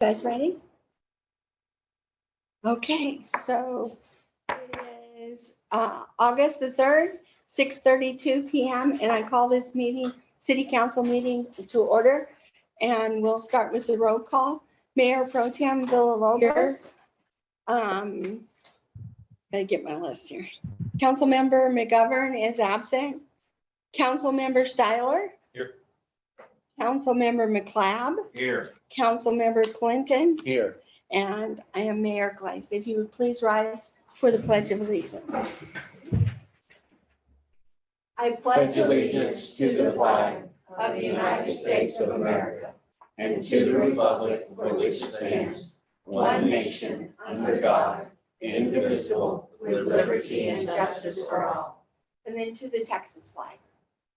Guys ready? Okay, so it is August the 3rd, 6:32 p.m. and I call this meeting, City Council meeting to order. And we'll start with the roll call. Mayor Pro Tem Villalobos. Gotta get my list here. Councilmember McGovern is absent. Councilmember Styler. Here. Councilmember McLeod. Here. Councilmember Clinton. Here. And I am Mayor Gleiss. If you would please rise for the Pledge of Allegiance. I Pledge allegiance to the flag of the United States of America and to the republic for which it stands, one nation, under God, indivisible, with liberty and justice for all. And then to the Texas flag.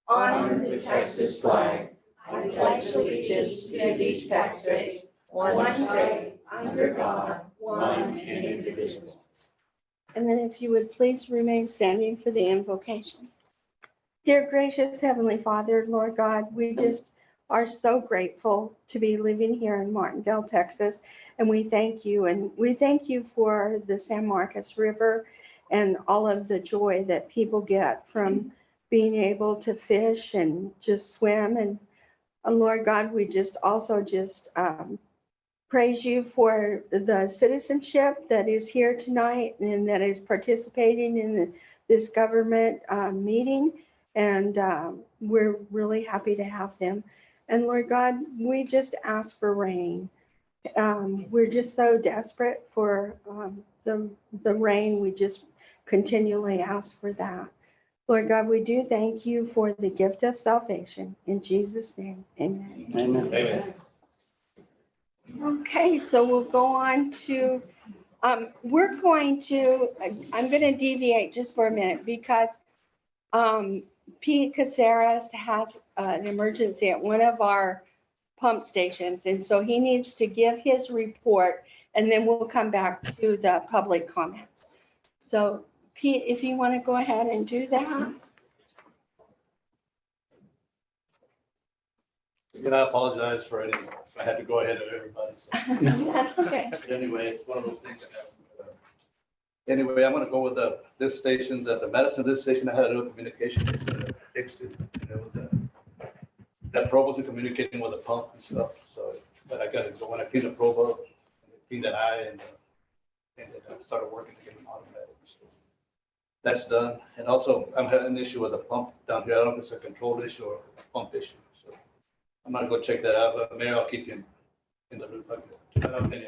Honor the Texas flag. I pledge allegiance to these Texas, one state, under God, one and indivisible. And then if you would please remain standing for the invocation. Dear gracious Heavenly Father, Lord God, we just are so grateful to be living here in Martindale, Texas. And we thank you. And we thank you for the San Marcos River and all of the joy that people get from being able to fish and just swim. And Lord God, we just also praise you for the citizenship that is here tonight and that is participating in this government meeting. And we're really happy to have them. And Lord God, we just ask for rain. We're just so desperate for the rain. We just continually ask for that. Lord God, we do thank you for the gift of salvation. In Jesus' name, amen. Amen. Amen. Okay, so we'll go on to, I'm going to deviate just for a minute because Pete Caceres has an emergency at one of our pump stations. And so he needs to give his report and then we'll come back to the public comments. So Pete, if you want to go ahead and do that. And I apologize for any, I had to go ahead of everybody. So. That's okay. But anyway, it's one of those things that happen. Anyway, I'm going to go with the lift stations. At the Madison lift station, I had a little communication with the exit, that probe wasn't communicating with the pump and stuff. So, but I got to go when I cleaned the probe up, cleaned that eye, and it started working to get them automatic. So that's done. And also, I'm having an issue with the pump down here. I don't know if it's a control issue or a pump issue. So I'm going to go check that out. But Mayor, I'll keep you in the loop. I don't think I need.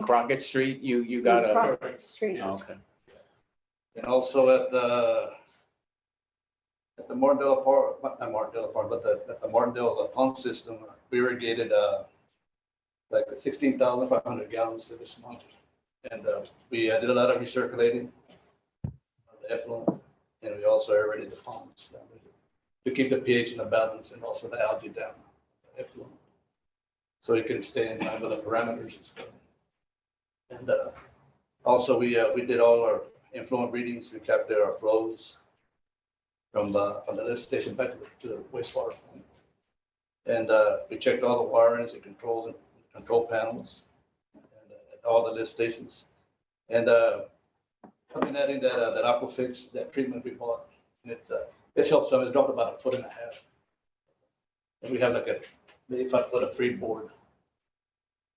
Crockett Street, you got a. Crockett Street. Oh, okay. And also at the Martindale Park, not Martindale Park, but at the Martindale pump system, we irrigated like 16,500 gallons this month. And we did a lot of recirculating of the effluent, and we also aerated the ponds to keep the pH in the balance and also the algae down, the effluent, so it can stay in line with the parameters and stuff. And also we did all our influent readings. We captured our flows from the lift station back to the wastewater plant. And we checked all the wirings and controls and control panels and at all the lift stations. And I've been adding that Aquafix, that treatment we bought, and it's helped some. It dropped about 1.5 feet. And we have like a maybe 5 foot of freeboard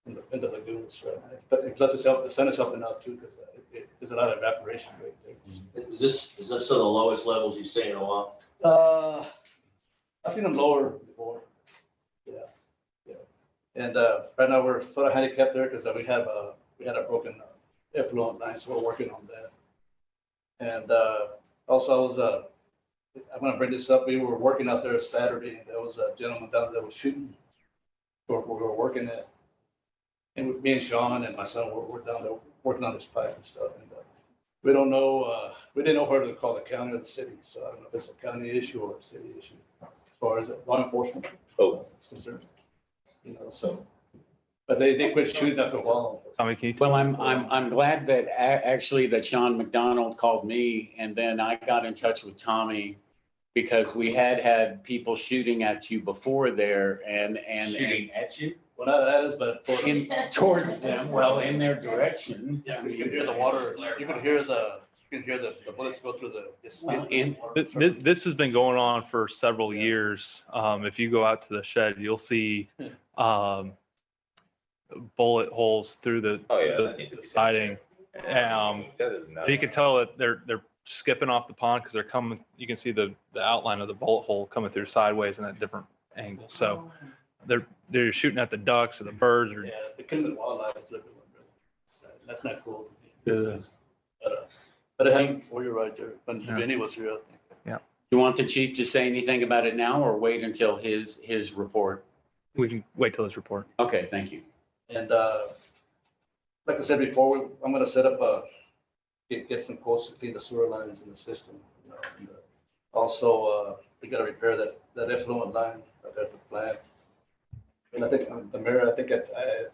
in the lagoons right now. But plus the sun is helping out too, because there's a lot of evaporation right there. Is this some of the lowest levels you've seen in a while? I've seen them lower before. Yeah. And right now we're sort of handicapped there because we had a broken effluent line, so we're working on that. And also I'm going to bring this up. We were working out there Saturday, and there was a gentleman down there that was shooting where we were working at. And with me and Sean and my son, we're down there working on this pipe and stuff. And we don't know, we didn't know whether to call the county or the city. So I don't know if it's a county issue or a city issue as far as law enforcement is concerned. So, but they quit shooting after a while. Well, I'm glad that actually that Sean McDonald called me, and then I got in touch with Tommy because we had people shooting at you before there, and Shooting at you? Well, not at us, but towards them, well, in their direction. yeah, you can hear the water, you can hear the bullets go through the. This has been going on for several years. If you go out to the shed, you'll see bullet holes through the siding. You can tell that they're skipping off the pond because they're coming. You can see the outline of the bullet hole coming through sideways and at different angles. So they're shooting at the ducks or the birds or. Yeah, the killing the wildlife is looking that's not cool. Yeah. But I think, well, you're right there. When Vinny was here, I think. You want the chief to say anything about it now or wait until his report? We can wait till his report. Okay, thank you. And like I said before, I'm gonna set up get some quotes to clean the sewer lines in the system. You know, and, also, we gotta repair that effluent line at the plant. And I think the mayor, I think I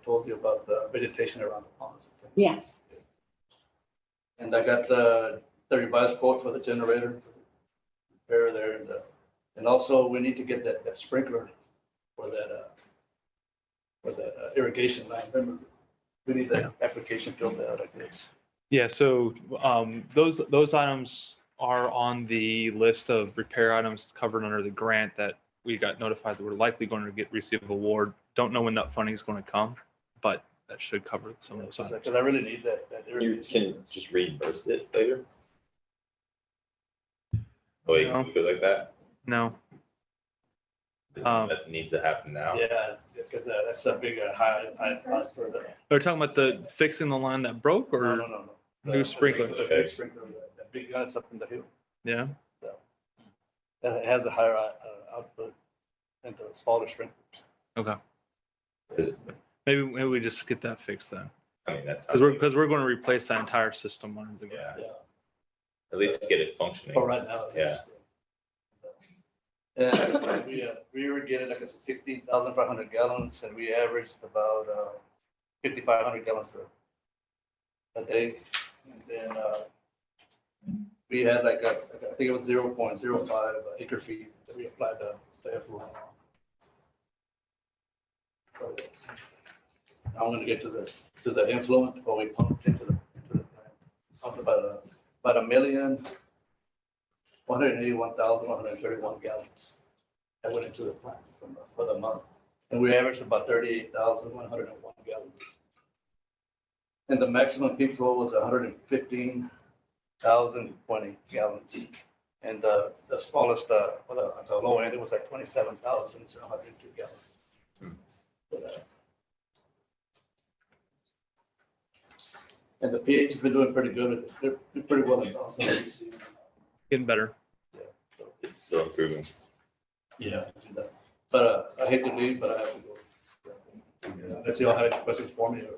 told you about the vegetation around the ponds. Yes. And I got the revised quote for the generator repair there, and also we need to get that sprinkler for that irrigation line. Remember, we need that application filled out, I guess. Yeah. So those items are on the list of repair items covered under the grant that we got notified that we're likely going to receive award. Don't know when that funding is going to come, but that should cover some of those items. Because I really need that You irrigation. can just reimburse it later. Oh, you No. can feel like that? No. That needs to happen now. Yeah, because that's a big high cost for the. They're talking about the fixing the line that broke or No. new sprinkler? The big sprinkler, that big gun, it's up in the hill. Yeah. It has a higher output than the smaller sprinklers. Okay. Maybe we just get that fixed then. I mean, that's. Because we're going to replace that entire system under the grant. Yeah, at least get it functioning. For right now. Yeah. And we irrigated like 16,500 gallons, and we averaged about 5,500 gallons a day. And then we had like I think it was 0.05 acre feet that we applied the effluent on. Now I'm going to get to the influent, or we pumped into the plant. Pumped about 1,181,131 gallons that went into the plant for the month, and we averaged about 38,101 gallons. And the maximum peak flow was 115,020 gallons, and the smallest, the low end, it was like 27,102 gallons. And the pH has been doing pretty good. They're pretty well in balance. Getting better. It's still improving. Yeah. But I hate to leave, but I have to go. Unless y'all have any questions for me, or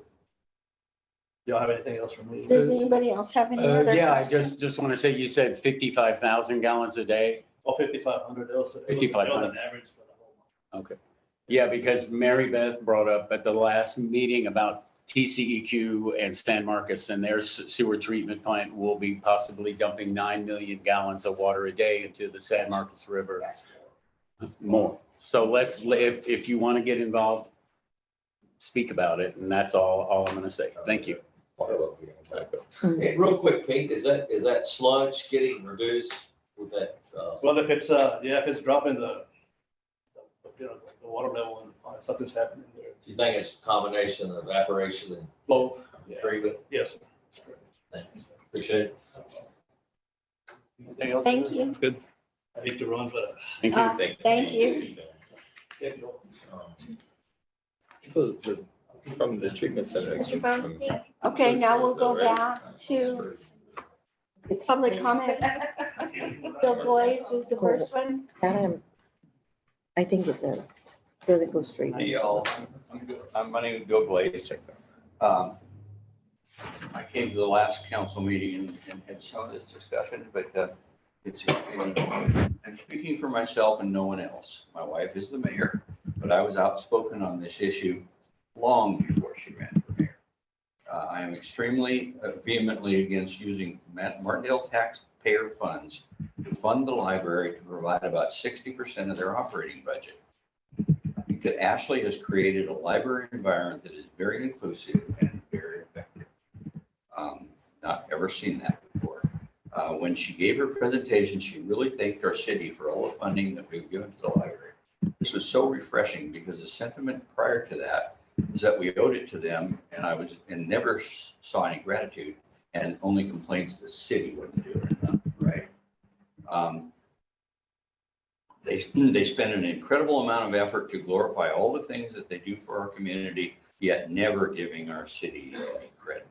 y'all have anything else for me? Does anybody else have any other? Yeah, I questions? just want to say, you said 55,000 gallons a day. Oh, 5,500. 5,500. An average for the whole month. Okay. Yeah, because Mary Beth brought up at the last meeting about TCEQ and San Marcos and their sewer treatment plant will be possibly dumping 9 million gallons of water a day into the San Marcos River. More. So if you want to get involved, speak about it. And that's all I'm going to say. Thank you. Hey, real quick, Pete, is that sludge getting reduced with that? Well, if it's dropping the water level and something's happening there. Do you think it's a combination of evaporation and Both. Yeah. treatment? Yes. Sir. That's correct. Thanks. Appreciate it. Anything else? Thank you. That's good. I hate to run, but. Thank you. Thank you. From the treatment center. Mr. Bernstein? Okay, now we'll go back to public comment. Bill Blaze is the first one. I think it does. Does it go straight? Hey, y'all, my name is Bill Blaze. I came to the last council meeting and had some of this discussion, but I'm speaking for myself and no one else. My wife is the mayor, but I was outspoken on this issue long before she ran for mayor. I am extremely vehemently against using Martindale taxpayer funds to fund the library to provide about 60% of their operating budget. I think that Ashley has created a library environment that is very inclusive and very effective. Not ever seen that before. When she gave her presentation, she really thanked our city for all the funding that we've given to the library. This was so refreshing because the sentiment prior to that is that we owed it to them, and never saw any gratitude, and only complaints the city wouldn't do it, right? They spend an incredible amount of effort to glorify all the things that they do for our community, yet never giving our city any credit.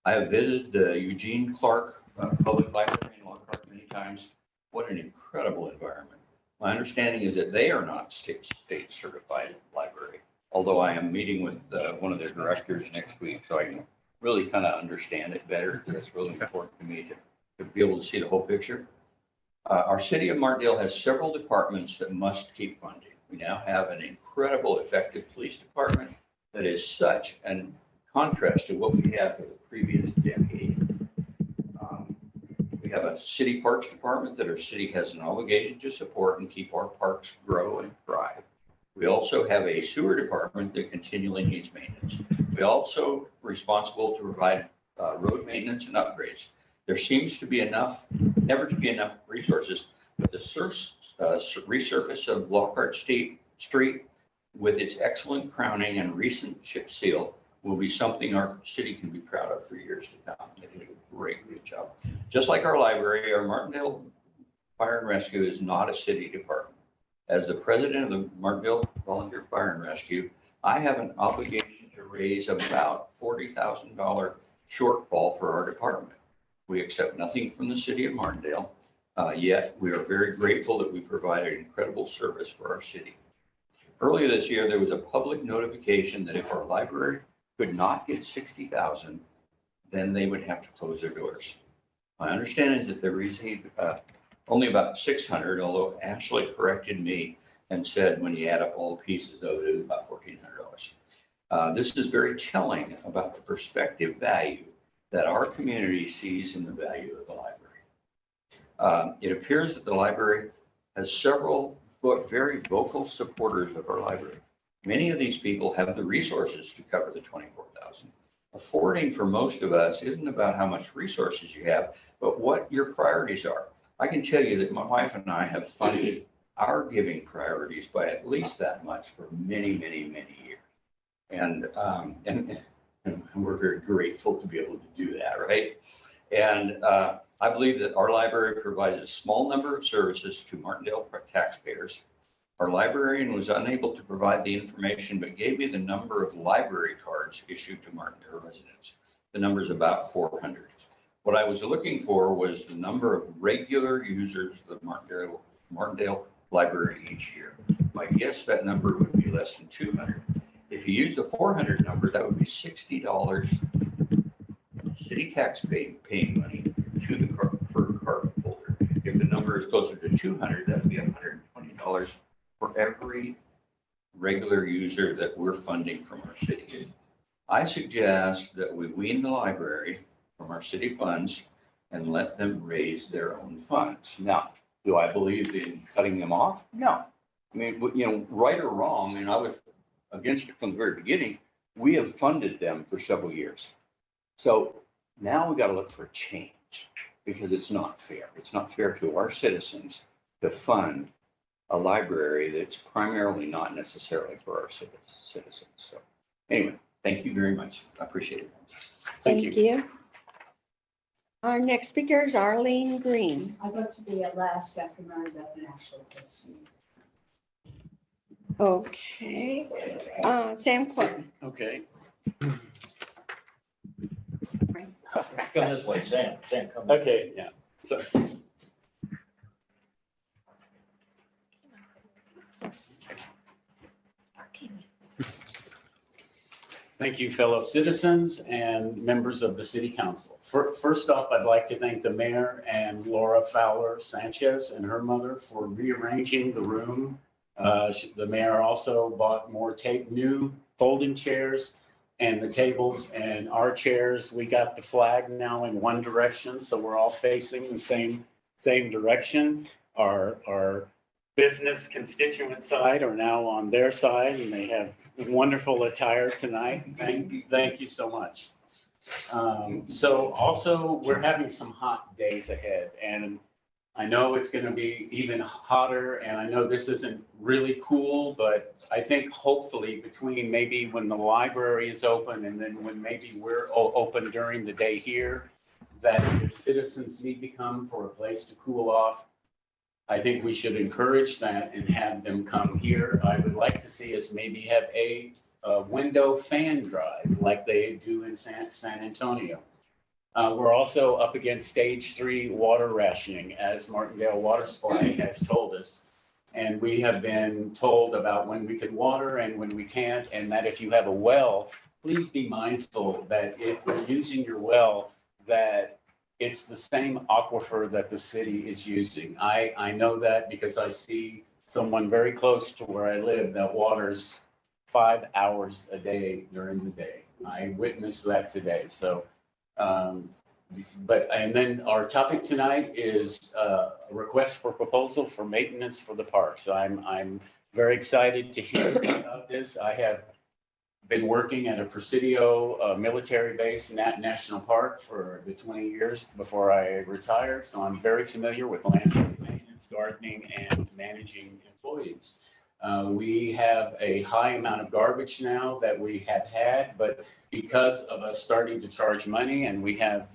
I have visited the Eugene Clark Public Library in Lockhart many times. What an incredible environment. My understanding is that they are not state certified library, although I am meeting with one of their directors next week, so I can really kind of understand it better. It's really important to me to be able to see the whole picture. Our city of Martindale has several departments that must keep funding. We now have an incredible, effective police department that is such a contrast to what we had for the previous decade. We have a city parks department that our city has an obligation to support and keep our parks grow and thrive. We also have a sewer department that continually needs maintenance. We also responsible to provide road maintenance and upgrades. There seems to be never to be enough resources, but the resurface of Lockhart Street with its excellent crowning and recent chip seal will be something our city can be proud of for years to come. They did a great job. Just like our library, our Martindale Fire and Rescue is not a city department. As the president of the Martindale Volunteer Fire and Rescue, I have an obligation to raise about $40,000 shortfall for our department. We accept nothing from the city of Martindale, yet we are very grateful that we provide an incredible service for our city. Earlier this year, there was a public notification that if our library could not get 60,000, then they would have to close their doors. My understanding is that they received only about 600, although Ashley corrected me and said when you add up all the pieces of it, it was about $1,400. This is very telling about the perspective value that our community sees in the value of the library. It appears that the library has several very vocal supporters of our library. Many of these people have the resources to cover the 24,000. Affording for most of us isn't about how much resources you have, but what your priorities are. I can tell you that my wife and I have funded our giving priorities by at least that much for many years. And we're very grateful to be able to do that, right? And I believe that our library provides a small number of services to Martindale taxpayers. Our librarian was unable to provide the information, but gave me the number of library cards issued to Martindale residents. The number is about 400. What I was looking for was the number of regular users of the Martindale library each year. My guess that number would be less than 200. If you use the 400 number, that would be $60 city tax paying money to the per card holder. If the number is closer to 200, that would be $120 for every regular user that we're funding from our city. I suggest that we wean the library from our city funds and let them raise their own funds. Now, do I believe in cutting them off? No. I mean, right or wrong, and I was against it from the very beginning, we have funded them for several years. So now we got to look for a change because it's not fair. It's not fair to our citizens to fund a library that's primarily not necessarily for our citizens. So anyway, thank you very much. I appreciate it. Thank you. Our next speaker is Arlene Green. I'd like to be at last after Mary Beth and Ashley, please. Okay. Sam Clinton. Okay. Come this way, Sam, come. Okay, yeah. So. Thank you, fellow citizens and members of the City Council. First off, I'd like to thank the mayor and Laura Fowler Sanchez and her mother for rearranging the room. The mayor also bought more new folding chairs and the tables and our chairs. We got the flag now in one direction, so we're all facing the same direction. Our business constituent side are now on their side, and they have wonderful attire tonight. Thank you so much. So also, we're having some hot days ahead, and I know it's going to be even hotter, and I know this isn't really cool, but I think hopefully between maybe when the library is open and then when maybe we're open during the day here, that if citizens need to come for a place to cool off, I think we should encourage that and have them come here. I would like to see us maybe have a window fan drive like they do in San Antonio. We're also up against stage 3 water rationing, as Martindale Water Supply has told us. And we have been told about when we can water and when we can't, and that if you have a well, please be mindful that if you're using your well, that it's the same aquifer that the city is using. I know that because I see someone very close to where I live that waters 5 hours a day during the day. I witnessed that today. So, and then our topic tonight is a request for proposal for maintenance for the park. So I'm very excited to hear about this. I have been working at a Presidio military base, National Park, for the 20 years before I retired. So I'm very familiar with landscape maintenance, gardening, and managing employees. We have a high amount of garbage now that we have had, but because of us starting to charge money and we have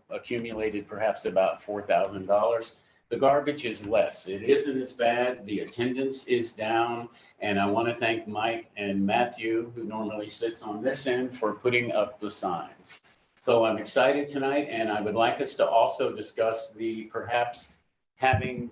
accumulated perhaps about $4,000, the garbage is less. It isn't as bad. The attendance is down. And I want to thank Mike and Matthew, who normally sits on this end, for putting up the signs. So I'm excited tonight, and I would like us to also discuss the perhaps having,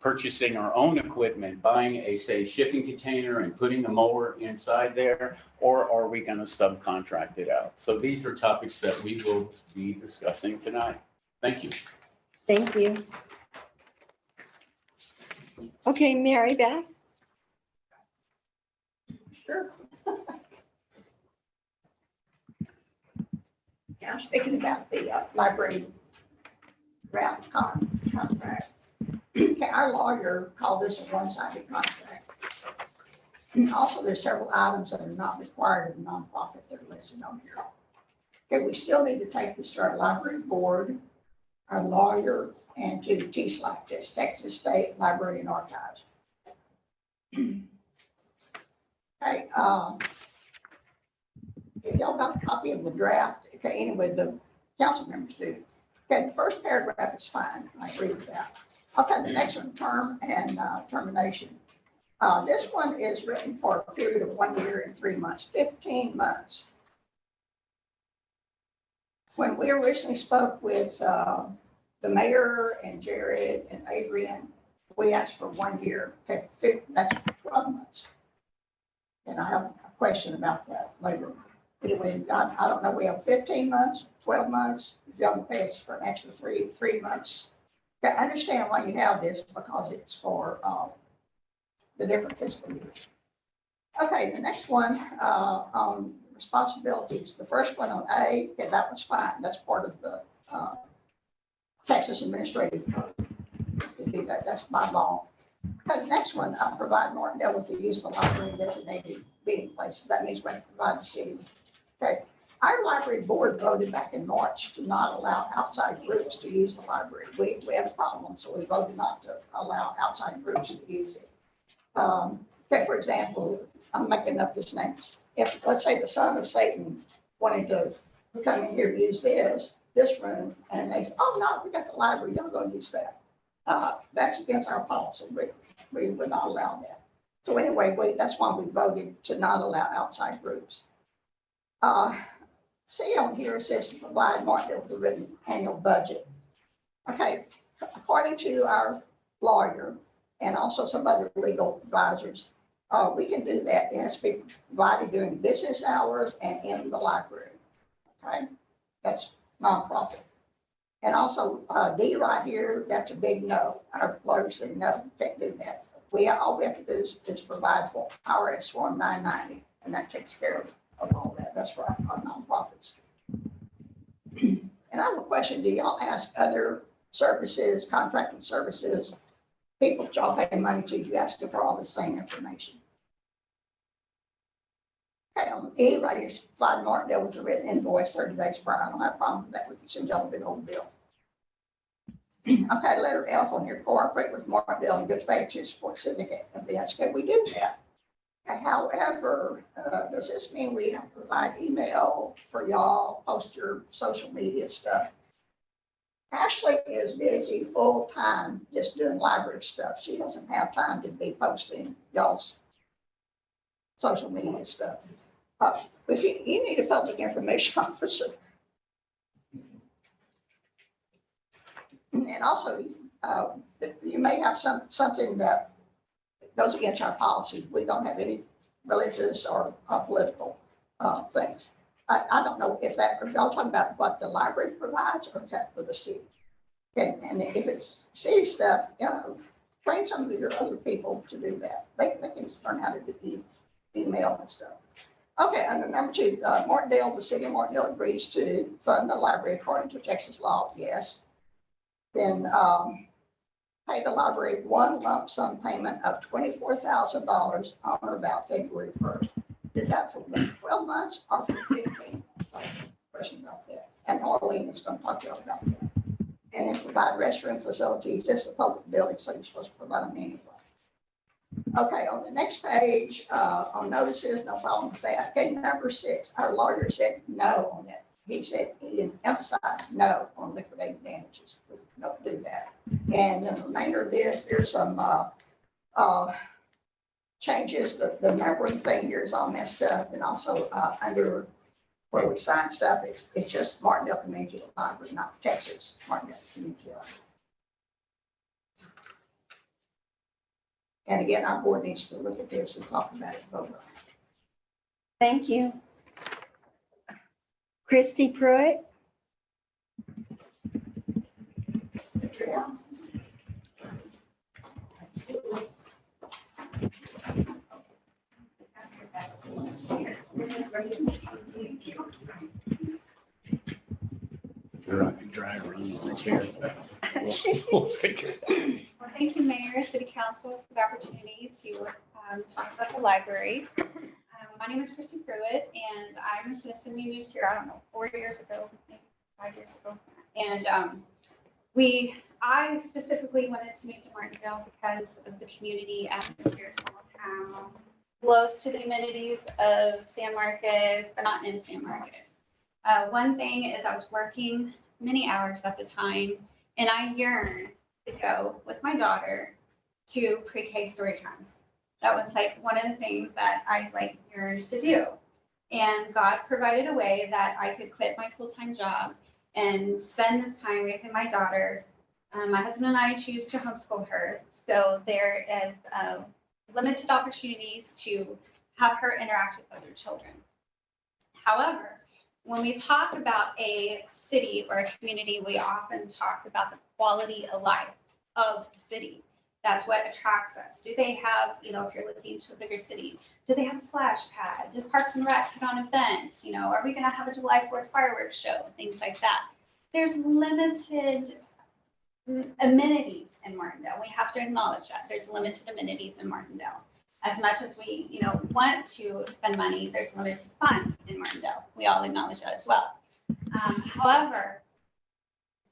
purchasing our own equipment, buying a, say, shipping container and putting the mower inside there, or are we going to subcontract it out? So these are topics that we will be discussing tonight. Thank you. Thank you. Okay, Mary Beth. Sure. Yeah, speaking about the library draft contract. Okay, our lawyer called this a one-sided contract. And also, there's several items that are not required of a nonprofit that are listed on here. Okay, we still need to take this to our library board, our lawyer, and to TSLAC, this Texas State Library and Archives. Okay, if y'all got a copy of the draft, okay, anyway, the council members do. Okay, the first paragraph is fine. I agree with that. Okay, the next one, term and termination. This one is written for a period of 1 year and 3 months, 15 months. When we originally spoke with the mayor and Jared and Adrian, we asked for 1 year. Okay, that's 12 months. And I have a question about that later. Anyway, I don't know, we have 15 months, 12 months, if y'all can pay us for an extra three months. I understand why you have this, because it's for the different fiscal years. Okay, the next one on responsibilities. The first one on A, okay, that was fine. That's part of the Texas Administrative Code. To do that, that's by law. Okay, the next one, provide Martindale with the use of the library and designated meeting places. That means we have to provide the city. Okay, our library board voted back in March to not allow outside groups to use the library. We had a problem, so we voted not to allow outside groups to use it. Okay, for example, I'm making up this name. If, let's say, the son of Satan wanted to come in here and use this room, and they say, oh, no, we got the library, y'all go use that. That's against our policy. We would not allow that. So anyway, that's why we voted to not allow outside groups. See on here, it says to provide Martindale with a written annual budget. Okay, according to our lawyer and also some other legal advisors, we can do that. It has to be provided during business hours and in the library. Okay, that's nonprofit. And also D right here, that's a big no. Our lawyer said no, can't do that. All we have to do is provide for IRS form 990, and that takes care of all that. That's for our nonprofits. And I have a question. Do y'all ask other services, contracted services, people that y'all pay money to, you ask them for all the same information. Okay, on E, right here, Slide Martindale with a written invoice 30 days prior. I don't have a problem with that. We can send y'all a big old bill. Okay, letter F on here, cooperate with Martindale in good faith to support civic events. Okay, we do that. However, does this mean we have to provide email for y'all, post your social media stuff? Ashley is busy full time just doing library stuff. She doesn't have time to be posting y'all's social media stuff. If you need a public information officer. And also, you may have something that goes against our policy. We don't have any religious or political things. I don't know if y'all talking about what the library provides or is that for the city? Okay, and if it's city stuff, train some of your other people to do that. They can learn how to do email and stuff. Okay, under number 2, Martindale, the city of Martindale agrees to fund the library according to Texas law. Yes. Then pay the library one lump sum payment of $24,000 on or about February 1st. Is that for 12 months or for 15? Question about that. And Orlean is going to talk to you about that. And then provide restroom facilities. This is a public building, so you're supposed to provide them anyway. Okay, on the next page, on notices, no problem with that. Okay, number 6, our lawyer said no on it. He said, he emphasized no on liquidated damages. We don't do that. And then the remainder of this, there's some changes. The numbering thing here is all messed up. And also under where we sign stuff, it's just Martindale Community Library, not Texas Martindale Community Library. And again, our board needs to look at this and talk about it. Vote on it. Thank you. Christy Pruitt. Yeah. Well, thank you, Mayor, City Council, for the opportunity to talk about the library. My name is Christy Pruitt, and I'm a citizen. We moved here, I don't know, 4 years ago, maybe 5 years ago. And I specifically wanted to move to Martindale because of the community atmosphere, small town, close to the amenities of San Marcos, but not in San Marcos. One thing is I was working many hours at the time, and I yearned to go with my daughter to pre-K story time. That was like one of the things that I yearned to do. And God provided a way that I could quit my full-time job and spend this time raising my daughter. My husband and I choose to homeschool her. So there is limited opportunities to have her interact with other children. However, when we talk about a city or a community, we often talk about the quality of life of the city. That's what attracts us. Do they have, if you're looking to a bigger city, do they have a splash pad? Does Parks and Rec put on events? Are we going to have a July 4th fireworks show? Things like that. There's limited amenities in Martindale. We have to acknowledge that. There's limited amenities in Martindale. As much as we, want to spend money, there's limited funds in Martindale. We all acknowledge that as well. However,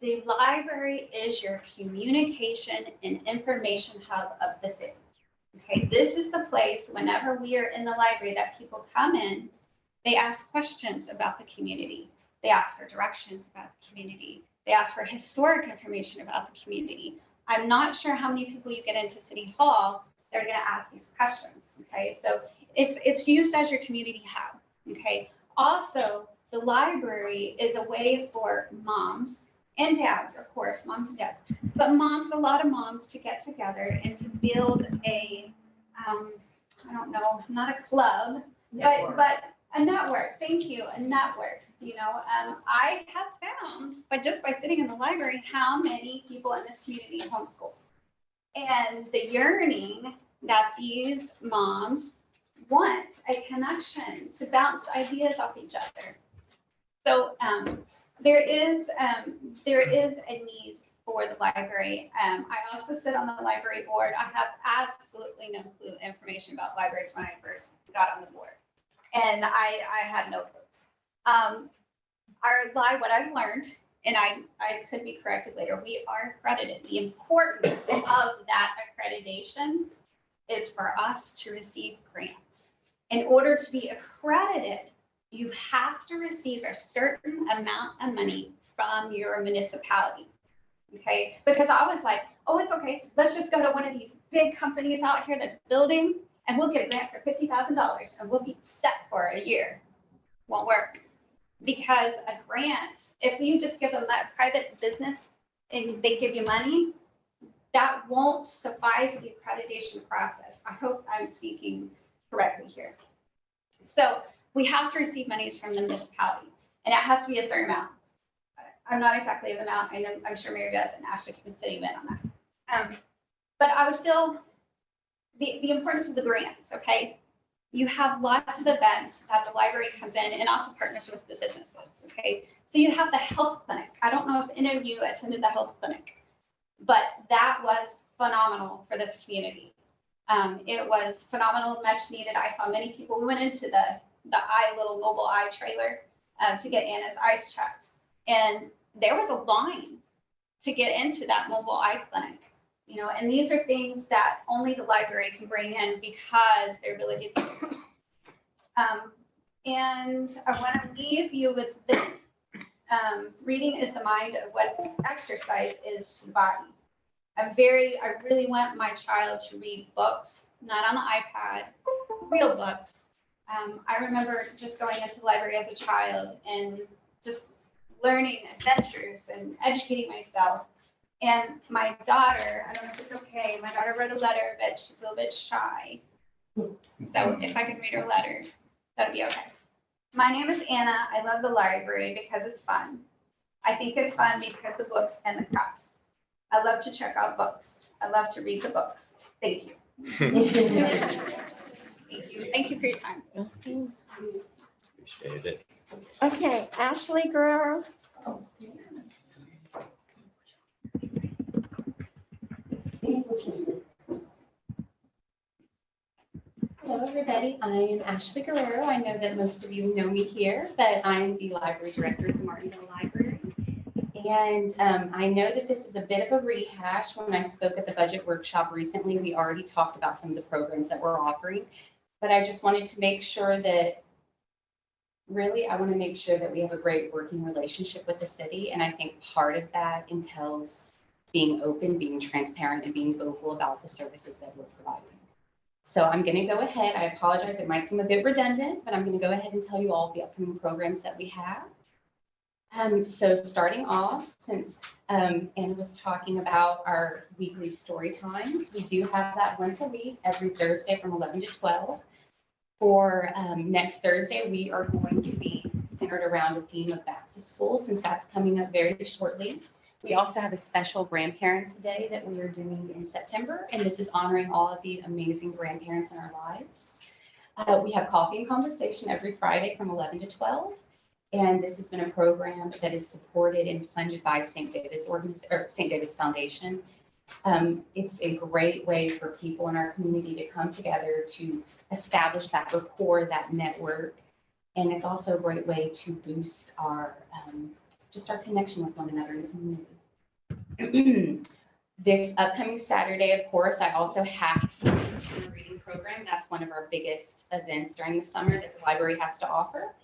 the library is your communication and information hub of the city. Okay, this is the place whenever we are in the library that people come in, they ask questions about the community. They ask for directions about the community. They ask for historic information about the community. I'm not sure how many people you get into City Hall that are going to ask these questions. Okay, so it's used as your community hub. Okay, also the library is a way for moms and dads, of course, moms and dads, but a lot of moms to get together and to build a, I don't know, not a club, but a network. Thank you, a network. I have found, just by sitting in the library, how many people in this community homeschool. And the yearning that these moms want a connection to bounce ideas off each other. So there is a need for the library. I also sit on the library board. I have absolutely no clue information about libraries when I first got on the board. And I had no clues. What I've learned, and I could be corrected later, we are accredited. The importance of that accreditation is for us to receive grants. In order to be accredited, you have to receive a certain amount of money from your municipality. Okay, because I was like, oh, it's okay. Let's just go to one of these big companies out here that's building and we'll get a grant for $50,000 and we'll be set for a year. Won't work. Because a grant, if you just give them that private business and they give you money, that won't suffice the accreditation process. I hope I'm speaking correctly here. So we have to receive monies from the municipality and it has to be a certain amount. I'm not exactly the amount, and I'm sure Mary Beth and Ashley can fill you in on that. But I would feel the importance of the grants, okay? You have lots of events that the library comes in and also partners with the businesses, okay? So you have the health clinic. I don't know if any of you attended the health clinic, but that was phenomenal for this community. It was phenomenal, much needed. I saw many people. We went into the little mobile eye trailer to get Anna's eyes checked. And there was a line to get into that mobile eye clinic, you know, and these are things that only the library can bring in because their ability to. And I want to leave you with this. Reading is the mind of what exercise is to the body. I really want my child to read books, not on the iPad, real books. I remember just going into the library as a child and just learning adventures and educating myself. And my daughter, I don't know if it's okay, my daughter wrote a letter, but she's a little bit shy. So if I could read her letter, that'd be okay. My name is Anna. I love the library because it's fun. I think it's fun because the books and the cups. I love to check out books. I love to read the books. Thank you. Thank you. Thank you for your time. Appreciate it. Okay, Ashley Guerrero. Hello, everybody. I am Ashley Guerrero. I know that most of you know me here, but I'm the library director at the Martindale Library. And I know that this is a bit of a rehash. When I spoke at the budget workshop recently, we already talked about some of the programs that we're offering. But I just wanted to make sure that I want to make sure that we have a great working relationship with the city. And I think part of that entails being open, being transparent, and being vocal about the services that we're providing. So I'm going to go ahead. I apologize. It might seem a bit redundant, but I'm going to go ahead and tell you all the upcoming programs that we have. So starting off, since Anna was talking about our weekly story times, we do have that once a week, every Thursday from 11 to 12. For next Thursday, we are going to be centered around a theme of back to school, since that's coming up very shortly. We also have a special Grandparents Day that we are doing in September, and this is honoring all of the amazing grandparents in our lives. We have Coffee and Conversation every Friday from 11 to 12. And this has been a program that is supported and funded by St. David's Foundation. It's a great way for people in our community to come together to establish that rapport, that network. And it's also a great way to boost our just our connection with one another in the community. This upcoming Saturday, of course, I also have a reading program. That's one of our biggest events during the summer that the library has to offer.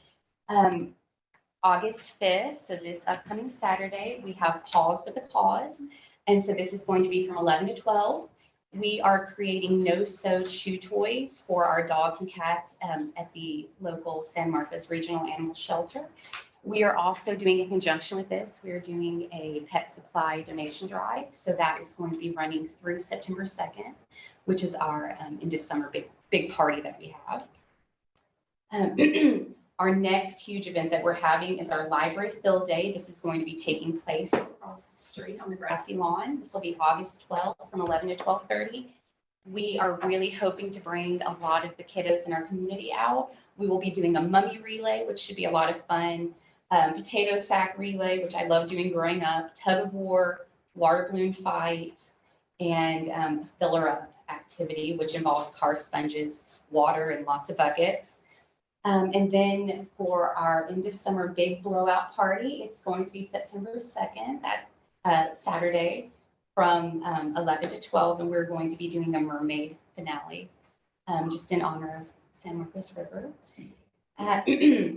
August 5th, so this upcoming Saturday, we have Pause with a Cause. And so this is going to be from 11 to 12. We are creating no-sew chew toys for our dogs and cats at the local San Marcos Regional Animal Shelter. We are also doing, in conjunction with this, we are doing a pet supply donation drive. So that is going to be running through September 2nd, which is our into summer big party that we have. Our next huge event that we're having is our Library Fill Day. This is going to be taking place across the street on the grassy lawn. This will be August 12th from 11 to 12:30. We are really hoping to bring a lot of the kiddos in our community out. We will be doing a mummy relay, which should be a lot of fun. Potato sack relay, which I love doing growing up. Tug of war, water balloon fight, and filler up activity, which involves car sponges, water, and lots of buckets. And then for our end of summer big blowout party, it's going to be September 2nd, that Saturday from 11 to 12, and we're going to be doing a mermaid finale, just in honor of San Marcos River.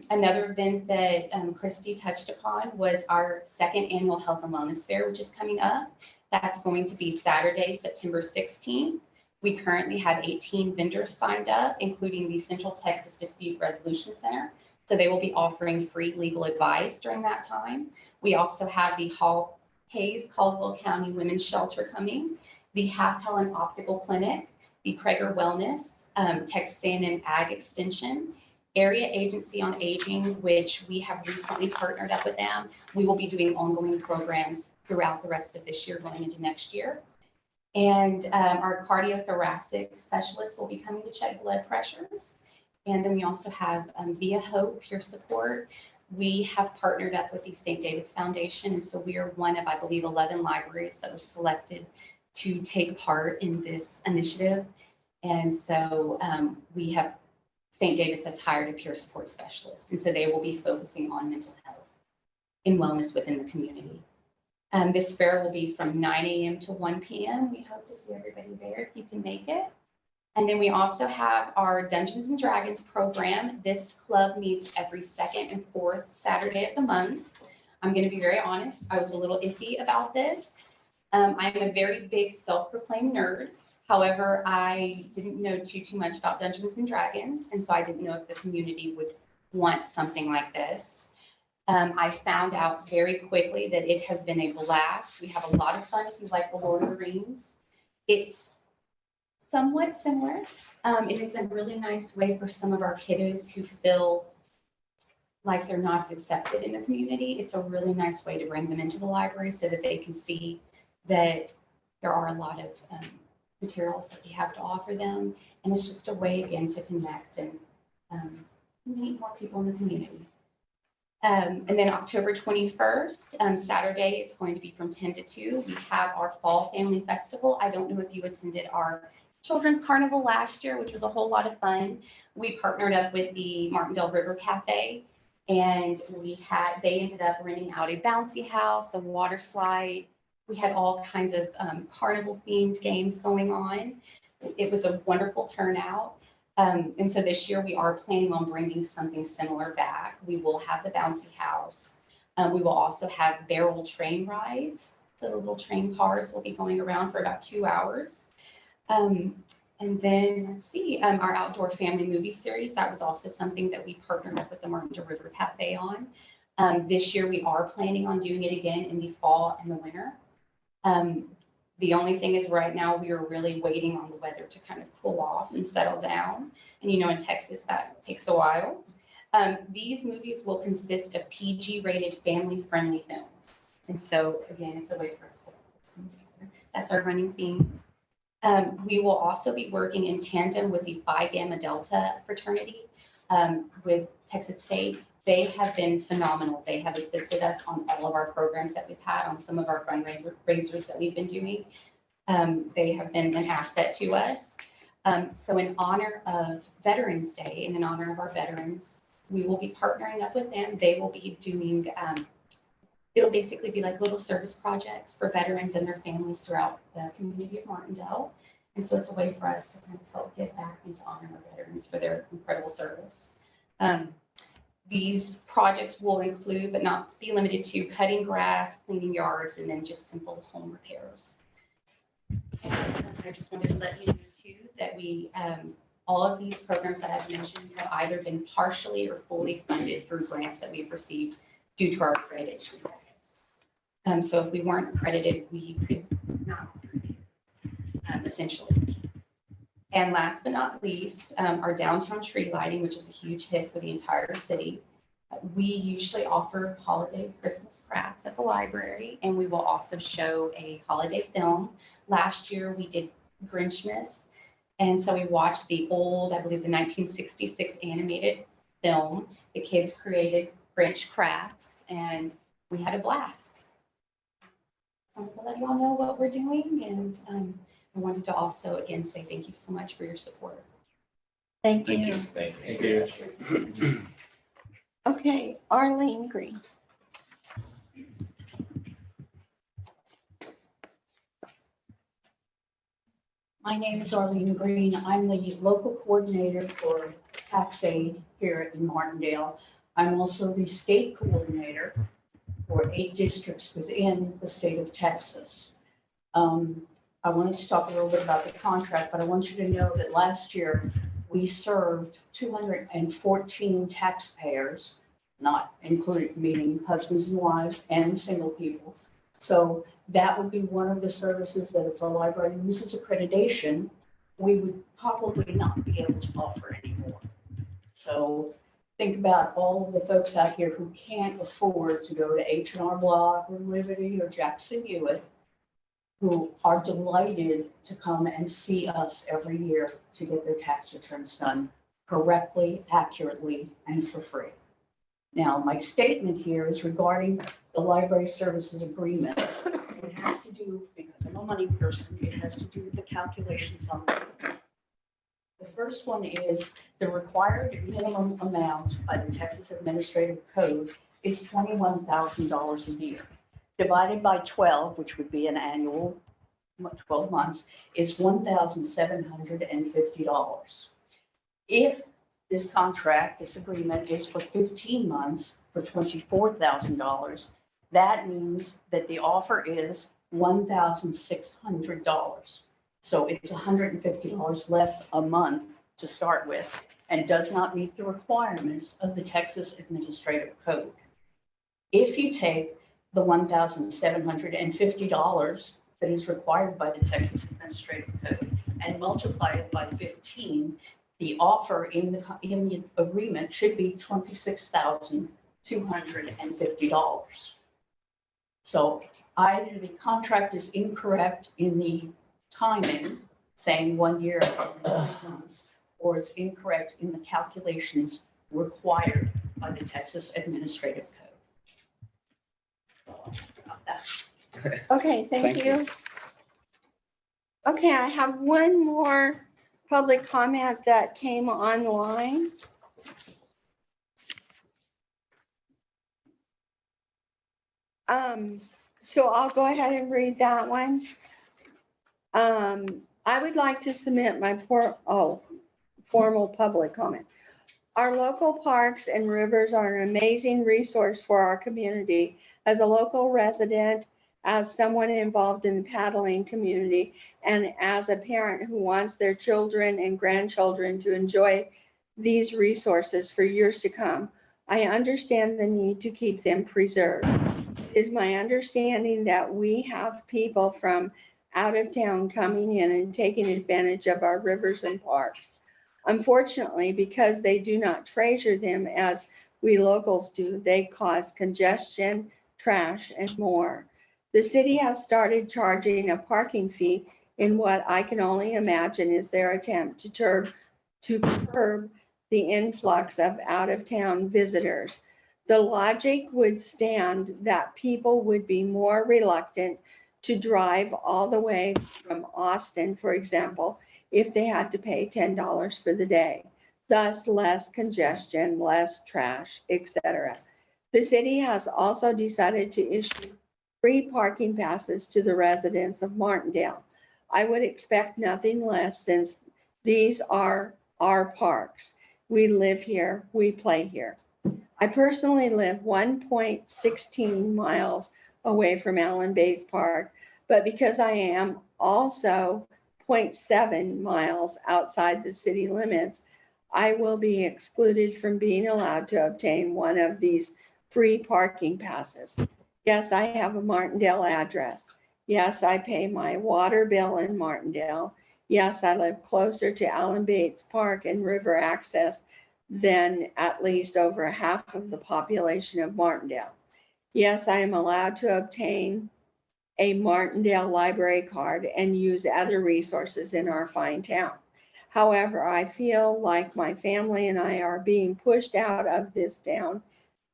Another event that Christy touched upon was our second annual Health and Wellness Fair, which is coming up. That's going to be Saturday, September 16th. We currently have 18 vendors signed up, including the Central Texas Dispute Resolution Center. So they will be offering free legal advice during that time. We also have the Hayes Caldwell County Women's Shelter coming, the Half Helen Optical Clinic, the Prager Wellness, Texas A&M Ag Extension, Area Agency on Aging, which we have recently partnered up with them. We will be doing ongoing programs throughout the rest of this year going into next year. And our cardiothoracic specialists will be coming to check blood pressures. And then we also have Via Hope Peer Support. We have partnered up with the St. David's Foundation. And so we are one of, I believe, 11 libraries that were selected to take part in this initiative. And so we have St. David's has hired a peer support specialist. And so they will be focusing on mental health and wellness within the community. This fair will be from 9 a.m. to 1 p.m. We hope to see everybody there if you can make it. And then we also have our Dungeons and Dragons program. This club meets every second and fourth Saturday of the month. I'm going to be very honest. I was a little iffy about this. I'm a very big self-proclaimed nerd. However, I didn't know too much about Dungeons and Dragons. And so I didn't know if the community would want something like this. I found out very quickly that it has been a blast. We have a lot of fun if you like the Lord of the Rings. It's somewhat similar. It is a really nice way for some of our kiddos who feel like they're not as accepted in the community. It's a really nice way to bring them into the library so that they can see that there are a lot of materials that we have to offer them. And it's just a way, again, to connect and meet more people in the community. And then October 21st, Saturday, it's going to be from 10 to 2. We have our Fall Family Festival. I don't know if you attended our Children's Carnival last year, which was a whole lot of fun. We partnered up with the Martindale River Cafe, and they ended up renting out a bouncy house, a water slide. We had all kinds of carnival themed games going on. It was a wonderful turnout. And so this year we are planning on bringing something similar back. We will have the bouncy house. We will also have barrel train rides. So the little train cars will be going around for about 2 hours. And then let's see, our outdoor family movie series, that was also something that we partnered up with the Martindale River Cafe on. This year we are planning on doing it again in the fall and the winter. The only thing is right now we are really waiting on the weather to kind of cool off and settle down. And in Texas, that takes a while. These movies will consist of PG-rated family-friendly films. And so again, it's a way for us to come together. That's our running theme. We will also be working in tandem with the Phi Gamma Delta fraternity with Texas State. They have been phenomenal. They have assisted us on all of our programs that we've had, on some of our fundraisers that we've been doing. They have been an asset to us. So in honor of Veterans Day and in honor of our veterans, we will be partnering up with them. They will be doing, it'll basically be like little service projects for veterans and their families throughout the community of Martindale. And so it's a way for us to kind of help give back and to honor our veterans for their incredible service. These projects will include, but not be limited to, cutting grass, cleaning yards, and then just simple home repairs. I just wanted to let you know too that we, all of these programs that I've mentioned have either been partially or fully funded through grants that we've received due to our accreditation status. So if we weren't accredited, we could not, essentially. And last but not least, our downtown tree lighting, which is a huge hit for the entire city. We usually offer holiday Christmas crafts at the library, and we will also show a holiday film. Last year we did Grinchmas, and so we watched the old, I believe the 1966 animated film. The kids created Grinch crafts, and we had a blast. I wanted to let you all know what we're doing, and I wanted to also again say thank you so much for your support. Thank Thank you. you. Thank you. Okay, Arlene Green. My name is Arlene Green. I'm the local coordinator for tax aid here in Martindale. I'm also the state coordinator for 8 districts within the state of Texas. I wanted to talk a little bit about the contract, but I want you to know that last year we served 214 taxpayers, not including meaning husbands and wives and single people. So that would be one of the services that if the library loses accreditation, we would probably not be able to offer anymore. So think about all of the folks out here who can't afford to go to H&R Block or Liberty or Jackson Hewitt, who are delighted to come and see us every year to get their tax returns done correctly, accurately, and for free. Now, my statement here is regarding the library services agreement. It has to do, because I'm a money person, it has to do with the calculations on it. The first one is the required minimum amount by the Texas Administrative Code is $21,000 a year. Divided by 12, which would be an annual 12 months, is $1,750. If this contract, this agreement is for 15 months for $24,000, that means that the offer is $1,600. So it's $150 less a month to start with and does not meet the requirements of the Texas Administrative Code. If you take the $1,750 that is required by the Texas Administrative Code and multiply it by 15, the offer in the agreement should be $26,250. So either the contract is incorrect in the timing, saying 1 year and 9 months, or it's incorrect in the calculations required by the Texas Administrative Code. Okay, thank you. Okay, I have one more public comment that came online. So I'll go ahead and read that one. I would like to submit my formal public comment. Our local parks and rivers are an amazing resource for our community. As a local resident, as someone involved in the paddling community, and as a parent who wants their children and grandchildren to enjoy these resources for years to come, I understand the need to keep them preserved. It is my understanding that we have people from out of town coming in and taking advantage of our rivers and parks. Unfortunately, because they do not treasure them as we locals do, they cause congestion, trash, and more. The city has started charging a parking fee in what I can only imagine is their attempt to curb the influx of out-of-town visitors. The logic would stand that people would be more reluctant to drive all the way from Austin, for example, if they had to pay $10 for the day. Thus, less congestion, less trash, etc. The city has also decided to issue free parking passes to the residents of Martindale. I would expect nothing less since these are our parks. We live here, we play here. I personally live 1.16 miles away from Allen Bates Park, but because I am also 0.7 miles outside the city limits, I will be excluded from being allowed to obtain one of these free parking passes. Yes, I have a Martindale address. Yes, I pay my water bill in Martindale. Yes, I live closer to Allen Bates Park and river access than at least over half of the population of Martindale. Yes, I am allowed to obtain a Martindale library card and use other resources in our fine town. However, I feel like my family and I are being pushed out of this town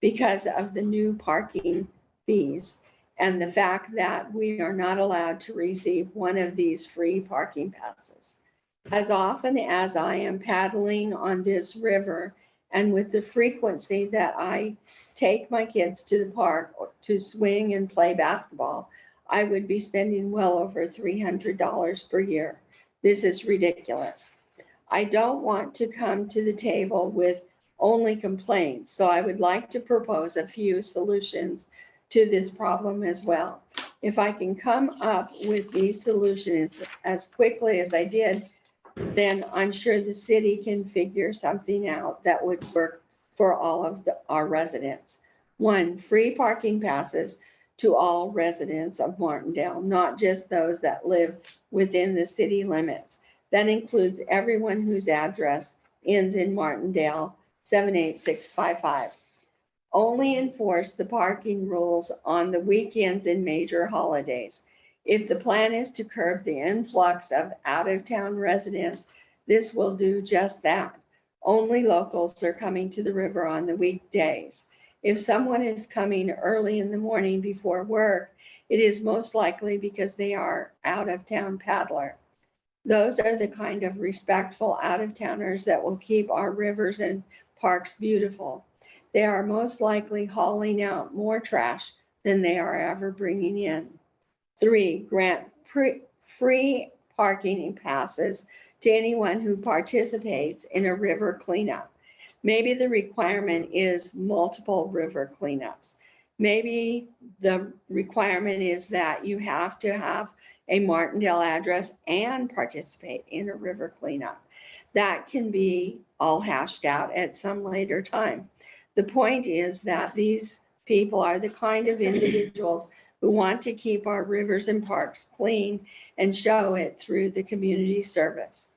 because of the new parking fees. and the fact that we are not allowed to receive one of these free parking passes. As often as I am paddling on this river, and with the frequency that I take my kids to the park to swing and play basketball, I would be spending well over $300 per year. This is ridiculous. I don't want to come to the table with only complaints, so I would like to propose a few solutions to this problem as well. If I can come up with these solutions as quickly as I did, then I'm sure the city can figure something out that would work for all of our residents. 1, free parking passes to all residents of Martindale, not just those that live within the city limits. That includes everyone whose address ends in Martindale 78655. Only enforce the parking rules on the weekends and major holidays. If the plan is to curb the influx of out-of-town residents, this will do just that. Only locals are coming to the river on the weekdays. If someone is coming early in the morning before work, it is most likely because they are out-of-town paddler. Those are the kind of respectful out-of-towners that will keep our rivers and parks beautiful. They are most likely hauling out more trash than they are ever bringing in. 3, grant free parking passes to anyone who participates in a river cleanup. Maybe the requirement is multiple river cleanups. Maybe the requirement is that you have to have a Martindale address and participate in a river cleanup. That can be all hashed out at some later time. The point is that these people are the kind of individuals who want to keep our rivers and parks clean and show it through the community service.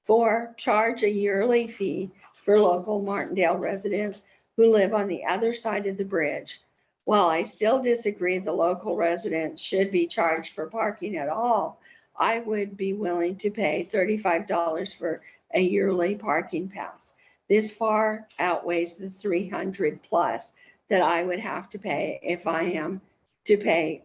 4, charge a yearly fee for local Martindale residents who live on the other side of the bridge. While I still disagree the local residents should be charged for parking at all, I would be willing to pay $35 for a yearly parking pass. This far outweighs the $300 plus that I would have to pay if I am to pay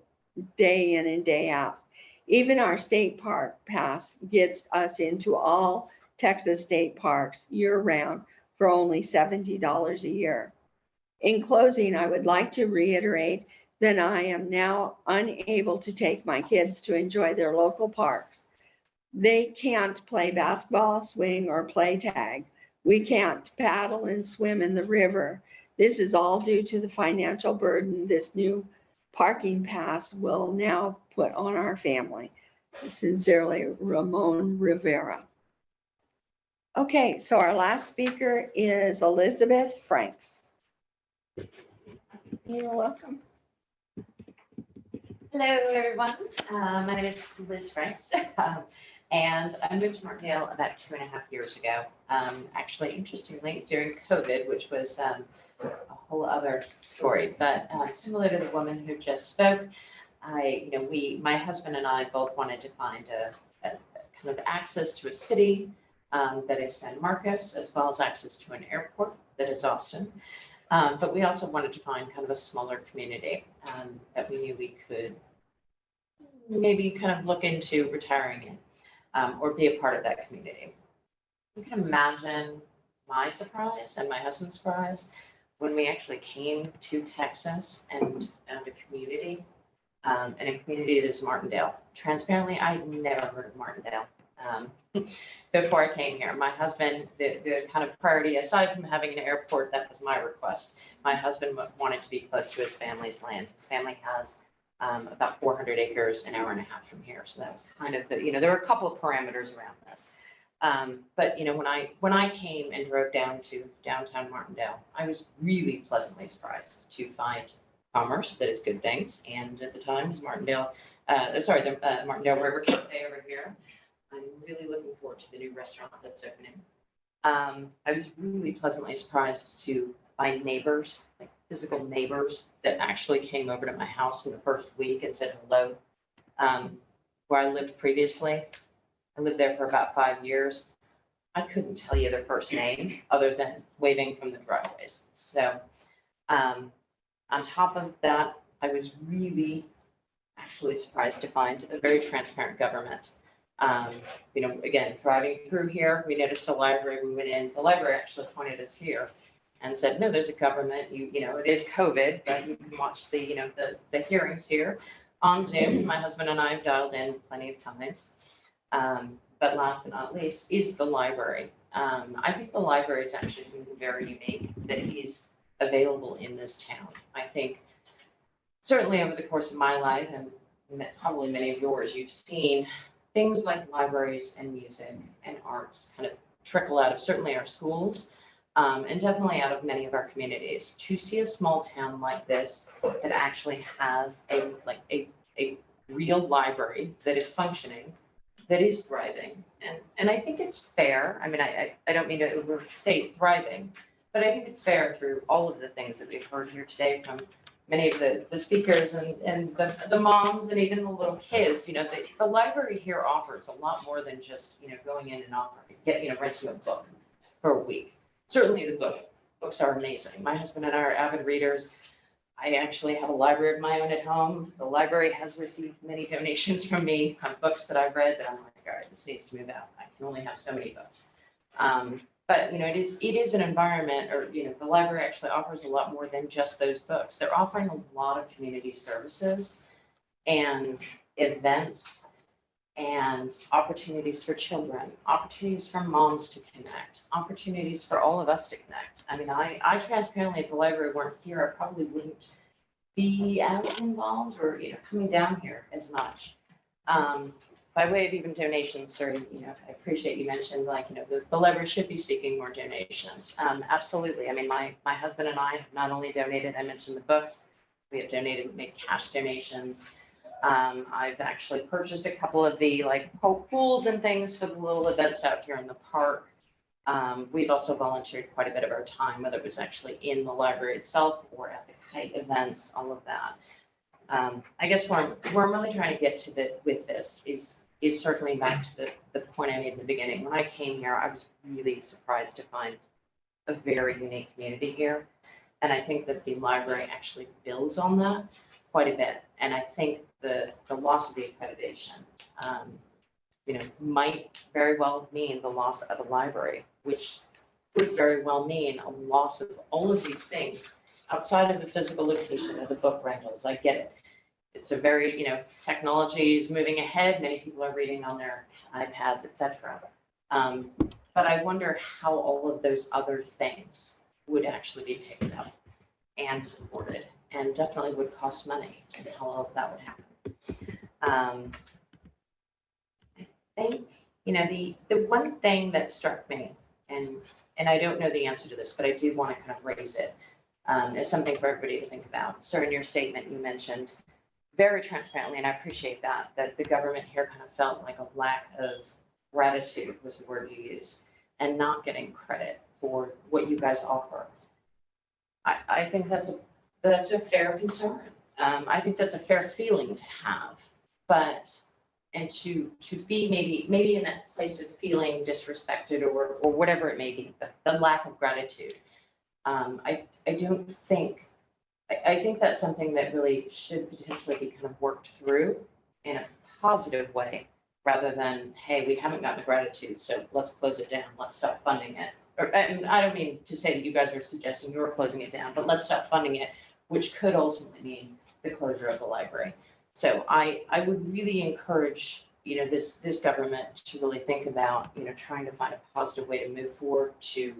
day in and day out. Even our state park pass gets us into all Texas state parks year round for only $70 a year. In closing, I would like to reiterate that I am now unable to take my kids to enjoy their local parks. They can't play basketball, swing, or play tag. We can't paddle and swim in the river. This is all due to the financial burden this new parking pass will now put on our family. Sincerely, Ramon Rivera. Okay, so our last speaker is Elizabeth Franks. You're welcome. Hello, everyone. My name is Liz Franks, and I moved to Martindale about 2.5 years ago. Actually, interestingly, during COVID, which was a whole other story, but similar to the woman who just spoke, my husband and I both wanted to find a kind of access to a city that is San Marcos, as well as access to an airport that is Austin. But we also wanted to find kind of a smaller community that we knew we could maybe kind of look into retiring in or be a part of that community. You can imagine my surprise and my husband's surprise when we actually came to Texas and found a community, and a community that is Martindale. Transparently, I had never heard of Martindale. Before I came here, my husband, the kind of priority, aside from having an airport, that was my request. My husband wanted to be close to his family's land. His family has about 400 acres, an hour and a half from here. So that was kind of the, there were a couple of parameters around this. But when I came and drove down to downtown Martindale, I was really pleasantly surprised to find commerce that is good things. And at the time, was Martindale, the Martindale River Cafe over here. I'm really looking forward to the new restaurant that's opening. I was really pleasantly surprised to find neighbors, like physical neighbors that actually came over to my house in the first week and said hello. Where I lived previously, I lived there for about 5 years. I couldn't tell you their first name other than waving from the driveways. So on top of that, I was really actually surprised to find a very transparent government. Again, driving through here, we noticed a library, we went in, the library actually pointed us here and said, no, there's a government, it is COVID, but you can watch the hearings here on Zoom. My husband and I have dialed in plenty of times. But last but not least is the library. I think the library is actually something very unique that is available in this town. I think certainly over the course of my life and probably many of yours, you've seen things like libraries and music and arts kind of trickle out of certainly our schools and definitely out of many of our communities. To see a small town like this that actually has a real library that is functioning, that is thriving. And I think it's fair. I mean, I don't mean to overstate thriving, but I think it's fair through all of the things that we've heard here today from many of the speakers and the moms and even the little kids. The library here offers a lot more than just, going in and renting a book for a week. Certainly the books are amazing. My husband and I are avid readers. I actually have a library of my own at home. The library has received many donations from me on books that I've read that I'm like, all right, this needs to move out. I can only have so many books. But it is an environment, or the library actually offers a lot more than just those books. They're offering a lot of community services and events and opportunities for children, opportunities for moms to connect, opportunities for all of us to connect. I mean, I transparently, if the library weren't here, I probably wouldn't be as involved or, coming down here as much. By way of even donations, sir, I appreciate you mentioned the library should be seeking more donations. Absolutely. I mean, my husband and I have not only donated, I mentioned the books, we have donated, made cash donations. I've actually purchased a couple of the pools and things for the little events out here in the park. We've also volunteered quite a bit of our time, whether it was actually in the library itself or at the kite events, all of that. I guess where I'm really trying to get to with this is circling back to the point I made in the beginning. When I came here, I was really surprised to find a very unique community here. And I think that the library actually builds on that quite a bit. And I think the loss of the accreditation, might very well mean the loss of a library, which would very well mean a loss of all of these things outside of the physical location of the book rentals. I get it. It's a very, technology is moving ahead. Many people are reading on their iPads, etc. But I wonder how all of those other things would actually be picked up and supported, and definitely would cost money, and how all of that would happen. I think, the one thing that struck me, and I don't know the answer to this, but I do want to kind of raise it as something for everybody to think about. So in your statement, you mentioned very transparently, and I appreciate that the government here kind of felt like a lack of gratitude was the word you used, and not getting credit for what you guys offer. I think that's a fair concern. I think that's a fair feeling to have, and to be maybe in that place of feeling disrespected or whatever it may be, but the lack of gratitude. I think that's something that really should potentially be kind of worked through in a positive way, rather than, hey, we haven't gotten the gratitude, so let's close it down. Let's stop funding it. And I don't mean to say that you guys are suggesting you're closing it down, but let's stop funding it, which could ultimately mean the closure of the library. So I would really encourage, this government to really think about, trying to find a positive way to move forward to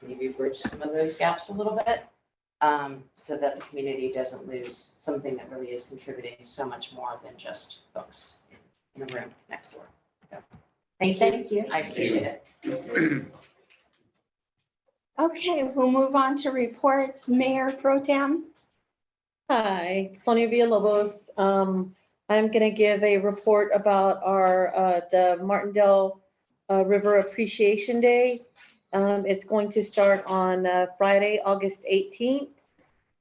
maybe bridge some of those gaps a little bit, so that the community doesn't lose something that really is contributing so much more than just books in a room next door. So, thank you. I appreciate it. Okay, we'll move on to reports. Mayor Pro Tem. Hi, Sonia Villalobos. I'm going to give a report about the Martindale River Appreciation Day. It's going to start on Friday, August 18th,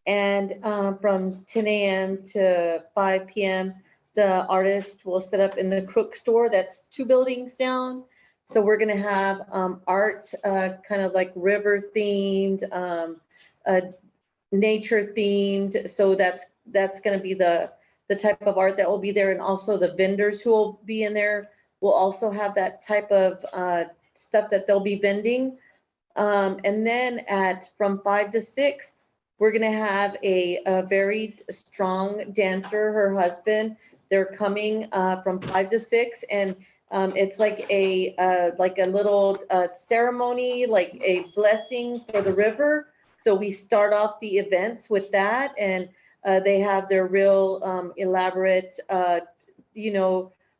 and from 10 a.m. to 5 p.m. The artist will set up in the Crook store. That's 2 buildings down. So we're going to have art, kind of like river themed, nature themed. So that's going to be the the type of art that will be there, and also the vendors who will be in there will also have that type of stuff that they'll be vending. And then from 5 to 6, we're gonna have a very strong dancer, her husband. They're coming from 5 to 6, and it's like a little ceremony, like a blessing for the river. So we start off the events with that, and they have their real elaborate,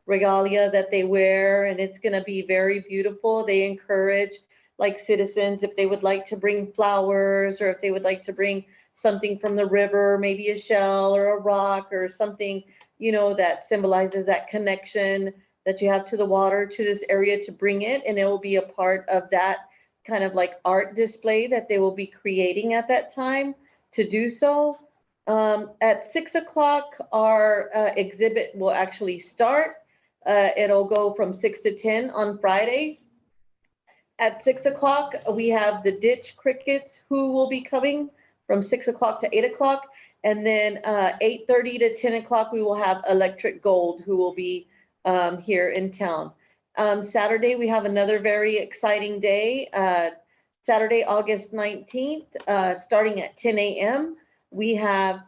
regalia that they wear, and it's gonna be very beautiful. They encourage like citizens, if they would like to bring flowers, or if they would like to bring something from the river, maybe a shell or a rock or something, that symbolizes that connection that you have to the water, to this area, to bring it. And it will be a part of that kind of like art display that they will be creating at that time to do so. At 6 o'clock, our exhibit will actually start. It'll go from 6 to 10 on Friday. At 6 o'clock, we have the ditch crickets who will be coming from 6 o'clock to 8 o'clock. And then 8:30 to 10 o'clock, we will have Electric Gold who will be here in town. Saturday, we have another very exciting day. Saturday, August 19th, starting at 10 a.m. We have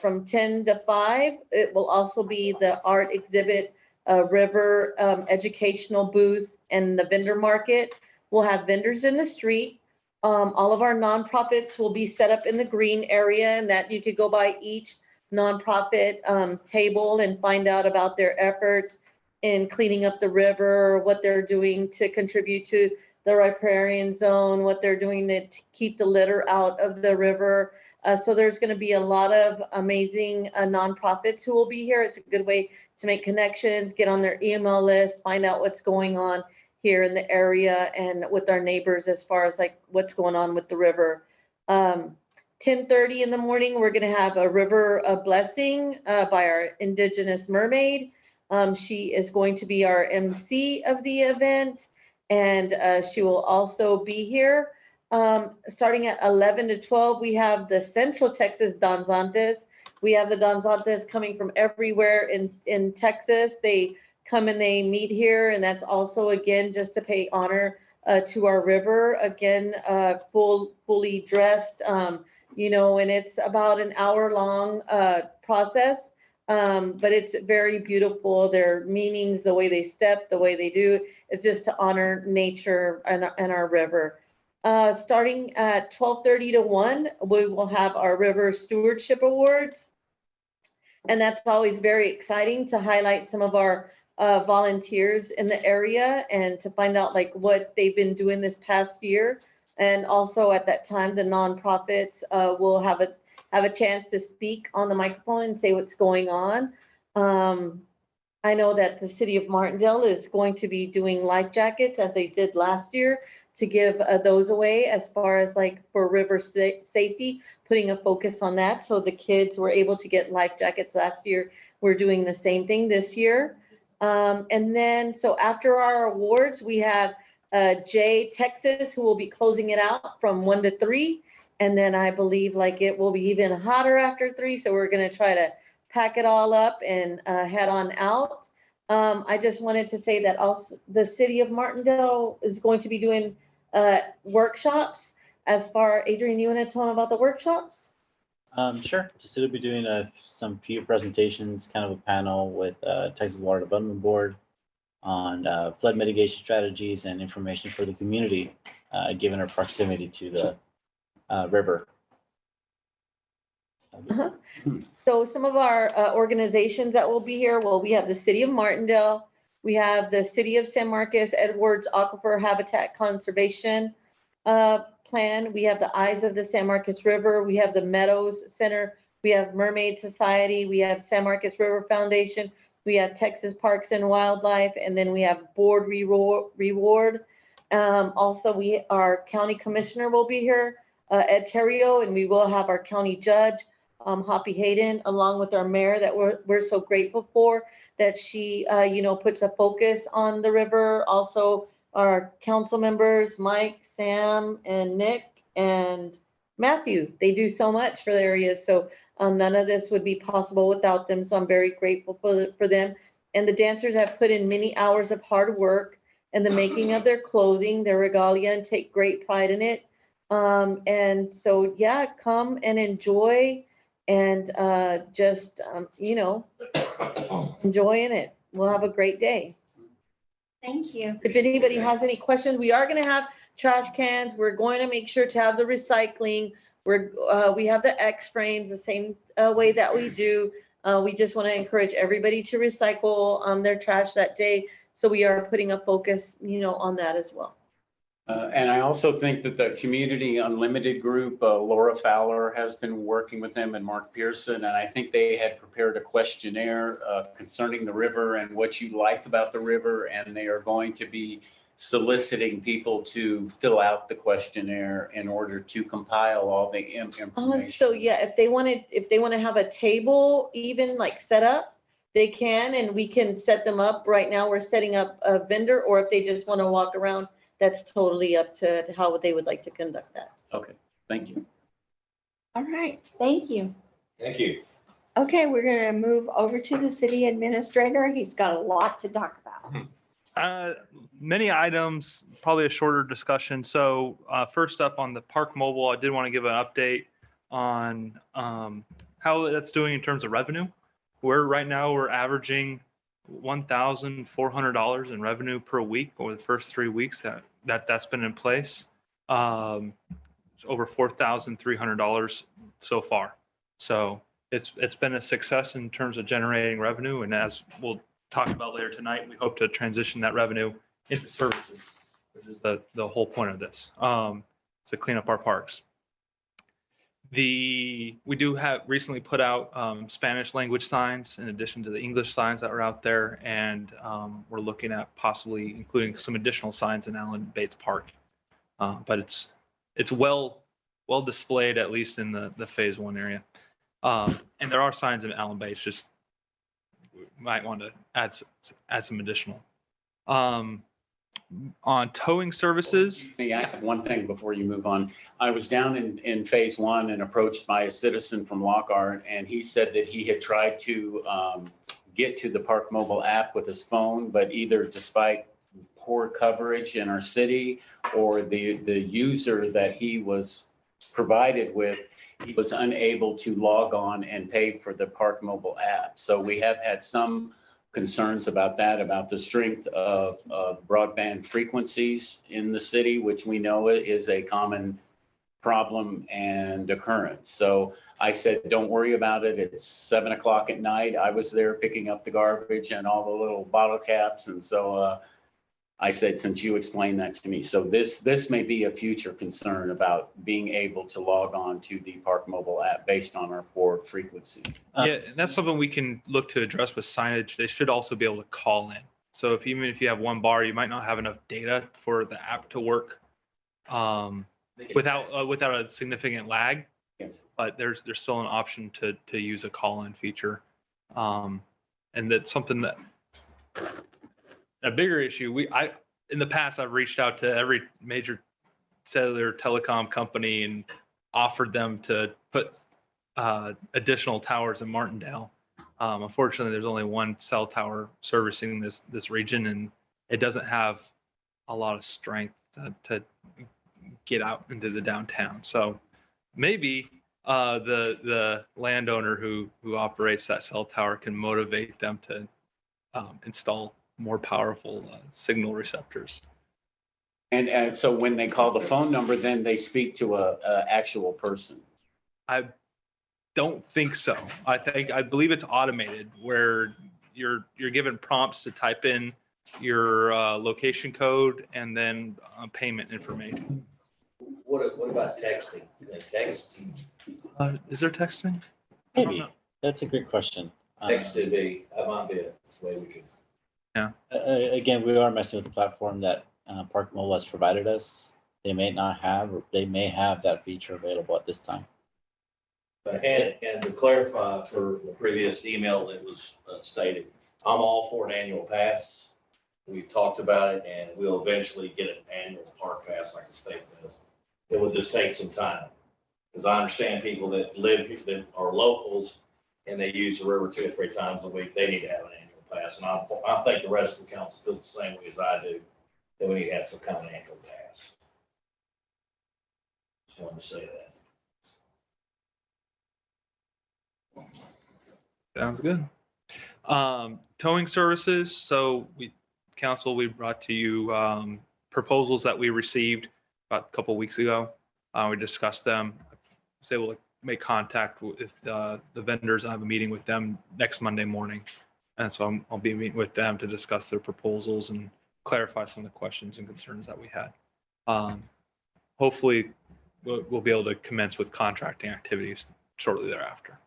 from 10 to 5, it will also be the art exhibit, river educational booth, and the vendor market. We'll have vendors in the street. All of our nonprofits will be set up in the green area, and that you could go by each nonprofit table and find out about their efforts in cleaning up the river, what they're doing to contribute to the riparian zone, what they're doing to keep the litter out of the river. So there's going to be a lot of amazing nonprofits who will be here. It's a good way to make connections, get on their email list, find out what's going on here in the area and with our neighbors as far as like what's going on with the river. 10:30 in the morning, we're going to have a river blessing by our indigenous mermaid. She is going to be our MC of the event, and she will also be here. Starting at 11 to 12, we have the Central Texas Danzantes. We have the Danzantes coming from everywhere in Texas. They come and they meet here, and that's also, again, just to pay honor to our river. Again, fully dressed, and it's about an hour-long process, but it's very beautiful. Their meanings, the way they step, the way they do, it's just to honor nature and our river. Starting at 12:30 to 1, we will have our River Stewardship Awards. And that's always very exciting to highlight some of our volunteers in the area and to find out like what they've been doing this past year. And also at that time, the nonprofits will have a chance to speak on the microphone and say what's going on. I know that the city of Martindale is going to be doing life jackets as they did last year to give those away as far as like for river safety, putting a focus on that. So the kids were able to get life jackets last year. We're doing the same thing this year. And then, so after our awards, we have Jay Texas, who will be closing it out from 1 to 3. And then I believe like it will be even hotter after 3. So we're gonna try to pack it all up and head on out. I just wanted to say that also the city of Martindale is going to be doing workshops. As far, Adrian, you want to tell them about the workshops? Sure. The city will be doing some few presentations, kind of a panel with Texas Water Development Board on flood mitigation strategies and information for the community, given our proximity to the river. So some of our organizations that will be here, well, we have the city of Martindale, we have the city of San Marcos Edwards Aquifer Habitat Conservation Plan, we have the Eyes of the San Marcos River, we have the Meadows Center, we have Mermaid Society, we have San Marcos River Foundation, we have Texas Parks and Wildlife, and then we have Board Reward. Also, our county commissioner will be here, Ed Terrio, and we will have our county judge, Hoppy Hayden, along with our mayor that we're so grateful for, that she, puts a focus on the river. Also, our council members, Mike, Sam, and Nick, and Matthew, they do so much for the area. So None of this would be possible without them, so I'm very grateful for them. And the dancers have put in many hours of hard work and the making of their clothing, their regalia, and take great pride in it. And so, yeah, come and enjoy and just, enjoying it. We'll have a great day. Thank you. If anybody has any questions, we are going to have trash cans. We're going to make sure to have the recycling. We have the X frames the same way that we do. We just want to encourage everybody to recycle their trash that day. So we are putting a focus, on that as well. And I also think that the Community Unlimited group, Laura Fowler has been working with them and Mark Pearson, and I think they had prepared a questionnaire concerning the river and what you liked about the river, and they are going to be soliciting people to fill out the questionnaire in order to compile all the information. So yeah, if they want to have a table even like set up, they can, and we can set them up. Right now, we're setting up a vendor, or if they just want to walk around, that's totally up to how they would like to conduct that. Okay, thank you. All right, thank you. Thank you. Okay, we're gonna move over to the city administrator. He's got a lot to talk about. Many items, probably a shorter discussion. So first up on the Park Mobile, I did want to give an update on how that's doing in terms of revenue. Right now we're averaging $1,400 in revenue per week over the first 3 weeks that's been in place. It's over $4,300 so far. So it's been a success in terms of generating revenue. And as we'll talk about later tonight, we hope to transition that revenue into services, which is the whole point of this, to clean up our parks. We do have recently put out Spanish language signs in addition to the English signs that are out there, and we're looking at possibly including some additional signs in Allen Bates Park. But it's well displayed, at least in the phase 1 area. And there are signs in Allen Bates, just might want to add some additional. On towing services. Excuse me, I have one thing before you move on. I was down in phase 1 and approached by a citizen from Lockhart, and he said that he had tried to get to the Park Mobile app with his phone, but either despite poor coverage in our city or the user that he was provided with, he was unable to log on and pay for the Park Mobile app. So we have had some concerns about that, about the strength of broadband frequencies in the city, which we know is a common problem and occurrence. So I said, don't worry about it. It's 7 o'clock at night. I was there picking up the garbage and all the little bottle caps. And so I said, since you explained that to me, so this may be a future concern about being able to log on to the Park Mobile app based on our poor frequency. Yeah, and that's something we can look to address with signage. They should also be able to call in. So even if you have one bar, you might not have enough data for the app to work without a significant lag. Yes. But there's still an option to use a call-in feature, and that's something that. A bigger issue, in the past, I've reached out to every major cellular telecom company and offered them to put additional towers in Martindale. Unfortunately, there's only one cell tower servicing this region, and it doesn't have a lot of strength to get out into the downtown. So maybe the landowner who operates that cell tower can motivate them to install more powerful signal receptors. And so when they call the phone number, then they speak to a actual person. I don't think so. I believe it's automated, where you're given prompts to type in your location code and then payment information. What about texting? Text Is there texting? Maybe. That's a great question. might be a way we can. Yeah. Again, we are messing with the platform that Park Mobile has provided us. They may not have, or they may have that feature available at this time. And to clarify for the previous email that was stated, I'm all for an annual pass. We've talked about it, and we'll eventually get an annual park pass like the state does. It will just take some time. Because I understand people that live here, that are locals, and they use the river 2 or 3 times a week, they need to have an annual pass. And I think the rest of the council feels the same way as I do, that we need to have some kind of annual pass. Just wanted to say that. Sounds good. Towing services. So council, we brought to you proposals that we received about a couple weeks ago. We discussed them. I was able to make contact with the vendors. I have a meeting with them next Monday morning. And so I'll be meeting with them to discuss their proposals and clarify some of the questions and concerns that we had. Hopefully we'll be able to commence with contracting activities shortly thereafter.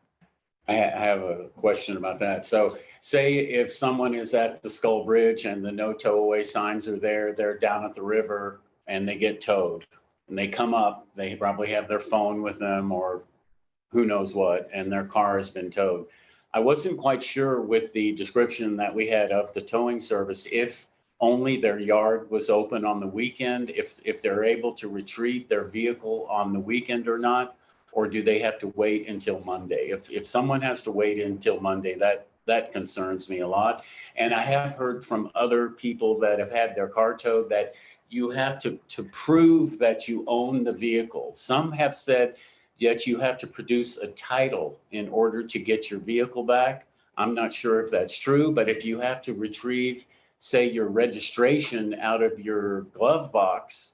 I have a question about that. So say if someone is at the Skull Bridge and the no tow away signs are there, they're down at the river and they get towed and they come up, they probably have their phone with them or who knows what, and their car has been towed. I wasn't quite sure with the description that we had of the towing service, if only their yard was open on the weekend, if they're able to retrieve their vehicle on the weekend or not, or do they have to wait until Monday? If someone has to wait until Monday, that concerns me a lot. And I have heard from other people that have had their car towed that you have to prove that you own the vehicle. Some have said that you have to produce a title in order to get your vehicle back. I'm not sure if that's true, but if you have to retrieve, say, your registration out of your glove box,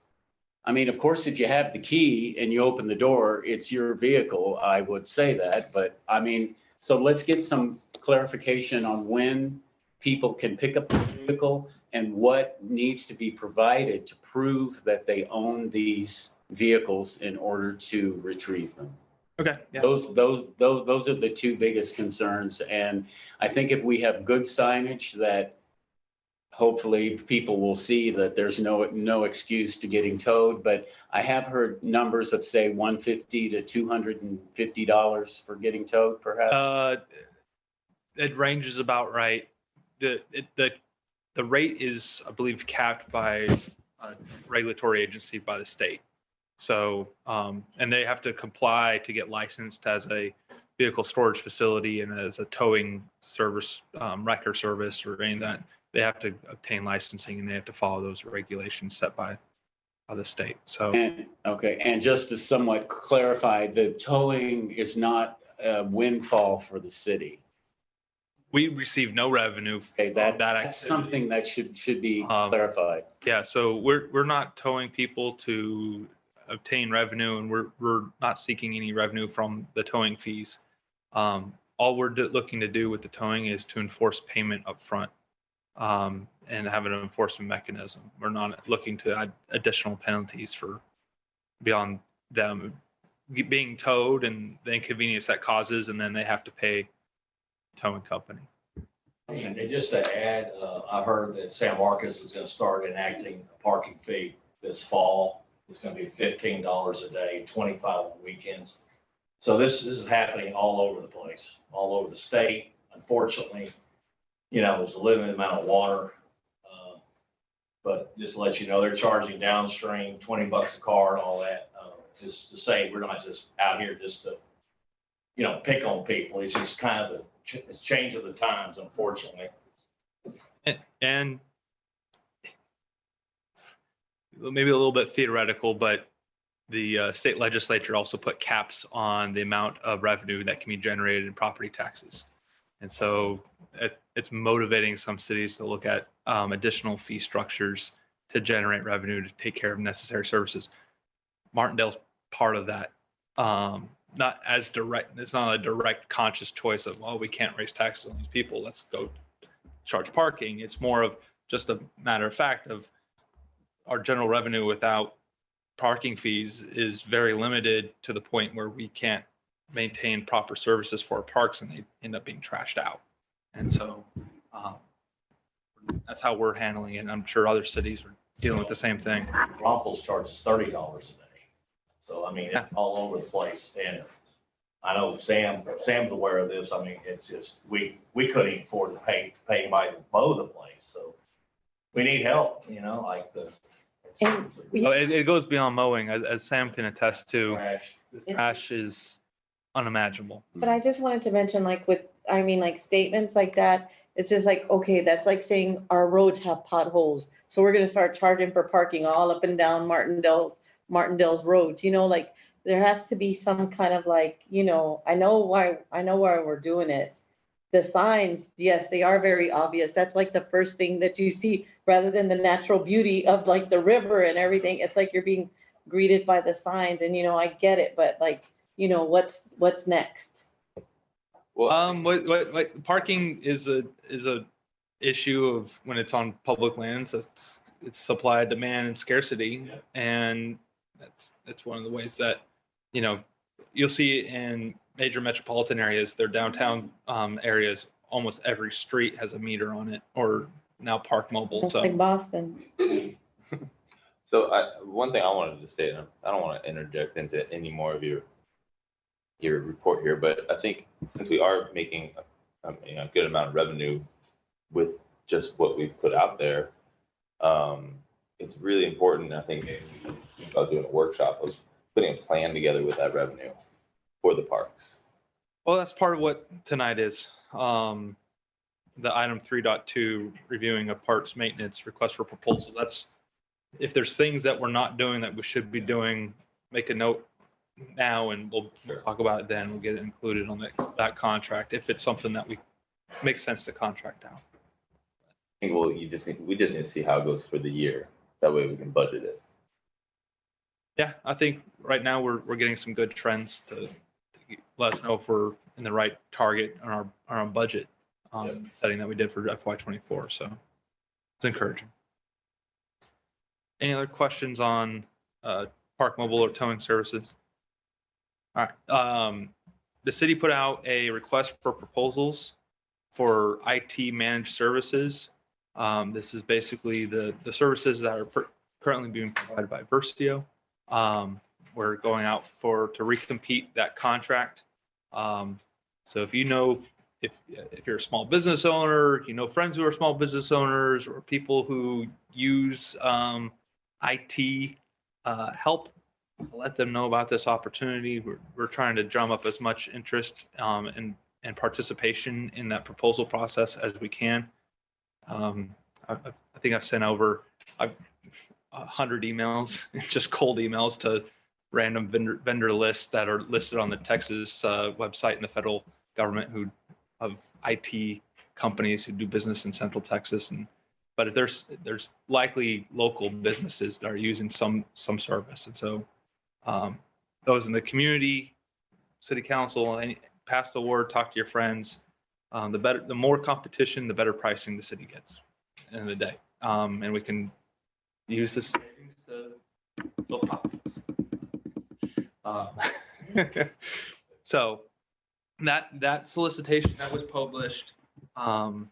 I mean, of course, if you have the key and you open the door, it's your vehicle. I would say that, but I mean, so let's get some clarification on when people can pick up the vehicle and what needs to be provided to prove that they own these vehicles in order to retrieve them. Okay. Yeah. Those are the two biggest concerns. And I think if we have good signage that hopefully people will see that there's no excuse to getting towed, but I have heard numbers of say $150 to $250 for getting towed perhaps. It ranges about right. The rate is, I believe, capped by a regulatory agency by the state. So, and they have to comply to get licensed as a vehicle storage facility and as a towing service, wrecker service or any of that. They have to obtain licensing and they have to follow those regulations set by the state. So, and just to somewhat clarify, the towing is not a windfall for the city. We receive no revenue. Okay, that's something that should be clarified. Yeah, so we're not towing people to obtain revenue, and we're not seeking any revenue from the towing fees. All we're looking to do with the towing is to enforce payment up front. And have an enforcement mechanism. We're not looking to add additional penalties for beyond them being towed and the inconvenience that causes, and then they have to pay towing company. And just to add, I heard that San Marcos is going to start enacting a parking fee this fall. It's going to be $15 a day, 25 on weekends. So this is happening all over the place, all over the state. Unfortunately, you know, there's a limited amount of water. But just to let you know, they're charging downstream $20 a car and all that. Just to say, we're not just out here just to, you know, pick on people. It's just kind of the change of the times, unfortunately. And maybe a little bit theoretical, but the state legislature also put caps on the amount of revenue that can be generated in property taxes. And so it's motivating some cities to look at additional fee structures to generate revenue to take care of necessary services. Martindale's part of that. Not as direct, it's not a direct conscious choice of, well, we can't raise taxes on these people, let's go charge parking. It's more of just a matter of fact of our general revenue without parking fees is very limited to the point where we can't maintain proper services for our parks and they end up being trashed out. And so that's how we're handling it. I'm sure other cities are dealing with the same thing. Rumples charges $30 a day. So, I mean, it's all over the place. And I know Sam's aware of this. I mean, it's just, we couldn't even afford to pay by to mow the place. So we need help, you know, like it goes beyond mowing, as Sam can attest to. The trash is unimaginable. But I just wanted to mention, like like statements like that, it's just like, okay, that's like saying our roads have potholes. So we're gonna start charging for parking all up and down Martindale's roads, like there has to be some kind of like, I know why we're doing it. The signs, yes, they are very obvious. That's like the first thing that you see rather than the natural beauty of like the river and everything. It's like you're being greeted by the signs and, I get it, but like, what's next? What parking is a issue of when it's on public lands. It's supply, demand, and scarcity, and that's one of the ways that you'll see in major metropolitan areas, their downtown areas. Almost every street has a meter on it, or now Park Mobile. Just So like Boston. So one thing I wanted to state, and I don't want to interject into any more of your report here, but I think since we are making a good amount of revenue with just what we've put out there, it's really important. I think maybe we can think about doing a workshop of putting a plan together with that revenue for the parks. Well, that's part of what tonight is. The item 3.2, reviewing a parks maintenance request for proposal. That's if there's things that we're not doing that we should be doing, make a note now and we'll talk about it then. We'll get it included on that contract if it's something that makes sense to contract out. I think we just need to see how it goes for the year. That way we can budget it. Yeah, I think right now we're getting some good trends to let us know if we're in the right target on our budget setting that we did for FY24. So it's encouraging. Any other questions on Park Mobile or towing services? All right. The city put out a request for proposals for IT managed services. This is basically the services that are currently being provided by Versio. We're going out to recompete that contract. So if if you're a small business owner, friends who are small business owners or people who use IT help, let them know about this opportunity. We're trying to drum up as much interest and participation in that proposal process as we can. I think I've sent over 100 emails, just cold emails to random vendor lists that are listed on the Texas website and the federal government of IT companies who do business in Central Texas. But if there's likely local businesses that are using some service. And so those in the community, city council, and pass the word, talk to your friends. The more competition, the better pricing the city gets at the end of the day. And we can use the savings to build hospitals. So that solicitation that was published on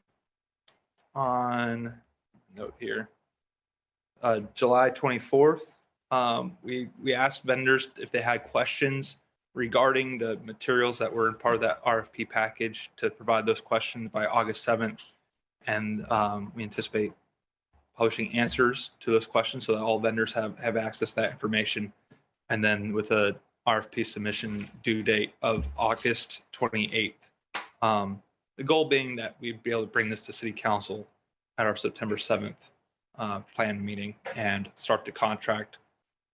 note here, July 24th. We asked vendors if they had questions regarding the materials that were part of that RFP package to provide those questions by August 7th. And we anticipate publishing answers to those questions so that all vendors have access to that information. And then with a RFP submission due date of August 28th. The goal being that we'd be able to bring this to city council at our September 7th planned meeting and start the contract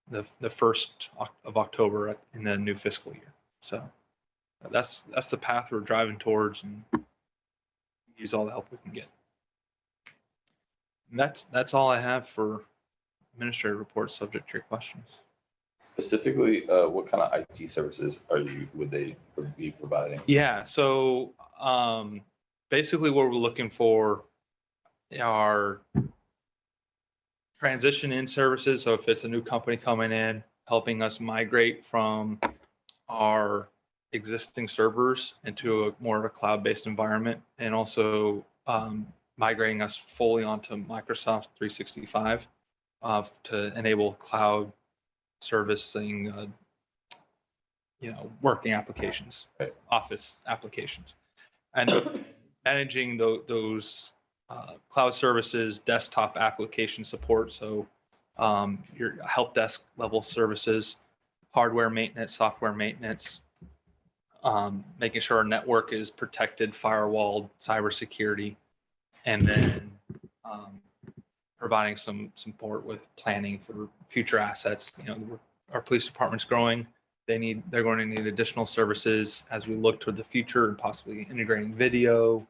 the 1st of October in the new fiscal year. So that's the path we're driving towards, and use all the help we can get. And that's all I have for administrative reports, subject to your questions. Specifically, what kind of IT services would they be providing? Yeah, so basically what we're looking for are transition in services. So if it's a new company coming in, helping us migrate from our existing servers into a more of a cloud-based environment, and also migrating us fully onto Microsoft 365 to enable cloud servicing, working applications, right? Office applications, and managing those cloud services, desktop application support. So your help desk level services, hardware maintenance, software maintenance, making sure our network is protected, firewalled, cybersecurity, and then providing some support with planning for future assets. You know, our police department's growing. They're going to need additional services as we look toward the future and possibly integrating video,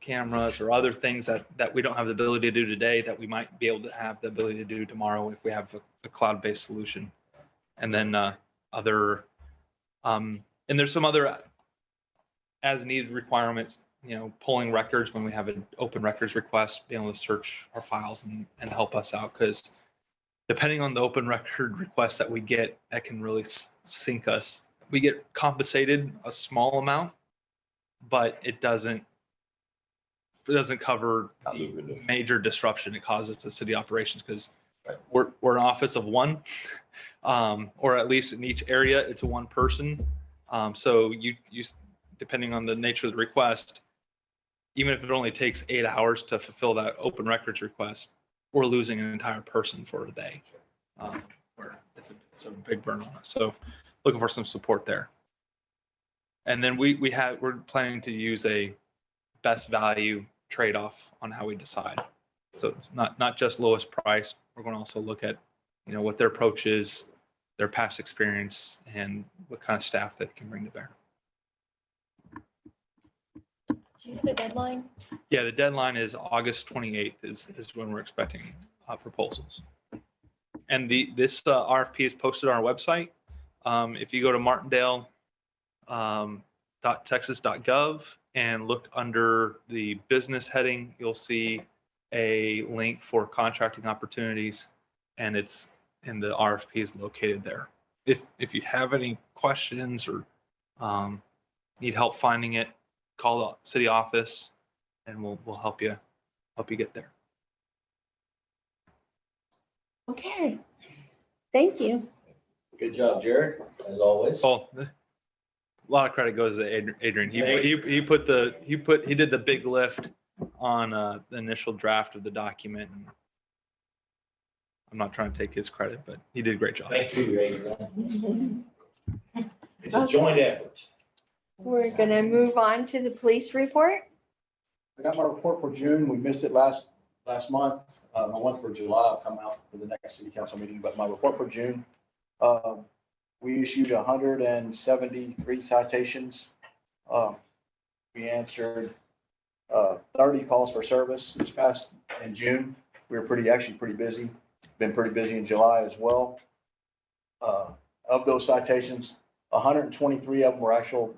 cameras, or other things that we don't have the ability to do today that we might be able to have the ability to do tomorrow if we have a cloud-based solution. And then and there's some other as needed requirements, you know, pulling records when we have an open records request, being able to search our files and help us out, because depending on the open record request that we get, that can really sink us. We get compensated a small amount, but it doesn't cover the major disruption it causes to city operations, because we're an office of one, or at least in each area, it's a one person. So you depending on the nature of the request, even if it only takes 8 hours to fulfill that open records request, we're losing an entire person for a day, where it's a big burn on us. So looking for some support there. And then we're planning to use a best value trade-off on how we decide. So it's not just lowest price. We're going to also look at, you know, what their approach is, their past experience, and what kind of staff they can bring to bear. Do you have a deadline? Yeah, the deadline is August 28th is when we're expecting proposals. And this RFP is posted on our website. If you go to martindale.texas.gov and look under the business heading, you'll see a link for contracting opportunities, and the RFP is located there. If you have any questions or need help finding it, call the city office and we'll help you get there. Okay, thank you. Good job, Jared, as always. Well, a lot of credit goes to Adrian. He did the big lift on the initial draft of the document. And I'm not trying to take his credit, but he did a great job. Thank you, Adrian. It's a joint effort. We're gonna move on to the police report. I got my report for June. We missed it last month. My one for July will come out for the next city council meeting, but my report for June, we issued 173 citations. We answered 30 calls for service this past in June. We were actually pretty busy. Been pretty busy in July as well. Of those citations, 123 of them were actual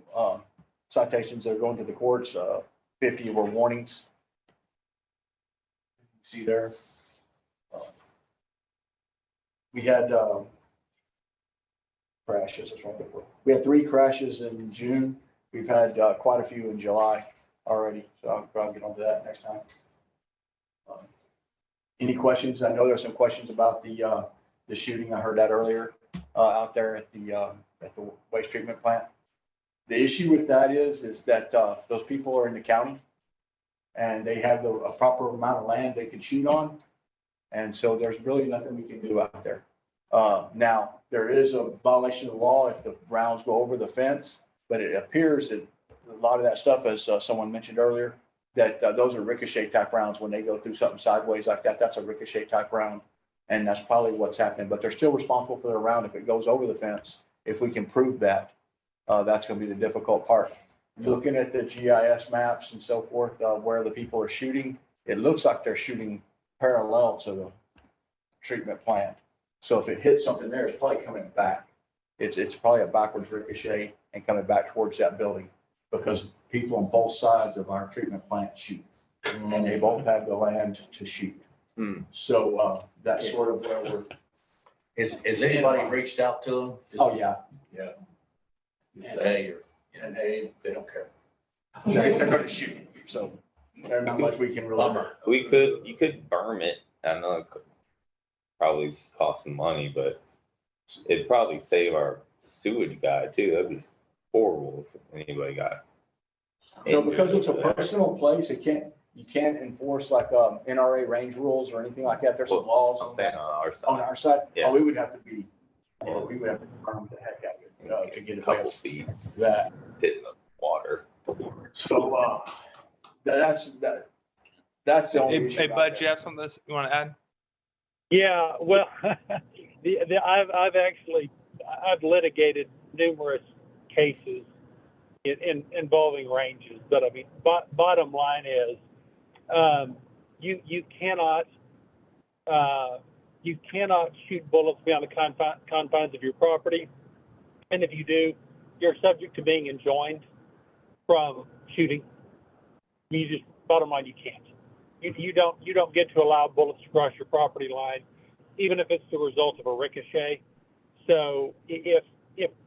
citations that are going to the courts. 50 were warnings. See there. We had crashes. We had 3 crashes in June. We've had quite a few in July already, so I'll probably get onto that next time. Any questions? I know there's some questions about the shooting. I heard that earlier out there at the waste treatment plant. The issue with that is that those people are in the county and they have a proper amount of land they can shoot on. And so there's really nothing we can do out there. Now, there is a violation of the law if the rounds go over the fence, but it appears that a lot of that stuff, as someone mentioned earlier, that those are ricochet type rounds. When they go through something sideways like that, that's a ricochet type round. And that's probably what's happening, but they're still responsible for the round if it goes over the fence. If we can prove that, that's going to be the difficult part. Looking at the GIS maps and so forth, where the people are shooting, it looks like they're shooting parallel to the treatment plant. So if it hits something there, it's probably coming back. It's probably a backwards ricochet and coming back towards that building, because people on both sides of our treatment plant shoot, and they both have the land to shoot. So that's sort of where we're. Has anybody reached out to them? Oh, yeah. Yeah. Hey, And they don't care. They're going to shoot. So there's not much we can really. You could berm it. I know it could probably cost some money, but it'd probably save our sewage guy too. That'd be horrible if anybody got. So because it's a personal place, you can't enforce like NRA range rules or anything like that. There's some laws I'm saying on our side. on our side. Yeah. Oh, we would have to be or we would have to permit the heck out of it, to get it Couple away feet that. in the water. So, that's the only Hey, issue. hey, out Bud, there. do you have something you want to add? Yeah, well, I've litigated numerous cases involving ranges, but I mean, bottom line is, you cannot shoot bullets beyond the confines of your property, and if you do, you're subject to being enjoined from shooting. Bottom line, you can't. You don't get to allow bullets to cross your property line, even if it's the result of a ricochet. So if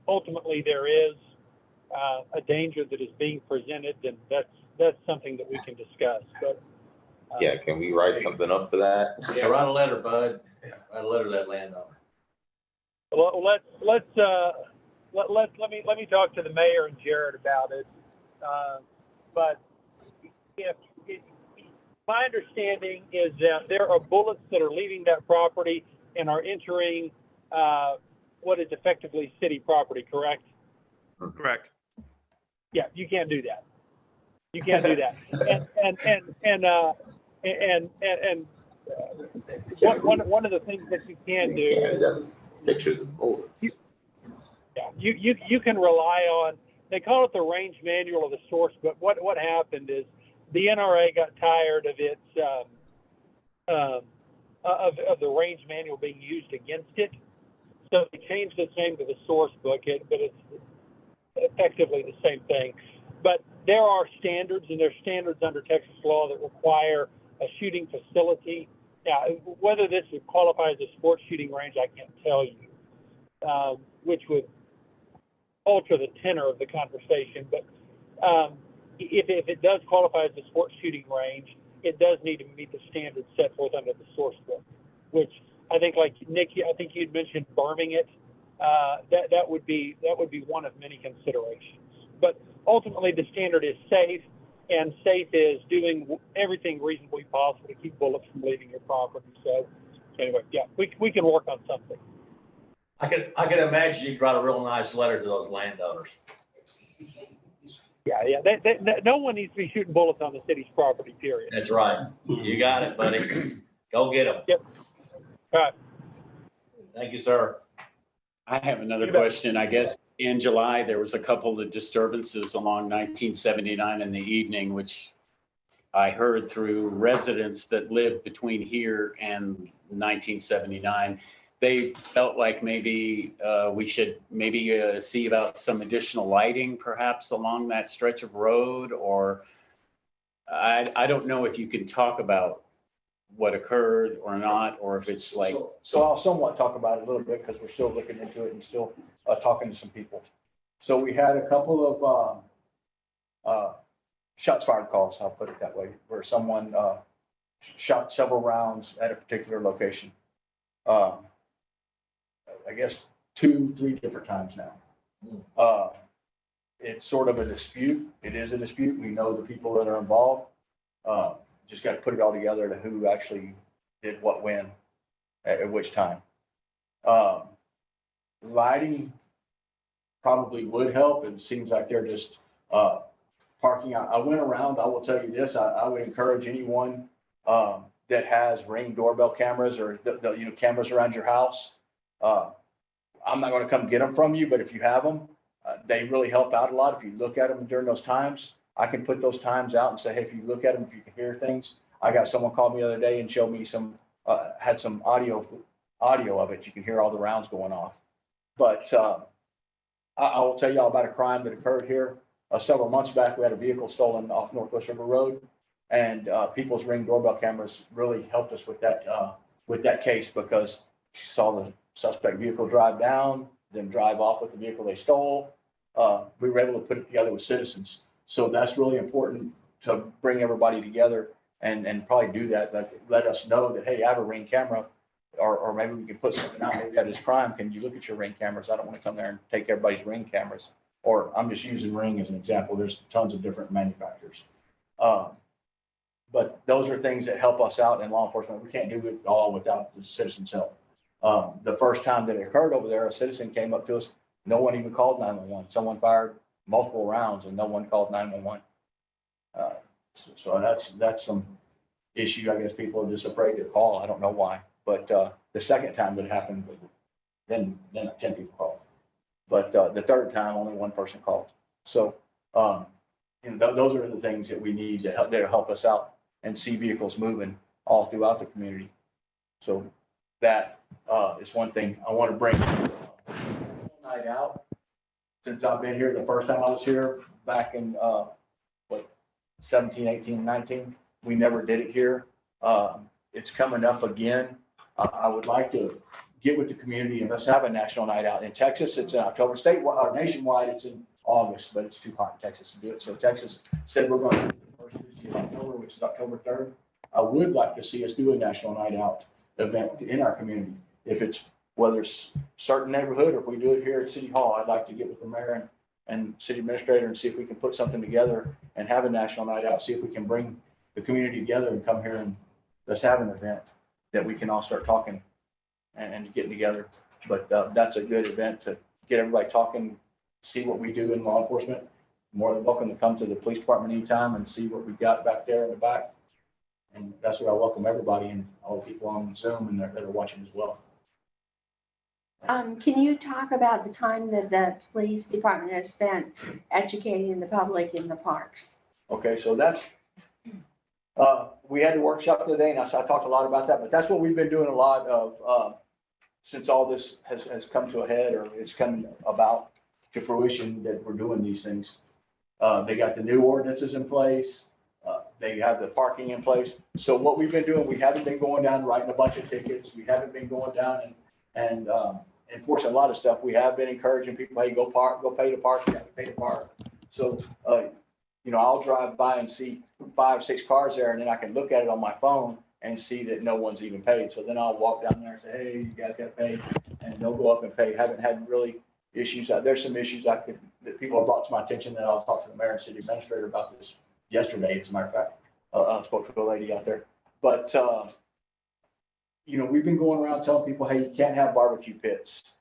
ultimately there is a danger that is being presented, then that's something that we can discuss. But Yeah, can we write something up for that? Yeah, write a letter, Bud. Write a letter to that landowner. well, let me talk to the mayor and Jared about it. But if my understanding is that there are bullets that are leaving that property and are entering what is effectively city property, correct? Correct. Yeah, you can't do that. You can't do that. One of the things that you can do. Pictures of bullets. Yeah, you can rely on. They call it the range manual of the source, but what happened is the NRA got tired of its of the range manual being used against it, so they changed its name to the source book. But it's effectively the same thing. But there are standards, and there's standards under Texas law that require a shooting facility. Now, whether this would qualify as a sports shooting range, I can't tell you, which would alter the tenor of the conversation. But if it does qualify as a sports shooting range, it does need to meet the standards set forth under the source book, which I think, like Nick, I think you'd mentioned berming it. That would be one of many considerations. But ultimately, the standard is safe, and safe is doing everything reasonably possible to keep bullets from leaving your property. So anyway, yeah, we can work on something. I can imagine you write a real nice letter to those landowners. Yeah. No one needs to be shooting bullets on the city's property, period. That's right. You got it, buddy. Go get them. Yep. All right. Thank you, sir. I have another question. I guess in July, there was a couple of disturbances along 1979 in the evening, which I heard through residents that lived between here and 1979. They felt like maybe we should see about some additional lighting perhaps along that stretch of road, or I don't know if you can talk about what occurred or not, or if it's like. So I'll somewhat talk about it a little bit because we're still looking into it and still talking to some people. So we had a couple of shots fired calls, I'll put it that way, where someone shot several rounds at a particular location. I guess 2-3 different times now. It's sort of a dispute. It is a dispute. We know the people that are involved. Just got to put it all together to who actually did what when at which time. Lighting probably would help. It seems like they're just parking out. I went around. I will tell you this. I would encourage anyone that has Ring doorbell cameras or the cameras around your house. I'm not going to come get them from you, but if you have them, they really help out a lot. If you look at them during those times, I can put those times out and say, hey, if you look at them, if you can hear things. I got someone called me the other day and showed me had some audio of it. You can hear all the rounds going off. But I will tell you all about a crime that occurred here several months back. We had a vehicle stolen off Northwest River Road, and people's Ring doorbell cameras really helped us with that case, because she saw the suspect vehicle drive down, then drive off with the vehicle they stole. We were able to put it together with citizens. So that's really important to bring everybody together and probably do that. Let us know that, hey, I have a Ring camera, or maybe we can put something out. Maybe that is crime. Can you look at your Ring cameras? I don't want to come there and take everybody's Ring cameras. Or I'm just using Ring as an example. There's tons of different manufacturers. But those are things that help us out in law enforcement. We can't do it all without the citizens' help. The first time that it occurred over there, a citizen came up to us, no one even called 911. Someone fired multiple rounds and no one called 911. So that's some issue. I guess people are just afraid to call. I don't know why. But the second time that it happened, then 10 people called. But the third time, only one person called. So those are the things that we need to help us out and see vehicles moving all throughout the community. So that is one thing I want to bring. Night out. Since I've been here, the first time I was here back in 17, 18, 19, we never did it here. It's coming up again. I would like to get with the community and let's have a national night out. In Texas, it's in October. Statewide, nationwide, it's in August, but it's too hot in Texas to do it. So Texas said we're going to do the first Tuesday of October, which is October 3rd. I would like to see us do a national night out event in our community. If it's, whether it's certain neighborhood or if we do it here at City Hall, I'd like to get with the mayor and city administrator and see if we can put something together and have a national night out, see if we can bring the community together and come here and let's have an event that we can all start talking and getting together. But that's a good event to get everybody talking, see what we do in law enforcement. More than welcome to come to the police department anytime and see what we got back there in the back. And that's where I welcome everybody and all the people on Zoom and that are watching as well. Can you talk about the time that the police department has spent educating the public in the parks? Okay, so that's, we had the workshop today and I talked a lot about that, but that's what we've been doing a lot of since all this has come to a head or it's come about to fruition that we're doing these things. They got the new ordinances in place. They have the parking in place. So what we've been doing, we haven't been going down and writing a bunch of tickets. We haven't been going down and enforcing a lot of stuff. We have been encouraging people, hey, go pay to park, you have to pay to park. So, I'll drive by and see 5, 6 cars there and then I can look at it on my phone and see that no one's even paid. So then I'll walk down there and say, hey, you guys got paid, and they'll go up and pay. Haven't had really issues. There's some issues that people have brought to my attention that I'll talk to the mayor and city administrator about this yesterday, as a matter of fact. I spoke to a lady out there. But, we've been going around telling people, hey, you can't have barbecue pits.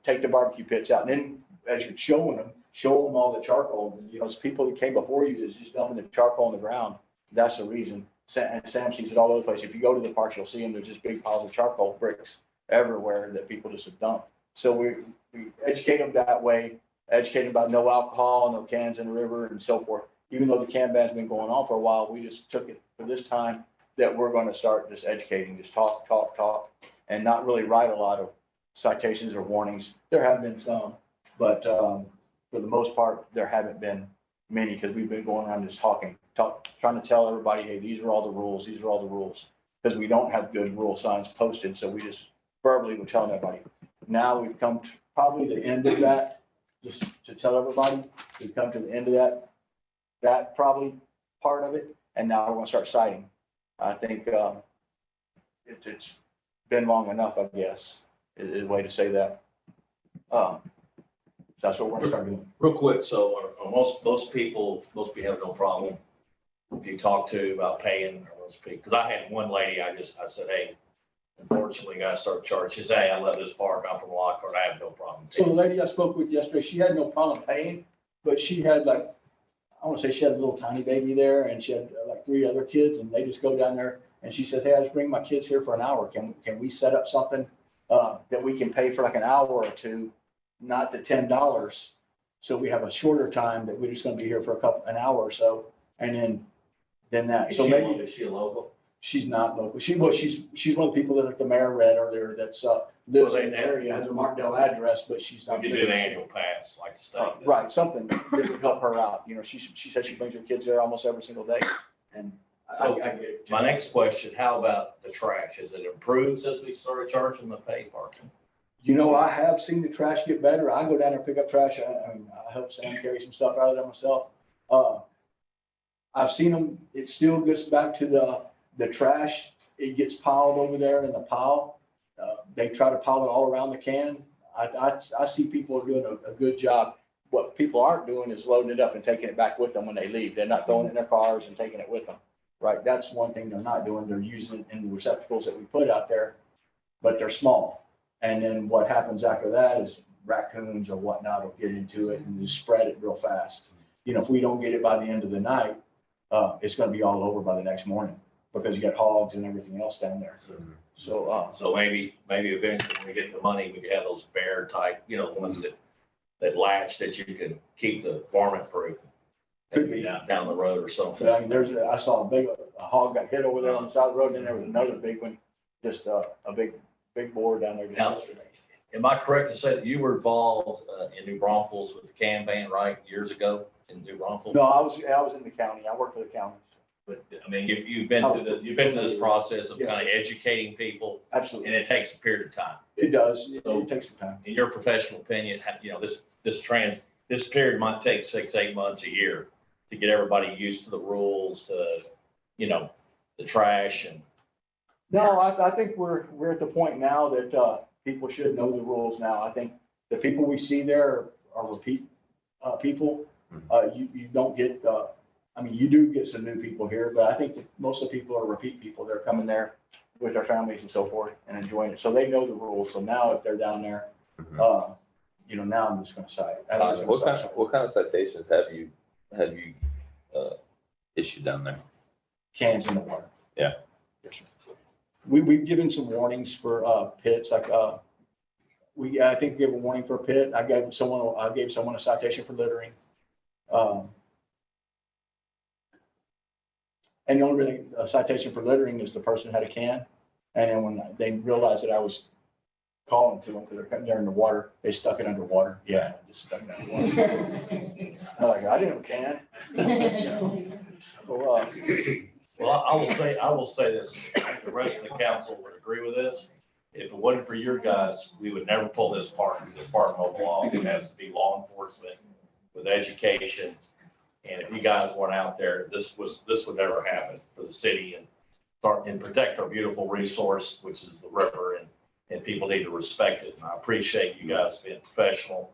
Take the barbecue pits out. And then as you're showing them, show them all the charcoal. It's people that came before you that's just dumping the charcoal on the ground. That's the reason. And Sam sees it all over the place. If you go to the parks, you'll see them. There's just big piles of charcoal bricks everywhere that people just have dumped. So we educate them that way, educate them about no alcohol, no cans in the river and so forth. Even though the can ban's been going on for a while, we just took it for this time that we're going to start just educating, just talk, and not really write a lot of citations or warnings. There have been some, but for the most part, there haven't been many because we've been going around just trying to tell everybody, hey, these are all the rules, because we don't have good rule signs posted. So we just verbally were telling everybody. Now we've come to probably the end of that, just to tell everybody, we've come to the end of that probably part of it. And now we're going to start citing. I think it's been long enough, I guess, is a way to say that. That's what we're going to start doing. Real quick, so most people have no problem if you talk to about paying or most people, because I had one lady, I said, hey, unfortunately, you gotta start charging. She said, hey, I love this park, I'm from Lockhart, I have no problem. So the lady I spoke with yesterday, she had no problem paying, but she had I want to say she had a little tiny baby there and she had 3 other kids and they just go down there and she said, hey, I just bring my kids here for an hour. Can we set up something that we can pay for an hour or two, not the $10. So we have a shorter time that we're just going to be here for an hour or so. And then that. Is So maybe is she a local? She's not local. She's one of the people that the mayor read earlier that's lives in the area, has a Martindale address, but she's not. We could do an annual pass like the state. Right, something that would help her out. She says she brings her kids there almost every single day. And so my next question, how about the trash? Has it improved since we started charging the pay parking? I have seen the trash get better. I go down there and pick up trash. I help Sam carry some stuff out of there myself. I've seen them. It still gets back to the trash. It gets piled over there in the pile. They try to pile it all around the can. I see people doing a good job. What people aren't doing is loading it up and taking it back with them when they leave. They're not throwing it in their cars and taking it with them. Right. That's one thing they're not doing. They're using it in the receptacles that we put out there. but they're small. And then what happens after that is raccoons or whatnot will get into it and just spread it real fast. You know, if we don't get it by the end of the night, it's gonna be all over by the next morning because you got hogs and everything else down there. So, So maybe eventually when we get the money, we could have those bear type, you know, the ones that latch that you can keep the varmint proof. Could be. Down the road or something. but I mean, I saw a hog got hit over there on the side of the road, and there was another big one, just a big boar down there. Now, am I correct to say that you were involved in New Braunfels with the can ban, right, years ago in New Braunfels? No, I was in the county. I worked for the county. But, I mean, you've been through this process of kind of educating people, Absolutely. and it takes a period of time. It does. So- It takes some time. In your professional opinion, you know, this period might take 6-8 months, a year to get everybody used to the rules, to, you know, the trash and. No, I think we're at the point now that people should know the rules now. I think the people we see there are repeat people. You don't get, I mean, you do get some new people here, but I think that most of the people are repeat people. They're coming there with their families and so forth and enjoying it. So they know the rules. So now if they're down there, you know, now I'm just gonna cite. What kind of citations have you issued down there? Cans in the water. Yeah. We've given some warnings for pits, like I think we gave a warning for a pit. I gave someone a citation for littering. And the only really a citation for littering is the person had a can. And then when they realized that I was calling to them because they're cutting there in the water, they stuck it underwater. Yeah, just stuck it underwater. I'm like, I didn't have a can. So, Well, I will say this, the rest of the council would agree with this. If it wasn't for your guys, we would never pull this part mobile off. It has to be law enforcement with education. And if you guys weren't out there, this would never happen for the city and protect our beautiful resource, which is the river, and people need to respect it. And I appreciate you guys being professional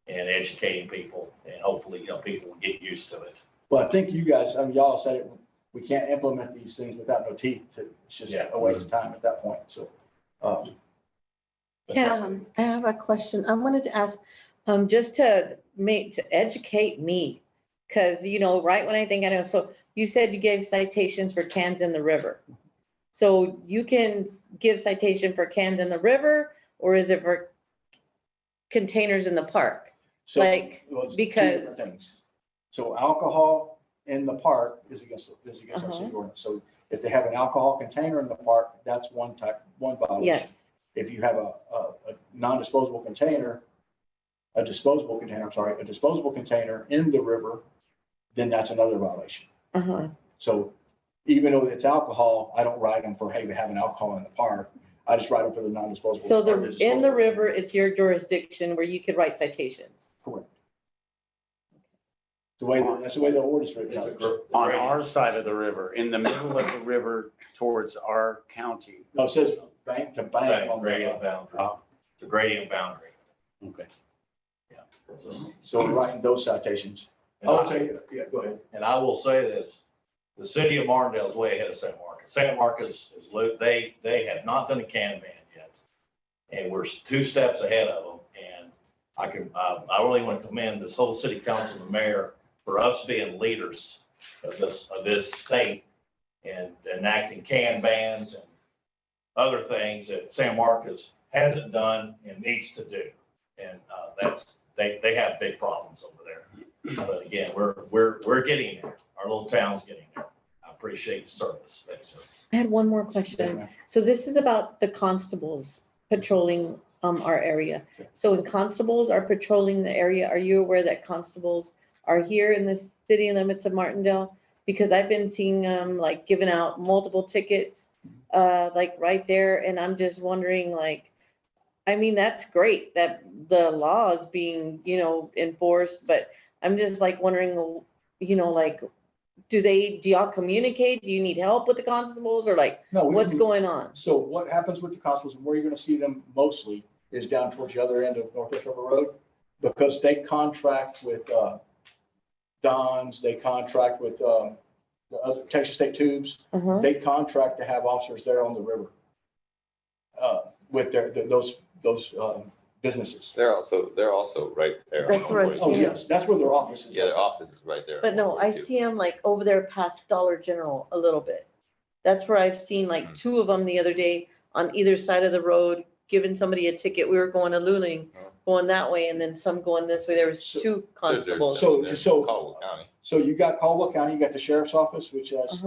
and educating people, and hopefully, you know, people will get used to it. well, I think you guys, I mean, y'all said it, we can't implement these things without no teeth. It's just a waste of time at that point. So, I have a question. I wanted to ask, just to educate me, because, you know, right when I think I know, so you said you gave citations for cans in the river. So you can give citation for cans in the river, or is it for containers in the park? so Like, well, it's two because- different things. So alcohol in the park is against our city ordinance. So if they have an alcohol container in the park, that's one violation. Yes. If you have a non-disposable container, a disposable container in the river, then that's another violation. So even though it's alcohol, I don't write them for, hey, we have an alcohol in the park. I just write them for the non-disposable. So or in the river, it's your jurisdiction where you could write citations. Correct. That's the way the ordinance is written. On our side of the river, in the middle of the river towards our county. No, it says bank to bank. Gradient boundary. It's a gradient boundary. Okay. So we're writing those citations. I'll tell you, yeah, go ahead. And I will say this, the city of Martindale is way ahead of San Marcos. San Marcos they have not done a can ban yet. And we're 2 steps ahead of them. And I really want to commend this whole city council and the mayor for us being leaders of this state and enacting can bans and other things that San Marcos hasn't done and needs to do. And they have big problems over there. But again, we're getting there. Our little town's getting there. I appreciate your service. Thanks, sir. I had one more question. So this is about the constables patrolling our area. So when constables are patrolling the area, are you aware that constables are here in the city limits of Martindale? Because I've been seeing them like giving out multiple tickets, like right there. And I'm just wondering, like, I mean, that's great that the law is being, you know, enforced, but I'm just like wondering, you know, like, do y'all communicate? Do you need help with the constables or like, No, what's going on? So what happens with the constables and where you're gonna see them mostly is down towards the other end of Northwest River Road. Because they contract with Don's, they contract with the other Texas State Tubes. They contract to have officers there on the river. with those businesses. They're also right there. That's where I Oh, see yes, that's where their office is. Yeah, their office is right there. But no, I see them like over there past Dollar General a little bit. That's where I've seen like two of them the other day on either side of the road, giving somebody a ticket. We were going to Luling, going that way, and then some going this way. There was two constables. Caldwell County. So you got Caldwell County, you got the sheriff's office, which has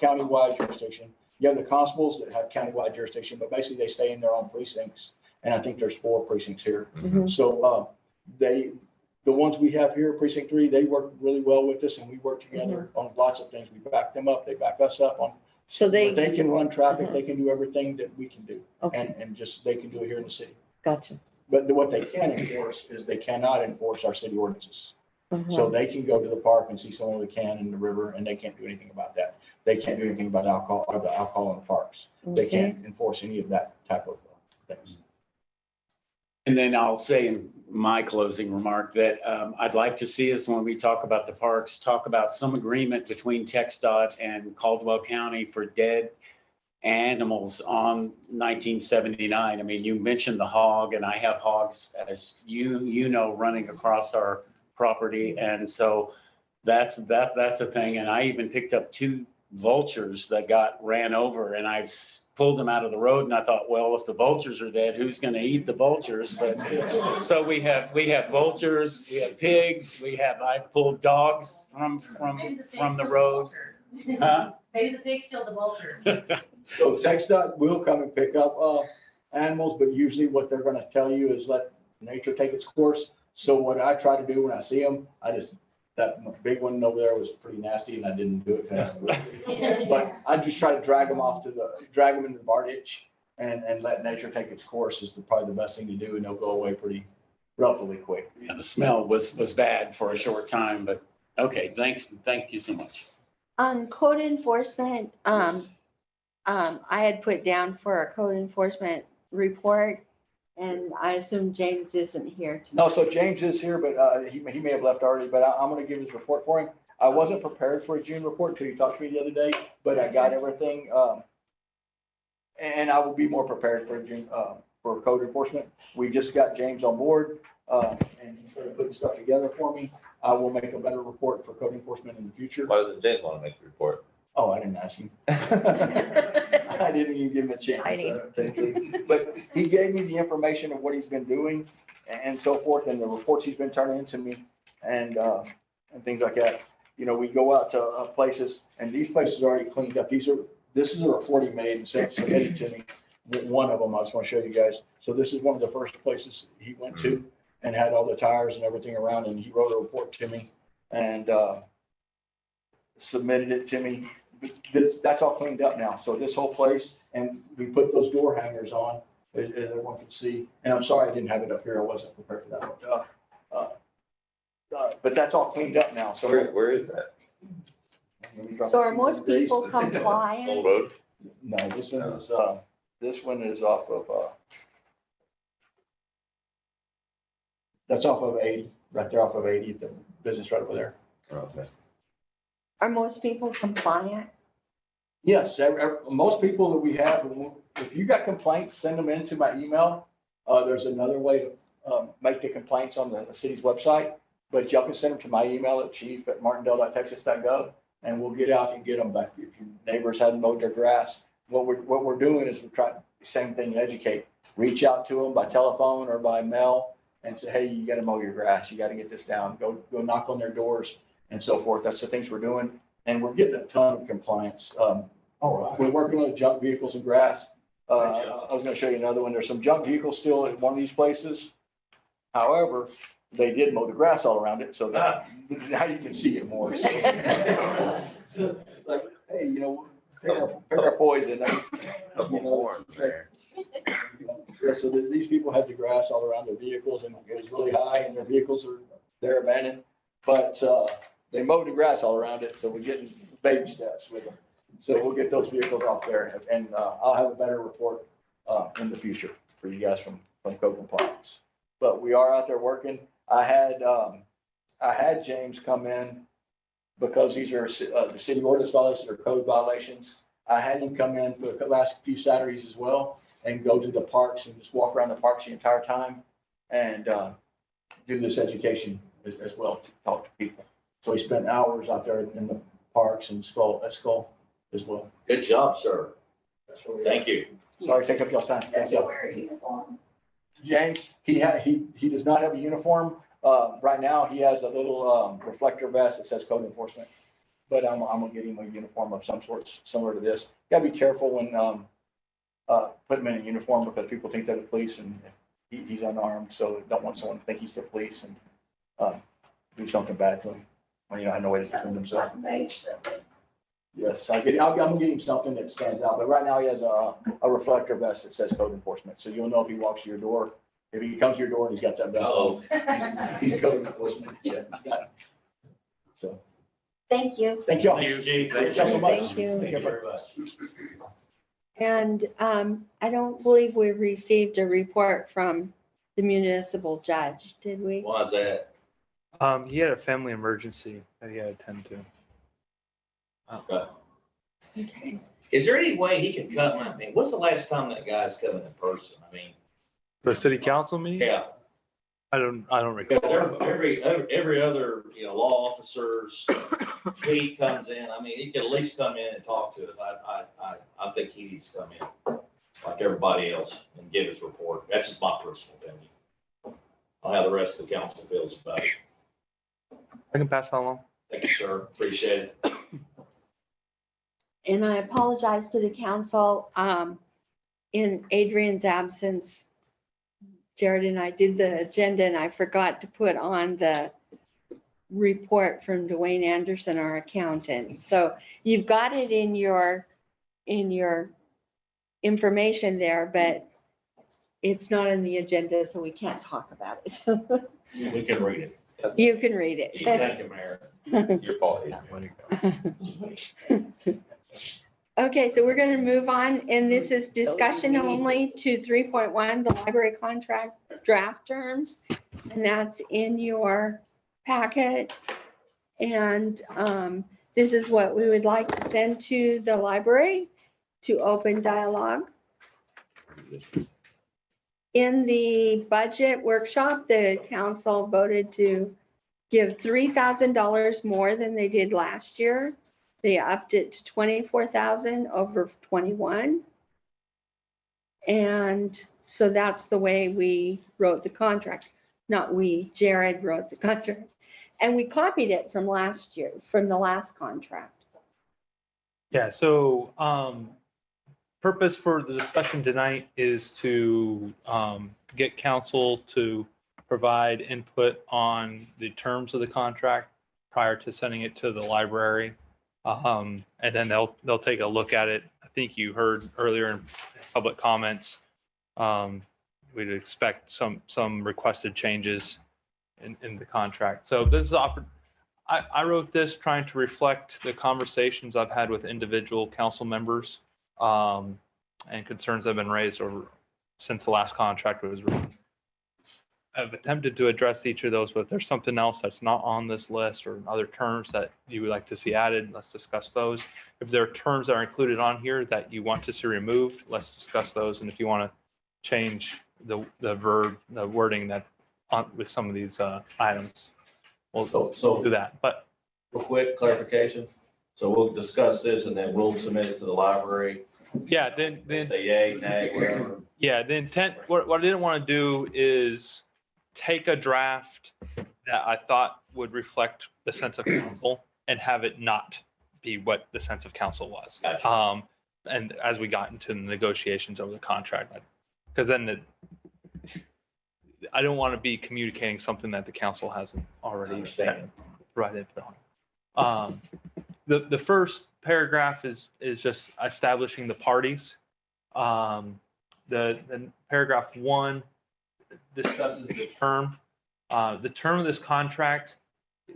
countywide jurisdiction. You have the constables that have countywide jurisdiction, but basically they stay in their own precincts. And I think there's 4 precincts here. So the ones we have here, precinct 3, they work really well with us, and we work together on lots of things. We back them up, they back us up on. So they can run traffic, they can do everything that we can do. And just, they can do it here in the city. Gotcha. But what they can enforce is they cannot enforce our city ordinances. So they can go to the park and see someone with a can in the river, and they can't do anything about that. They can't do anything about alcohol or the alcohol in the parks. They can't enforce any of that type of things. And then I'll say in my closing remark that I'd like to see us, when we talk about the parks, talk about some agreement between TxDOT and Caldwell County for dead animals on 1979. I mean, you mentioned the hog, and I have hogs, as you know, running across our property. And so that's a thing. And I even picked up 2 vultures that got ran over, and I've pulled them out of the road, and I thought, well, if the vultures are dead, who's going to eat the vultures? But so we have vultures, we have pigs, I pulled dogs from the road. Huh? Maybe the pig killed the vulture. So TxDOT will come and pick up animals, but usually what they're gonna tell you is let nature take its course. So what I try to do when I see them, that big one over there was pretty nasty, and I didn't do it. But I just try to drag them into the bar ditch and let nature take its course is probably the best thing to do, and they'll go away relatively quick. Yeah, the smell was bad for a short time, but okay, thank you so much. On code enforcement, I had put down for a code enforcement report, and I assume James isn't here tonight. No, so James is here, but he may have left already, but I'm gonna give his report for him. I wasn't prepared for a June report until you talked to me the other day, but I got everything. And I will be more prepared for June, for code enforcement. We just got James on board, and he's started putting stuff together for me. I will make a better report for code enforcement in the future. Why doesn't James want to make the report? Oh, I didn't ask him. I didn't even give him a chance. But he gave me the information of what he's been doing and so forth, and the reports he's been turning into me, and things like that. You know, we go out to places, and these places are already cleaned up. This is a report he made and submitted to me. One of them, I just want to show you guys. So this is one of the first places he went to and had all the tires and everything around, and he wrote a report to me and submitted it to me. That's all cleaned up now. So this whole place, and we put those door hangers on, as everyone could see. And I'm sorry I didn't have it up here. I wasn't prepared for that. But that's all cleaned up now. So where is that? So are most people compliant? Old Road? No, this one is off of that's off of 80, right there off of 80, the business right over there. Okay. Are most people compliant? Yes, most people that we have, if you got complaints, send them into my email. There's another way to make the complaints on the city's website, but y'all can send them to my email at chief@martindale.texas.gov, and we'll get out and get them back. If your neighbors hadn't mowed their grass, what we're doing is we're trying the same thing, educate. Reach out to them by telephone or by mail and say, hey, you got to mow your grass. You got to get this down. Go knock on their doors and so forth. That's the things we're doing. And we're getting a ton of compliance. We're working on junk vehicles and grass. I was going to show you another one. There's some junk vehicles still at one of these places. However, they did mow the grass all around it, so now you can see it more. So it's like, hey, you know, pick our poison. Yeah, so these people had the grass all around their vehicles, and it was really high, and their vehicles they're abandoned. But they mowed the grass all around it, so we're getting baby steps with them. So we'll get those vehicles off there, and I'll have a better report in the future for you guys from code compliance. But we are out there working. I had James come in because these are the city ordinance violations or code violations. I had him come in for the last few Saturdays as well, and go to the parks and just walk around the parks the entire time and do this education as well, to talk to people. So he spent hours out there in the parks and Skull as well. Good job, sir. Thank you. Sorry to take up your time. Does he wear a uniform? James, he does not have a uniform. Right now, he has a little reflector vest that says code enforcement. But I'm gonna get him a uniform of some sort, similar to this. Gotta be careful when put him in a uniform because people think they're the police and he's unarmed, so don't want someone to think he's the police and do something bad to him. When I know way to defend himself. Yes, I'm gonna get him something that stands out, but right now he has a reflector vest that says code enforcement, so you'll know if he walks to your door. If he comes to your door and he's got that vest on, he's code enforcement. Yeah, he's got it. So. Thank you. Thank you all. Thank you, Chief. Thank you so much. Thank you. Thank you very much. And I don't believe we received a report from the municipal judge, did we? Why is that? He had a family emergency that he had to attend to. Okay. Is there any way he can come? I mean, when's the last time that guy's coming in person? I mean, The city council meeting? yeah. I don't Because recall. every other, law officer's tweet comes in. I mean, he could at least come in and talk to us. I think he needs to come in like everybody else and give his report. That's just my personal opinion. I'll have the rest of the council feels about it. I can pass that along. Thank you, sir. Appreciate it. And I apologize to the council. In Adrian's absence, Jared and I did the agenda and I forgot to put on the report from Dwayne Anderson, our accountant. So you've got it in your information there, but it's not in the agenda, so we can't talk about it. We can read it. You can read it. Thank you, Mayor. Your fault. Okay, so we're going to move on, and this is discussion only to 3.1, the library contract draft terms, and that's in your packet. And this is what we would like to send to the library to open dialogue. In the budget workshop, the council voted to give $3,000 more than they did last year. They upped it to 24,000 over 21. And so that's the way we wrote the contract. Not we, Jared wrote the contract. And we copied it from last year, from the last contract. Yeah, so purpose for the discussion tonight is to get council to provide input on the terms of the contract prior to sending it to the library. And then they'll take a look at it. I think you heard earlier in public comments, we'd expect some requested changes in the contract. So this is I wrote this trying to reflect the conversations I've had with individual council members and concerns that have been raised since the last contract was written. I've attempted to address each of those, but if there's something else that's not on this list or other terms that you would like to see added, let's discuss those. If there are terms that are included on here that you want to see removed, let's discuss those. And if you want to change the wording that with some of these items, we'll do that. But real quick clarification. So we'll discuss this and then we'll submit it to the library. yeah, then Say yay, nay, whatever. yeah, the intent, what I didn't want to do is take a draft that I thought would reflect the sense of council and have it not be what the sense of council was. Gotcha. And as we got into the negotiations over the contract, because then I don't want to be communicating something that the council hasn't already provided on. The first paragraph is just establishing the parties. The paragraph 1 discusses the term. The term of this contract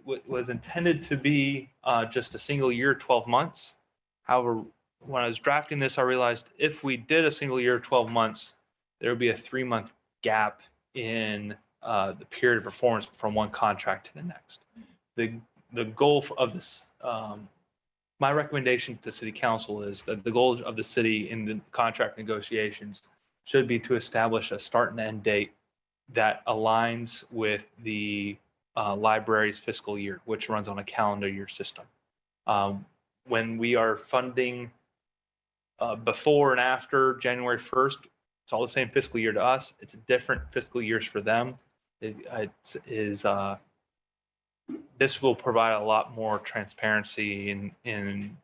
was intended to be just a single year, 12 months. However, when I was drafting this, I realized if we did a single year, 12 months, there would be a 3-month gap in the period of performance from one contract to the next. The goal of this, my recommendation to the city council is that the goal of the city in the contract negotiations should be to establish a start and end date that aligns with the library's fiscal year, which runs on a calendar year system. When we are funding before and after January 1st, it's all the same fiscal year to us. It's different fiscal years for them. This will provide a lot more transparency in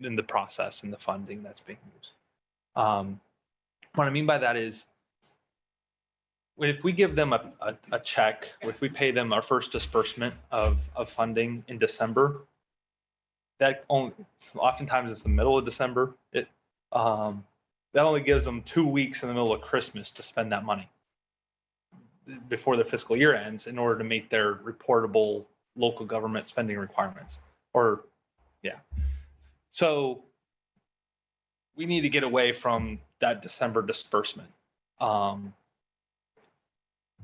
the process and the funding that's being used. What I mean by that is, if we give them a check, if we pay them our first disbursement of funding in December, that oftentimes it's the middle of December. That only gives them 2 weeks in the middle of Christmas to spend that money before the fiscal year ends in order to meet their reportable local government spending requirements. So we need to get away from that December disbursement.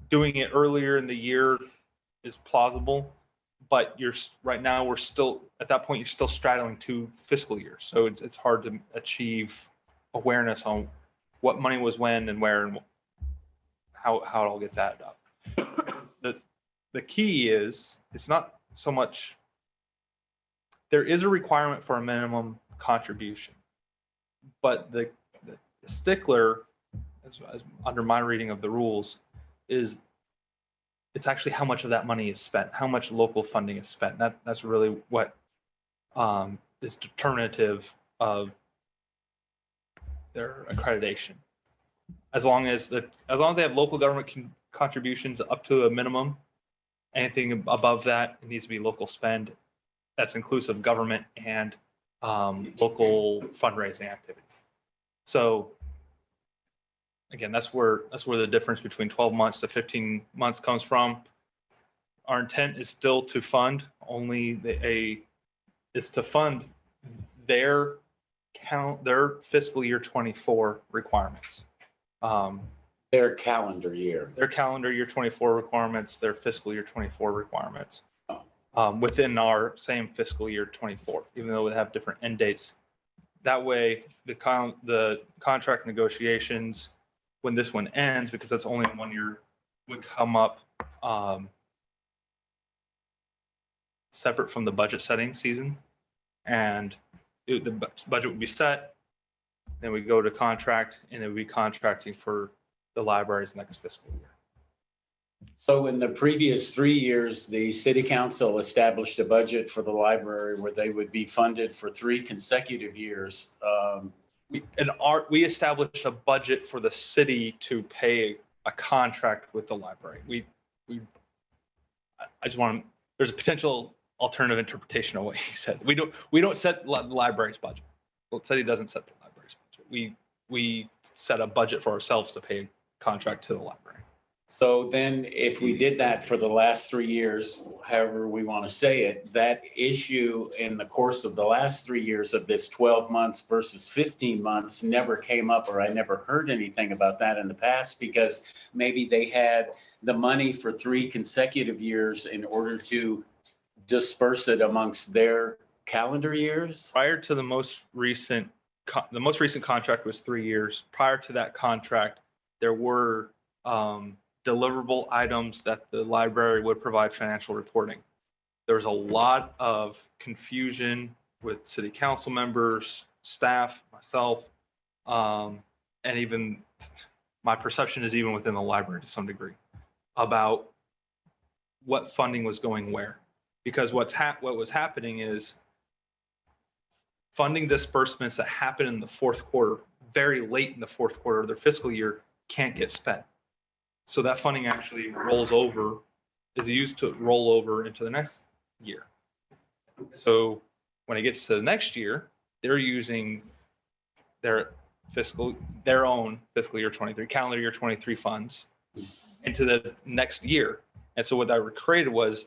Doing it earlier in the year is plausible, but right now we're still at that point. You're still straddling 2 fiscal years, so it's hard to achieve awareness on what money was when and where and how it all gets added up. The key is, it's not so much, there is a requirement for a minimum contribution, but the stickler, as under my reading of the rules, is it's actually how much of that money is spent, how much local funding is spent. That's really what is determinative of their accreditation. As long as they have local government contributions up to a minimum, anything above that, it needs to be local spend. That's inclusive government and local fundraising activities. So again, that's where the difference between 12 months to 15 months comes from. Our intent is still to fund it's to fund their fiscal year 24 requirements. Their calendar year. Their calendar year 24 requirements, their fiscal year 24 requirements, within our same fiscal year 24, even though we have different end dates. That way, the contract negotiations, when this one ends, because that's only 1 year, would come up separate from the budget setting season, and the budget would be set. Then we go to contract, and it would be contracting for the library's next fiscal year. So in the previous 3 years, the city council established a budget for the library where they would be funded for 3 consecutive years. We established a budget for the city to pay a contract with the library. There's a potential alternative interpretation of what he said. We don't set the library's budget. The city doesn't set the library's budget. We set a budget for ourselves to pay a contract to the library. So then if we did that for the last 3 years, however we want to say it, that issue in the course of the last 3 years of this 12 months versus 15 months never came up, or I never heard anything about that in the past, because maybe they had the money for 3 consecutive years in order to disperse it amongst their calendar years. Prior to the most recent contract was 3 years. Prior to that contract, there were deliverable items that the library would provide financial reporting. There was a lot of confusion with city council members, staff, myself, and even my perception is even within the library to some degree about what funding was going where. Because what was happening is funding disbursements that happen in the fourth quarter, very late in the fourth quarter of their fiscal year, can't get spent. So that funding actually is used to roll over into the next year. So when it gets to the next year, they're using their own fiscal year 23, calendar year 23 funds into the next year. And so what that created was,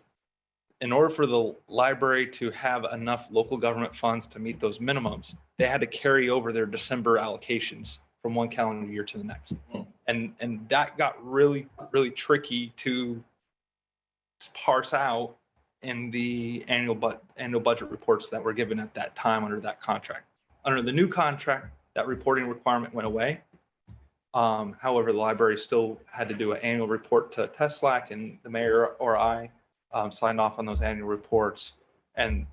in order for the library to have enough local government funds to meet those minimums, they had to carry over their December allocations from one calendar year to the next. And that got really, really tricky to parse out in the annual budget reports that were given at that time under that contract. Under the new contract, that reporting requirement went away. However, the library still had to do an annual report to TESLAC, and the mayor or I signed off on those annual reports. And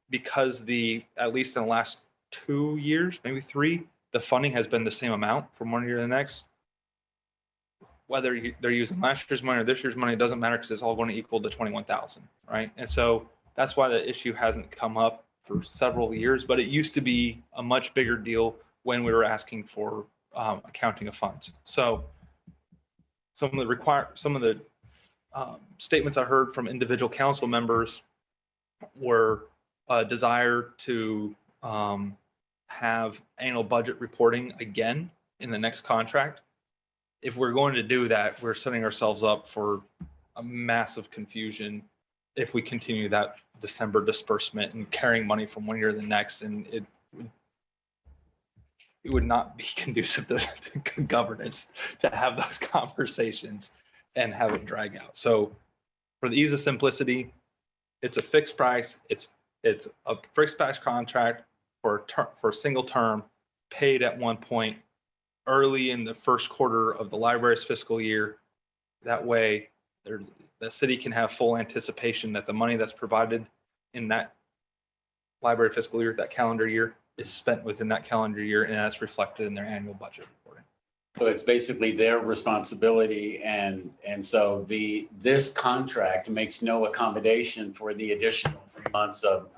because at least in the last 2 years, maybe 3, the funding has been the same amount from one year to the next. Whether they're using last year's money or this year's money, it doesn't matter because it's all going to equal the 21,000, right? And so that's why the issue hasn't come up for several years, but it used to be a much bigger deal when we were asking for accounting of funds. So some of the statements I heard from individual council members were a desire to have annual budget reporting again in the next contract. If we're going to do that, we're setting ourselves up for a massive confusion if we continue that December disbursement and carrying money from one year to the next, and it would not be conducive to governance to have those conversations and have it drag out. So for the ease of simplicity, it's a fixed price. It's a fixed price contract for a single term, paid at one point early in the first quarter of the library's fiscal year. That way, the city can have full anticipation that the money that's provided in that library fiscal year, that calendar year, is spent within that calendar year, and that's reflected in their annual budget reporting. So it's basically their responsibility, and so this contract makes no accommodation for the additional 3 months of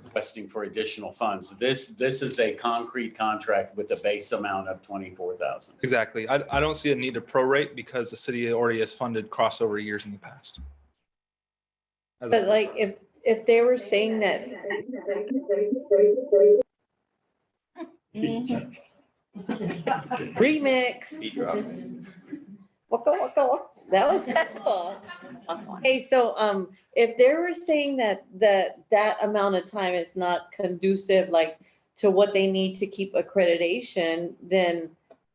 requesting for additional funds. This is a concrete contract with a base amount of 24,000. Exactly. I don't see a need to prorate because the city already has funded crossover years in the past. But like, if they were saying that. Remix. Waka waka waka. That was helpful. Hey, so if they were saying that amount of time is not conducive, like, to what they need to keep accreditation, then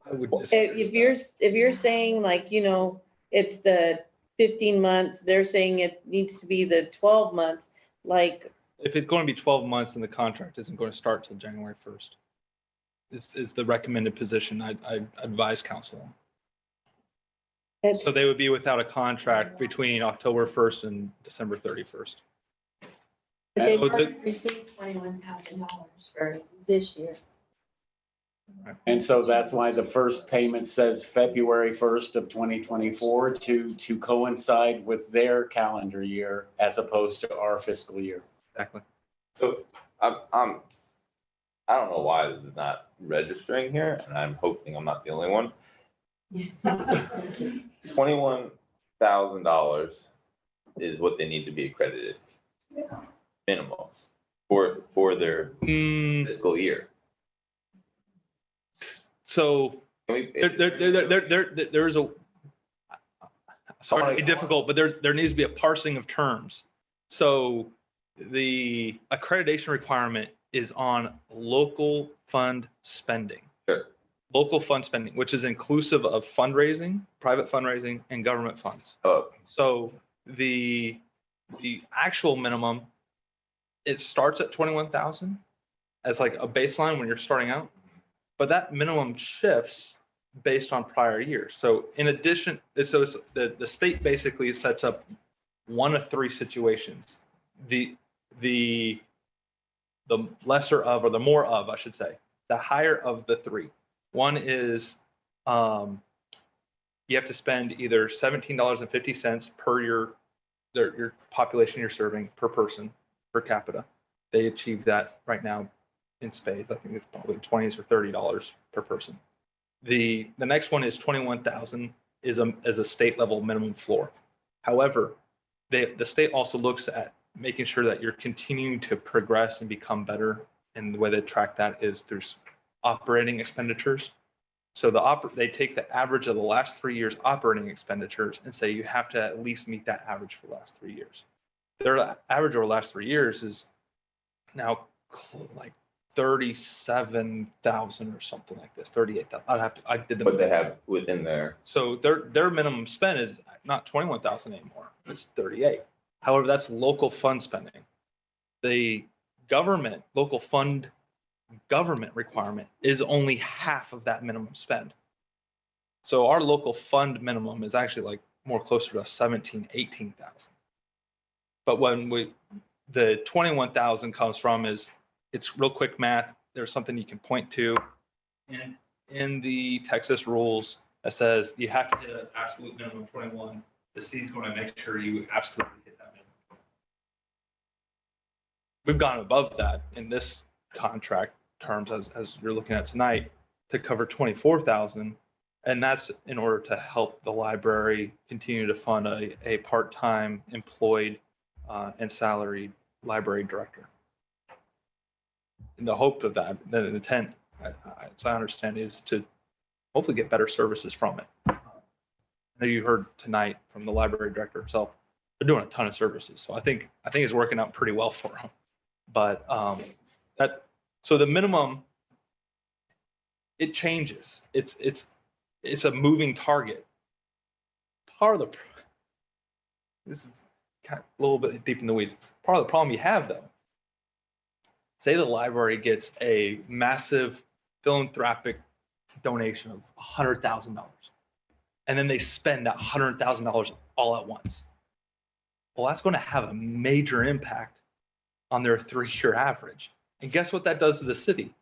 I would if you're saying, like, it's the 15 months, they're saying it needs to be the 12 months, like. If it's going to be 12 months, then the contract isn't going to start till January 1st. Is the recommended position I advise council on. So they would be without a contract between October 1st and December 31st. But they've already received $21,000 for this year. And so that's why the first payment says February 1st of 2024 to coincide with their calendar year as opposed to our fiscal year. Exactly. So I don't know why this is not registering here, and I'm hoping I'm not the only one. $21,000 is what they need to be accredited, minimum, for their fiscal year. So there's a, sorry to be difficult, but there needs to be a parsing of terms. So the accreditation requirement is on local fund spending. Sure. Local fund spending, which is inclusive of fundraising, private fundraising, and government funds. Oh. So the actual minimum, it starts at 21,000 as like a baseline when you're starting out, but that minimum shifts based on prior years. So in addition, so it's the state basically sets up one of 3 situations. The lesser of, or the more of, I should say, the higher of the 3. One is you have to spend either $17.50 per your population you're serving per person, per capita. They achieve that right now in spades. I think it's probably $20s or $30 per person. The next one is 21,000 is a state level minimum floor. However, the state also looks at making sure that you're continuing to progress and become better. And the way they track that is through operating expenditures. So they take the average of the last 3 years operating expenditures and say you have to at least meet that average for the last 3 years. Their average over the last 3 years is now like 37,000 or something like this, 38,000. I did the. What they have within there. So their minimum spend is not 21,000 anymore. It's 38. However, that's local fund spending. The government local fund government requirement is only half of that minimum spend. So our local fund minimum is actually like more closer to 17, 18,000. But when the 21,000 comes from is, it's real quick math. There's something you can point to in the Texas rules that says you have to hit an absolute minimum of 21. The city's going to make sure you absolutely hit that minimum. We've gone above that in this contract terms as you're looking at tonight to cover 24,000. And that's in order to help the library continue to fund a part-time employed and salaried library director. And the hope of that, the intent, as I understand, is to hopefully get better services from it. I know you heard tonight from the library director himself, they're doing a ton of services. So I think it's working out pretty well for them. But so the minimum, it changes. It's a moving target. This is kind of a little bit deep in the weeds. Part of the problem you have though, say the library gets a massive philanthropic donation of $100,000, and then they spend that $100,000 all at once. Well, that's going to have a major impact on their 3-year average. And guess what that does to the city?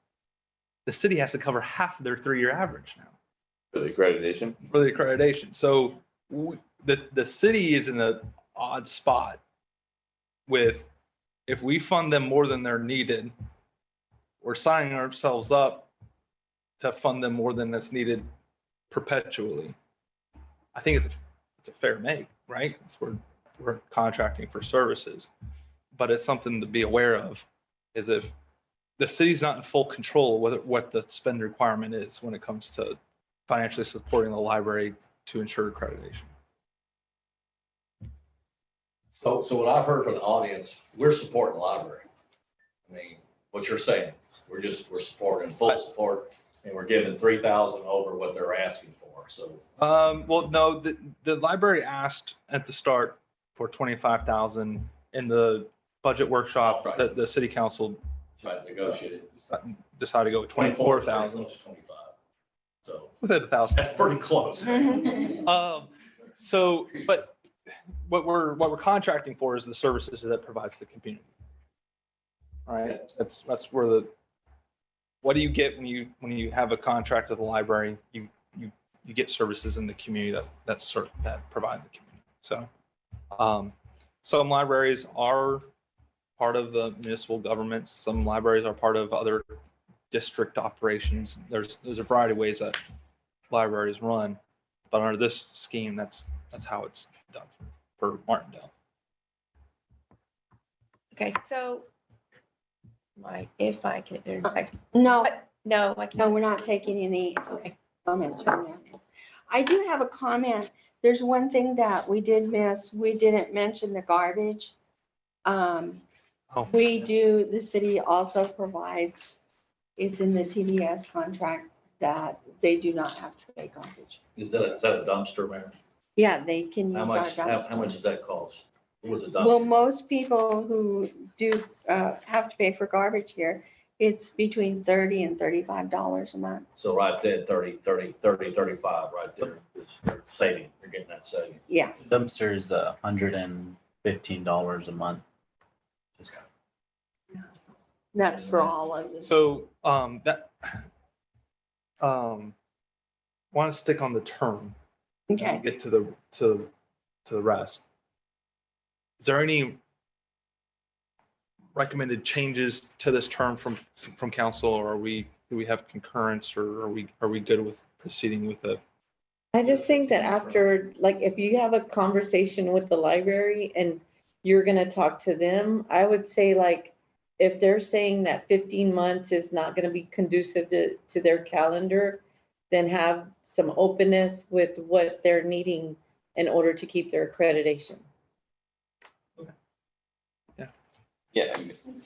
The city has to cover half of their 3-year average now. For the accreditation? For the accreditation. So the city is in an odd spot with, if we fund them more than they're needed, we're signing ourselves up to fund them more than that's needed perpetually. I think it's a fair make, right? We're contracting for services, but it's something to be aware of, is if the city's not in full control of what the spend requirement is when it comes to financially supporting the library to ensure accreditation. So what I've heard from the audience, we're supporting the library. I mean, what you're saying, we're supporting, full support, and we're giving 3,000 over what they're asking for. So well, no, the library asked at the start for 25,000. In the budget workshop, that the city council negotiated, decided to go with 24,000. So within 1,000. That's pretty close. So, but what we're contracting for is the services that provides the community. All right, that's where what do you get when you have a contract with the library? You get services in the community that provide the community. So, some libraries are part of the municipal government. Some libraries are part of other district operations. There's a variety of ways that libraries run, but under this scheme, that's how it's done for Martindale. Okay, so If I can interject. no, No, I no, can't. we're not taking any comments from the audience. I do have a comment. There's one thing that we did miss. We didn't mention the garbage. The city also provides, it's in the TDS contract that they do not have to pay garbage. Is that a dumpster, Mayor? Yeah, they can use How our much dumpster. does that cost? What was a dumpster? Well, most people who do have to pay for garbage here, it's between $30 and $35 a month. So right there, 30, 35 right there. You're saving, you're getting that saving. Yes. Dumpster is $115 a month. That's for all of this. So want to stick on the term. Okay. Get to the rest. Is there any recommended changes to this term from council, or do we have concurrence, or are we good with proceeding with it? I just think that after, like, if you have a conversation with the library and you're gonna talk to them, I would say, like, if they're saying that 15 months is not gonna be conducive to their calendar, then have some openness with what they're needing in order to keep their accreditation. Yeah,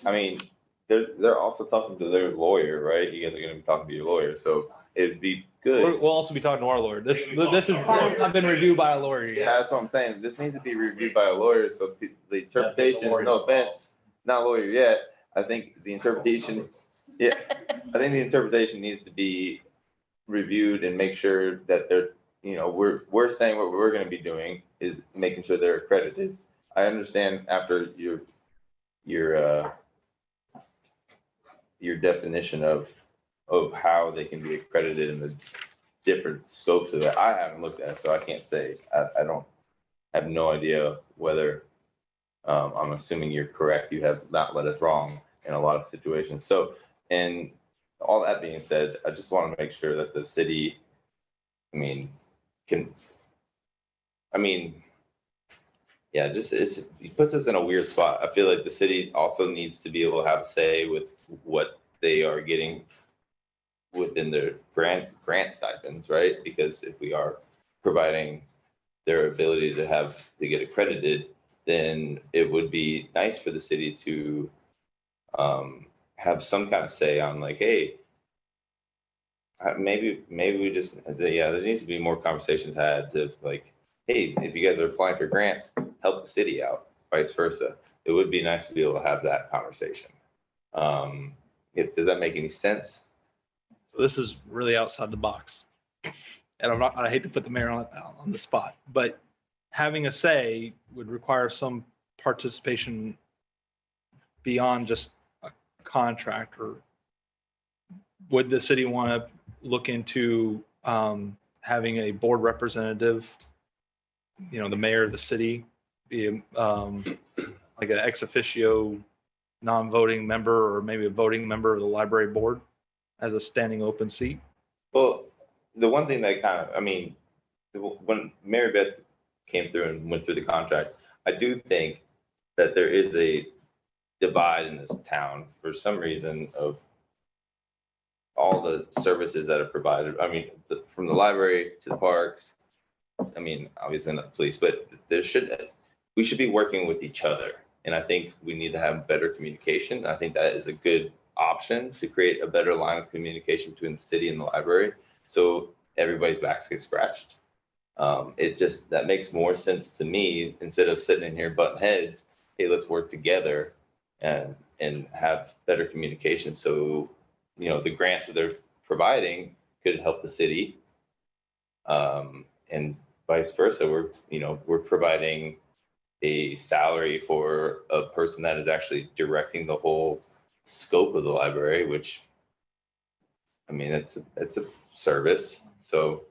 I mean, they're also talking to their lawyer, right? You guys are gonna be talking to your lawyer, so it'd be good. We'll also be talking to our lawyer. This is, I've been reviewed by a lawyer. Yeah, that's what I'm saying. This needs to be reviewed by a lawyer, so the interpretation, no offense, not a lawyer yet. I think the interpretation Yeah, I think the interpretation needs to be reviewed and make sure that they're, we're saying what we're gonna be doing is making sure they're accredited. I understand after your definition of how they can be accredited and the different scopes of it. I haven't looked at it, so I can't say. I don't have no idea whether, I'm assuming you're correct. You have not led us wrong in a lot of situations. So, and all that being said, I just want to make sure that the city, yeah, it puts us in a weird spot. I feel like the city also needs to be able to have a say with what they are getting within their grant stipends, right? Because if we are providing their ability to get accredited, then it would be nice for the city to have some kind of say on like, hey, maybe we just, yeah, there needs to be more conversations had to like, hey, if you guys are applying for grants, help the city out, vice versa. It would be nice to be able to have that conversation. Does that make any sense? So this is really outside the box. And I hate to put the mayor on the spot, but having a say would require some participation beyond just a contract. Or would the city want to look into having a board representative, the mayor of the city, be like an ex officio non-voting member, or maybe a voting member of the library board as a standing open seat? Well, the one thing that when Mary Beth came through and went through the contract, I do think that there is a divide in this town for some reason of all the services that are provided. From the library to the parks, obviously not the police, but we should be working with each other. And I think we need to have better communication. I think that is a good option to create a better line of communication between the city and the library, so everybody's backs get scratched. That makes more sense to me, instead of sitting in here butting heads. Hey, let's work together and have better communication. So, the grants that they're providing could help the city, and vice versa. We're providing a salary for a person that is actually directing the whole scope of the library, which, it's a service. So,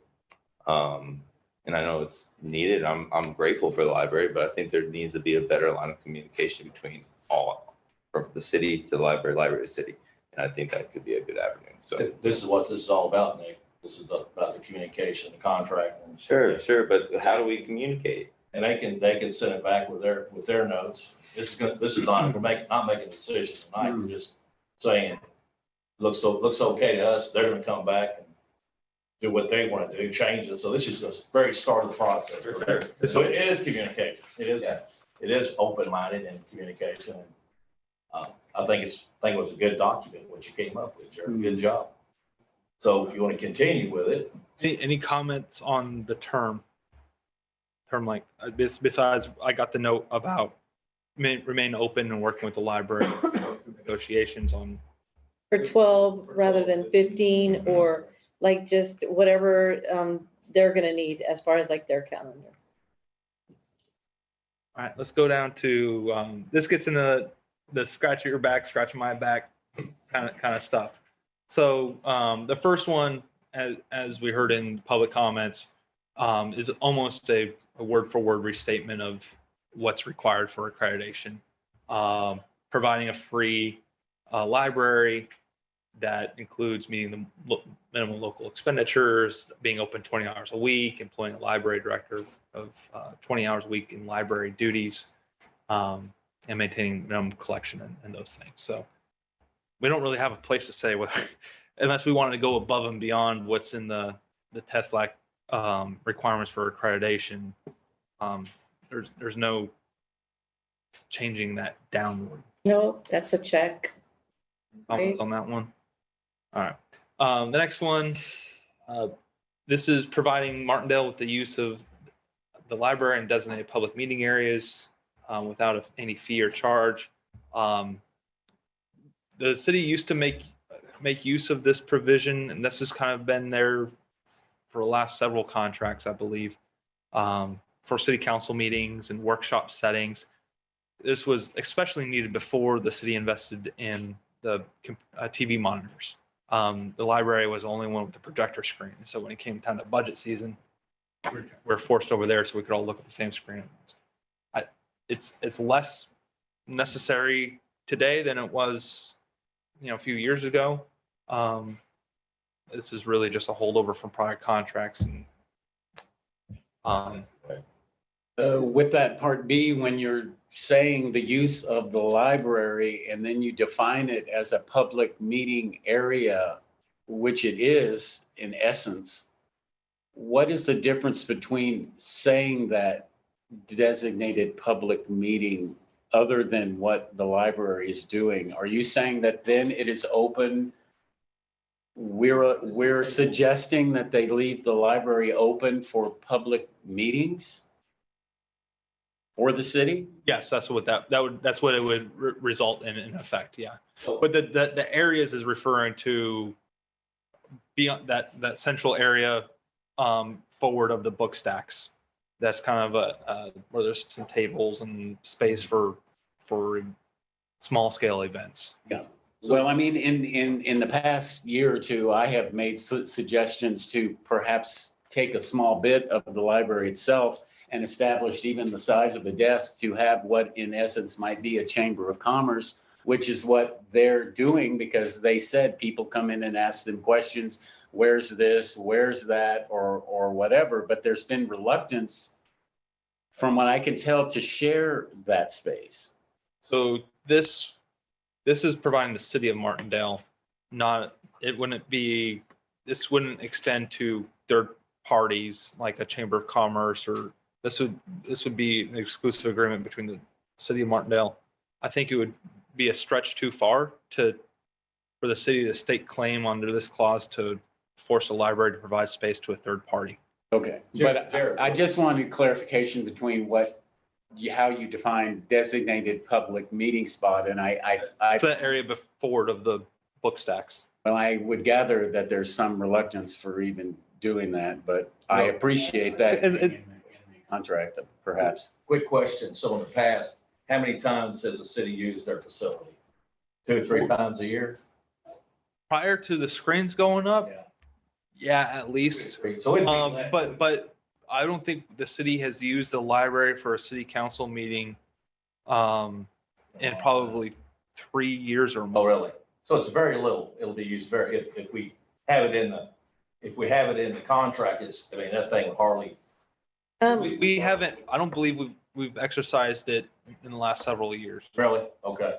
and I know it's needed. I'm grateful for the library, but I think there needs to be a better line of communication between all, from the city to the library to city. And I think that could be a good avenue. So This is what this is all about, Nick. This is about the communication, the contract. Sure. But how do we communicate? And they can send it back with their notes. This is not, we're not making a decision tonight. We're just saying, looks okay to us. They're gonna come back and do what they want to do, change it. So this is the very start of the process. Sure. So it is communication. It is open-minded and communication. And I think it was a good document, what you came up with, Jerry. Good job. So if you want to continue with it. Any comments on the term length? Besides, I got the note about remain open and working with the library negotiations on. For 12 rather than 15, or like just whatever they're gonna need as far as like their calendar. All right, let's go down to, this gets into the scratch your back, scratch my back kind of stuff. So the first one, as we heard in public comments, is almost a word for word restatement of what's required for accreditation. Providing a free library that includes meeting the minimum local expenditures, being open 20 hours a week, employing a library director of 20 hours a week in library duties, and maintaining minimum collection and those things. So we don't really have a place to say whether, unless we wanted to go above and beyond what's in the TESLAC requirements for accreditation. There's no changing that downward. No, that's a check. Comments on that one? All right. The next one, this is providing Martindale with the use of the library and designated public meeting areas without any fee or charge. The city used to make make use of this provision, and this has kind of been there for the last several contracts, I believe, for city council meetings and workshop settings. This was especially needed before the city invested in the TV monitors. The library was the only one with the projector screen. So when it came time to budget season, we're forced over there so we could all look at the same screen at once. It's less necessary today than it was, a few years ago. This is really just a holdover from prior contracts. And with that part B, when you're saying the use of the library and then you define it as a public meeting area, which it is in essence, what is the difference between saying that designated public meeting other than what the library is doing? Are you saying that then it is open? We're suggesting that they leave the library open for public meetings for the city? yes, that's what that's what it would result in effect. Yeah. But the areas is referring to beyond that central area forward of the book stacks. That's kind of where there's some tables and space for small scale events. Yeah. Well, I mean, in the past year or two, I have made suggestions to perhaps take a small bit of the library itself and established even the size of a desk to have what in essence might be a chamber of commerce, which is what they're doing because they said people come in and ask them questions. Where's this? Where's that? Or whatever. But there's been reluctance, from what I can tell, to share that space. So this is providing the city of Martindale, this wouldn't extend to third parties like a chamber of commerce, or this would be an exclusive agreement between the city of Martindale. I think it would be a stretch too far for the city to stake claim under this clause to force a library to provide space to a third party. Okay, but I just wanted clarification between how you define designated public meeting spot, and It's that area forward of the book stacks. Well, I would gather that there's some reluctance for even doing that, but I appreciate that in the contract, perhaps. Quick question. So in the past, how many times has the city used their facility? 2 or 3 times a year? Prior to the screens going up, yeah, at least. So but I don't think the city has used the library for a city council meeting in probably 3 years or more. Oh, really? So it's very little. It'll be used if we have it in the contract, that thing hardly. We haven't, I don't believe we've exercised it in the last several years. Really? Okay.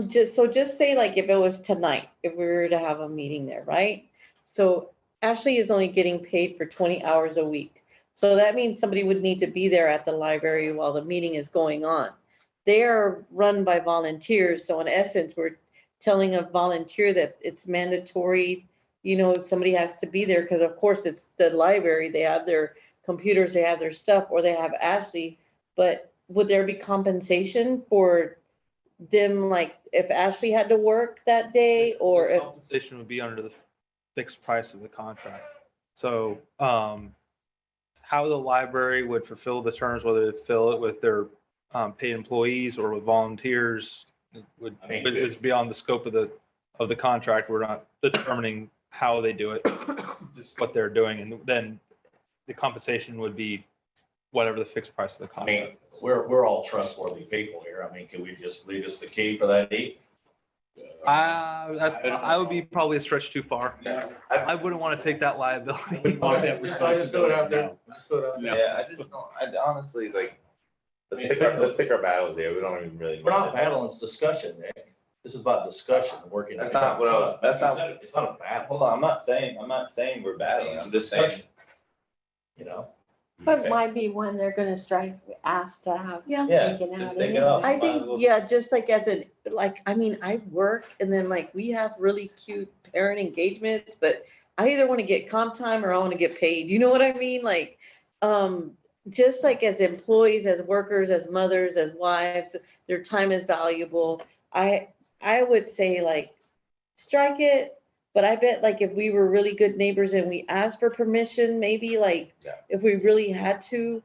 Just say like if it was tonight, if we were to have a meeting there, right? So Ashley is only getting paid for 20 hours a week. So that means somebody would need to be there at the library while the meeting is going on. They are run by volunteers. So in essence, we're telling a volunteer that it's mandatory, somebody has to be there because of course it's the library. They have their computers, they have their stuff, or they have Ashley. But would there be compensation for them, like if Ashley had to work that day, or if compensation would be under the fixed price of the contract? So how the library would fulfill the terms, whether they fill it with their paid employees or with volunteers, is beyond the scope of the contract. We're not determining how they do it, just what they're doing, and then the compensation would be whatever the fixed price of the contract. I mean, we're all trustworthy people here. I mean, can we just leave us the key for that deed? I would be probably a stretch too far. I wouldn't want to take that liability. Just throw it out there. Yeah, I just don't, I honestly, let's pick our battles here. We don't even really. We're not battling, it's discussion, Nick. This is about discussion, working. That's not what I was, that's not. It's not a battle. Hold on, I'm not saying we're battling. I'm just saying. But it might be when they're gonna strike, asked to have. Yeah. taken just out take it anyway. off. I think, just like I work and then we have really cute parent engagements, but I either want to get comp time or I want to get paid. You know what I mean? Like, just like as employees, as workers, as mothers, as wives, their time is valuable. I I would say like, strike it, but I bet like if we were really good neighbors and we asked for permission, maybe like, Yeah. if we really had to,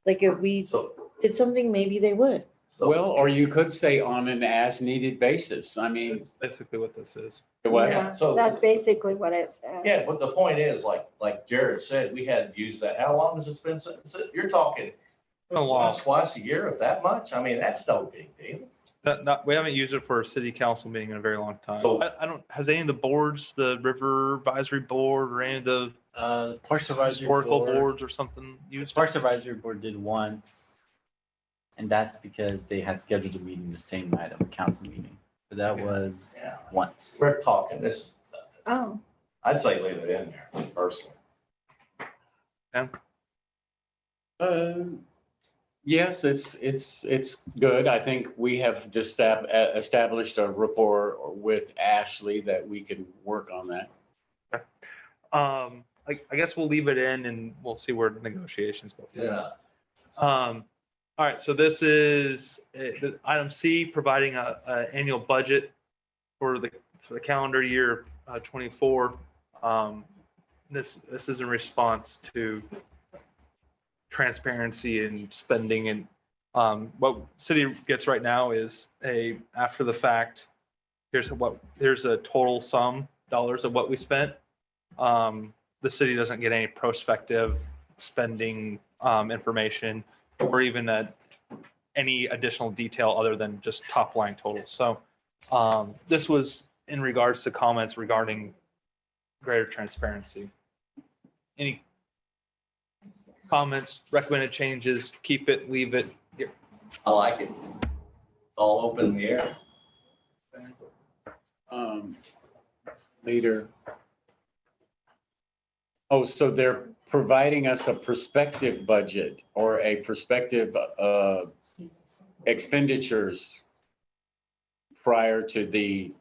like if we So, did something, maybe they would. Well, or you could say on an as-needed basis. I mean, That's basically what this is. what? yeah, so. That's basically what it says. Yeah, but the point is, like Jared said, we hadn't used that. How long has it been since, you're talking A long. once, twice a year, if that much? I mean, that's no big deal. We haven't used it for a city council meeting in a very long time. So- I don't, has any of the boards, the River Advisory Board or any of the Parks Advisory historical Board. boards or something used? Parks Advisory Board did once, and that's because they had scheduled a meeting the same night of a council meeting. But that was Yeah. once. We're talking this, Oh, I'd say leave it in there personally. Yes, it's good. I think we have just established a rapport with Ashley that we can work on that. I guess we'll leave it in and we'll see where the negotiations go. Yeah. All right, so this is the item C, providing a annual budget for the calendar year 24. This is in response to transparency and spending, and what city gets right now is after the fact, here's a total sum dollars of what we spent. The city doesn't get any prospective spending information or even any additional detail other than just top line total. So this was in regards to comments regarding greater transparency. Any comments, recommended changes, keep it, leave it? I like it. All open in the air. Later. Oh, so they're providing us a prospective budget or a prospective expenditures prior to the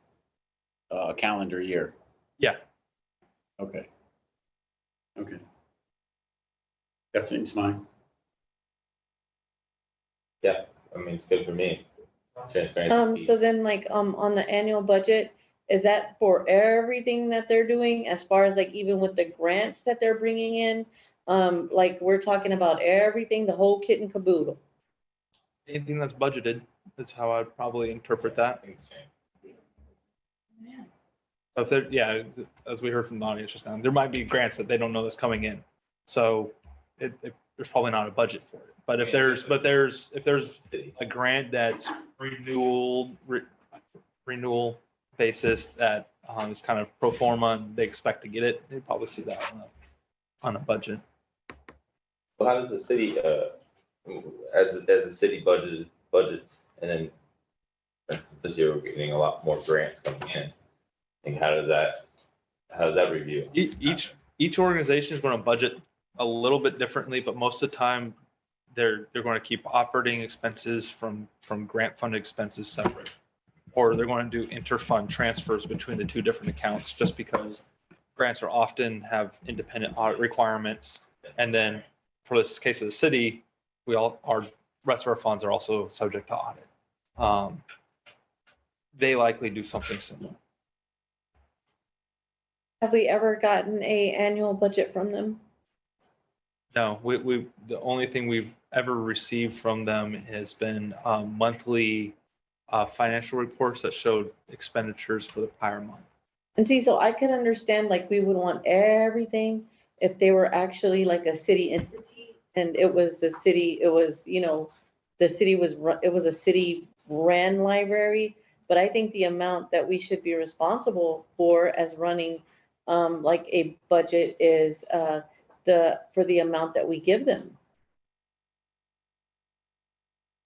calendar year. Yeah. Okay. Okay. That seems fine. Yeah, I mean, it's good for me. Transparency. So then like, on the annual budget, is that for everything that they're doing as far as like even with the grants that they're bringing in? Like we're talking about everything, the whole kit and caboodle. Anything that's budgeted is how I'd probably interpret that. So if there, yeah, as we heard from the audience just now, there might be grants that they don't know that's coming in. So there's probably not a budget for it. But if there's a grant that's renewal basis that is kind of pro forma and they expect to get it, they probably see that on a budget. Well, how does the city, as the city budgets, and then for instance, this year we're getting a lot more grants coming in. And how does that review? Each organization is going to budget a little bit differently, but most of the time they're going to keep operating expenses from grant funded expenses separate, or they're going to do interfund transfers between the two different accounts, just because grants are often have independent audit requirements. And then for this case of the city, our rest of our funds are also subject to audit. They likely do something similar. Have we ever gotten a annual budget from them? No, the only thing we've ever received from them has been monthly financial reports that showed expenditures for the prior month. And see, so I can understand like we would want everything if they were actually like a city entity and it was the city, it was, the city was, it was a city ran library. But I think the amount that we should be responsible for as running like a budget is for the amount that we give them.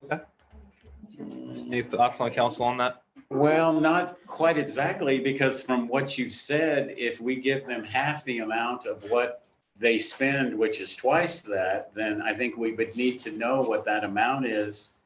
Okay. Any thoughts on council on that? Well, not quite exactly, because from what you said, if we give them half the amount of what they spend, which is twice that, then I think we would need to know what that amount is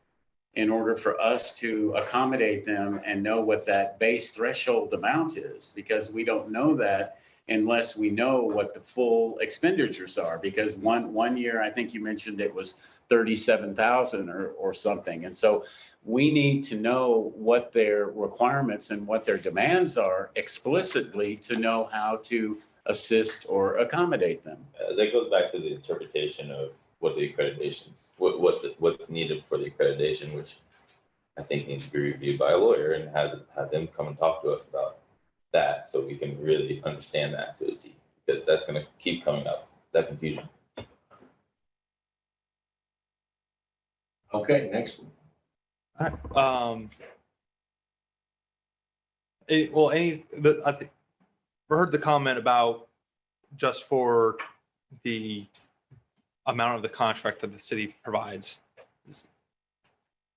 in order for us to accommodate them and know what that base threshold amount is, because we don't know that unless we know what the full expenditures are. Because one year, I think you mentioned it was 37,000 or something. And so we need to know what their requirements and what their demands are explicitly to know how to assist or accommodate them. That goes back to the interpretation of what the accreditations, what's needed for the accreditation, which I think needs to be reviewed by a lawyer and have them come and talk to us about that so we can really understand that to the T, because that's going to keep coming up, that confusion. Okay, next one. All right. I think we heard the comment about just for the amount of the contract that the city provides.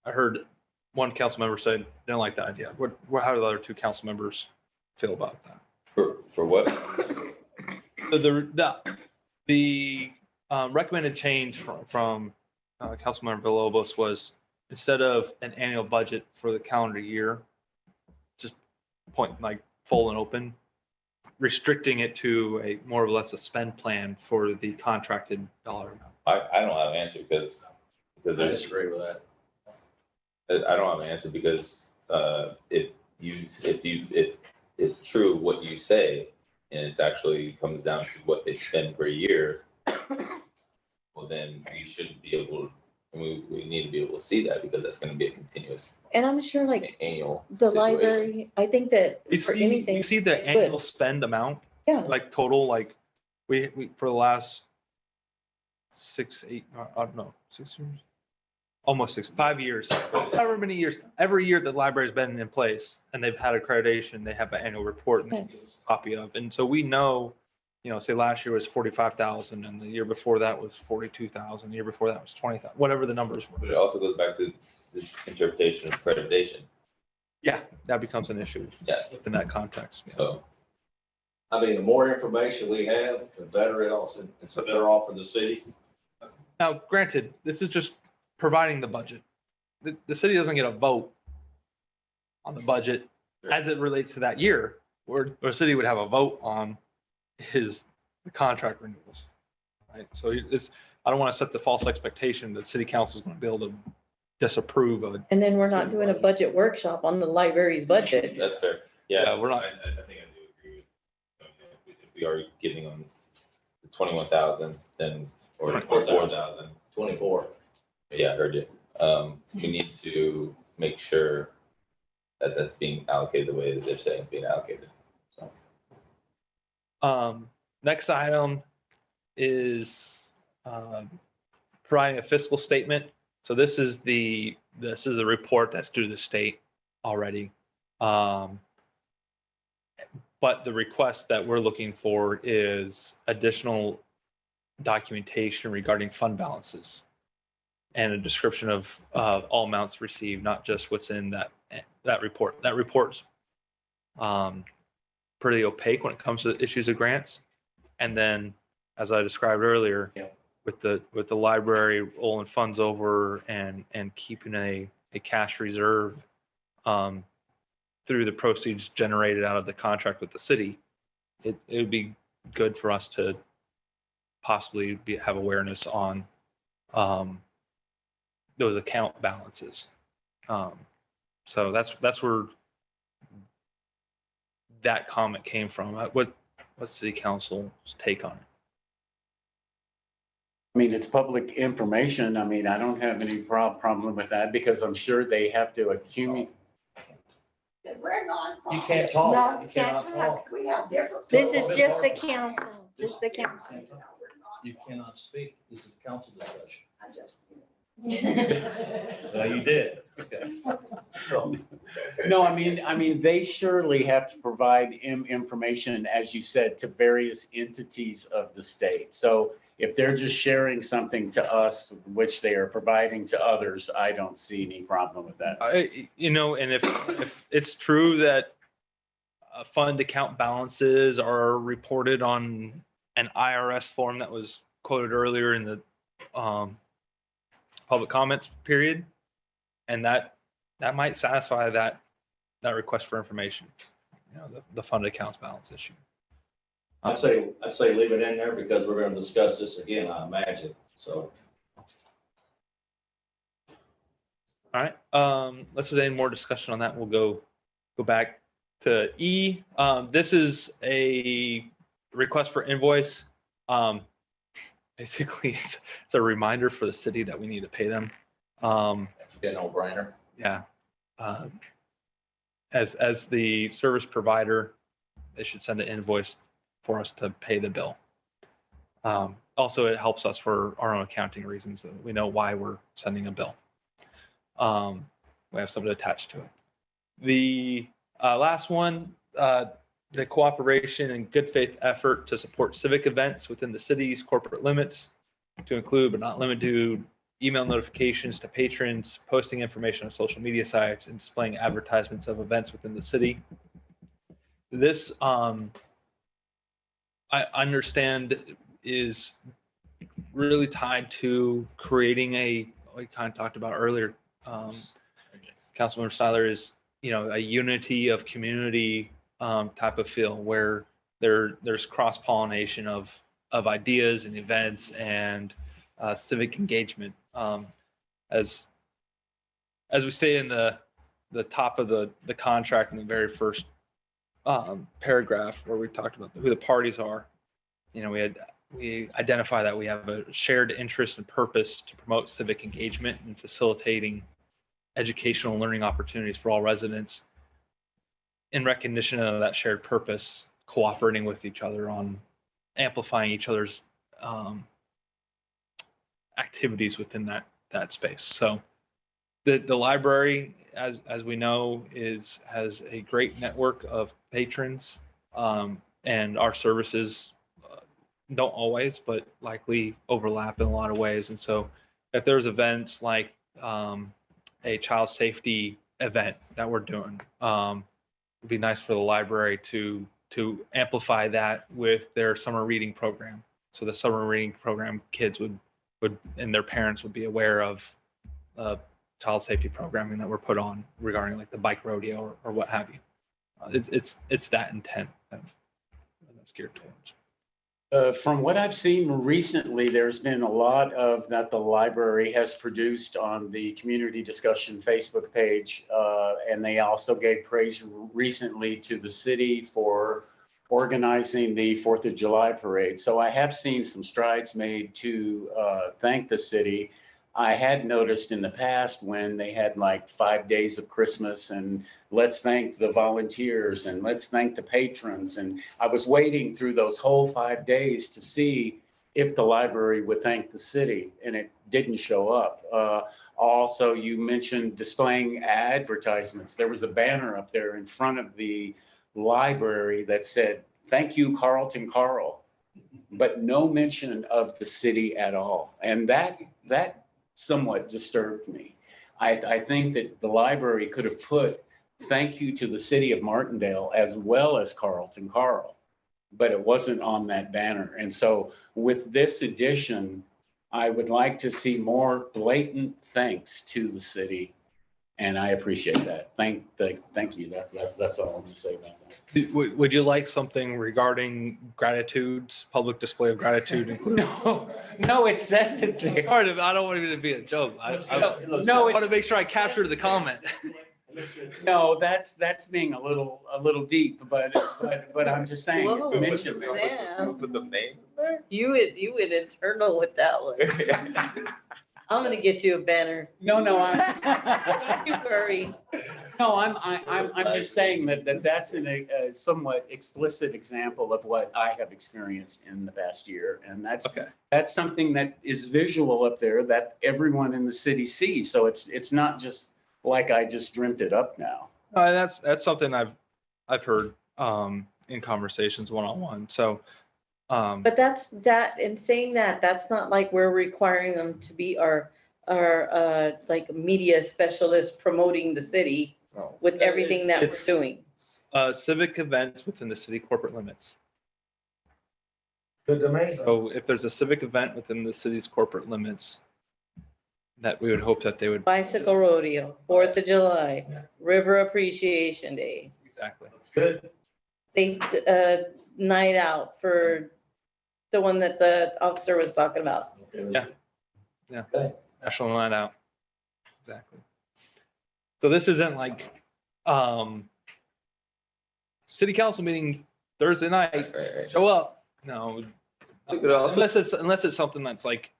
I heard one council member say they don't like that idea. How do the other two council members feel about that? For what? The recommended change from Councilmember Villalobos was, instead of an annual budget for the calendar year, just point like full and open, restricting it to a more or less a spend plan for the contracted dollar amount. I don't have an answer because I disagree with that. I don't have an answer because if it's true what you say, and it's actually comes down to what they spend per year, well, then we shouldn't be able, we need to be able to see that because that's going to be a continuous And I'm sure like annual the situation. library, I think that for anything. You see the annual spend amount, Yeah. like total, like we for the last 6 years, almost 5 years, however many years, every year the library's been in place and they've had accreditation, they have an annual report and they give us a copy of. And so we know, say last year was 45,000 and the year before that was 42,000, the year before that was 20,000, whatever the numbers were. But it also goes back to the interpretation of accreditation. Yeah, that becomes an issue. Yeah. In that context. Yeah. So, I mean, the more information we have, the better it also, it's better off for the city. Now, granted, this is just providing the budget. The city doesn't get a vote on the budget as it relates to that year, or the city would have a vote on the contract renewals, right? So I don't want to set the false expectation that city council is going to be able to disapprove of it. And then we're not doing a budget workshop on the library's budget. that's fair. Yeah, we're not. I think I do agree with, if we are giving them the 21,000, then, or 4,000. 24. Yeah, I heard you. We need to make sure that that's being allocated the way that they're saying it's being allocated. So. Next item is providing a fiscal statement. So this is the report that's due to the state already. But the request that we're looking for is additional documentation regarding fund balances and a description of all amounts received, not just what's in that report. That report's pretty opaque when it comes to issues of grants. And then, as I described earlier, with the library rolling funds over and keeping a cash reserve through the proceeds generated out of the contract with the city, it would be good for us to possibly have awareness on those account balances. So that's where that comment came from. What's city council's take on it? I mean, it's public information. I mean, I don't have any problem with that because I'm sure they have to accumulate. We're not. You can't talk. No, You cannot can't talk. We have different. This is just the council, just the council. You cannot speak. This is council discussion. I just. Well, you did. Okay. So, No, I mean, they surely have to provide information, as you said, to various entities of the state. So if they're just sharing something to us, which they are providing to others, I don't see any problem with that. And if it's true that fund account balances are reported on an IRS form that was quoted earlier in the public comments period, and that might satisfy that request for information, the fund accounts balance issue. I'd say leave it in there because we're going to discuss this again, I imagine. So All right, let's do any more discussion on that. We'll go back to E. This is a request for invoice. Basically, it's a reminder for the city that we need to pay them. It's a no-brainer. Yeah. As the service provider, they should send an invoice for us to pay the bill. Also, it helps us for our own accounting reasons. That we know why we're sending a bill. We have something attached to it. The last one, the cooperation and good faith effort to support civic events within the city's corporate limits, to include but not limited to email notifications to patrons, posting information on social media sites, and displaying advertisements of events within the city. This, I understand, is really tied to creating we kind of talked about earlier, Councilmember Styler, is, a unity of community type of feel where there's cross-pollination of ideas and events and civic engagement. As we state in the top of the contract in the very first paragraph, where we talked about who the parties are, we identify that we have a shared interest and purpose to promote civic engagement and facilitating educational and learning opportunities for all residents. In recognition of that shared purpose, cooperating with each other on amplifying each other's activities within that space. So the library, as we know, has a great network of patrons, and our services don't always, but likely overlap in a lot of ways. And so if there's events like a child safety event that we're doing, it'd be nice for the library to amplify that with their summer reading program. So the summer reading program kids would and their parents would be aware of child safety programming that we're put on regarding like the bike rodeo or what have you. It's that intent that's geared towards. From what I've seen recently, there's been a lot of that the library has produced on the community discussion Facebook page. And they also gave praise recently to the city for organizing the 4th of July parade. So I have seen some strides made to thank the city. I had noticed in the past when they had like 5 days of Christmas and let's thank the volunteers and let's thank the patrons. And I was waiting through those whole 5 days to see if the library would thank the city, and it didn't show up. Also, you mentioned displaying advertisements. There was a banner up there in front of the library that said, "Thank you, Carlton Carl," but no mention of the city at all. And that somewhat disturbed me. I think that the library could have put "Thank you to the city of Martindale" as well as Carlton Carl, but it wasn't on that banner. And so with this edition, I would like to see more blatant thanks to the city. And I appreciate that. Thank you. That's all I'm going to say about that. Would you like something regarding gratitudes, public display of gratitude included? No, it says it there. I don't want it to be a joke. I want to make sure I capture the comment. No, that's being a little deep, but I'm just saying it's Whoa, mentioned. Sam. Put the names in there? You went internal with that one. I'm gonna get you a banner. No, Don't you worry. No, I'm just saying that's a somewhat explicit example of what I have experienced in the past year. And that's something that is visual up there that everyone in the city sees. So it's not just like I just dreamt it up now. That's something I've heard in conversations one-on-one. So But in saying that's not like we're requiring them to be our like media specialists promoting the city with everything that we're doing. Civic events within the city corporate limits. Good to me. So if there's a civic event within the city's corporate limits, that we would hope that they would. Bicycle rodeo, 4th of July, River Appreciation Day. Exactly. That's good. Safe night out for the one that the officer was talking about. Yeah. National Night Out. Exactly. So this isn't like, city council meeting Thursday night, show up. No, unless it's something that's like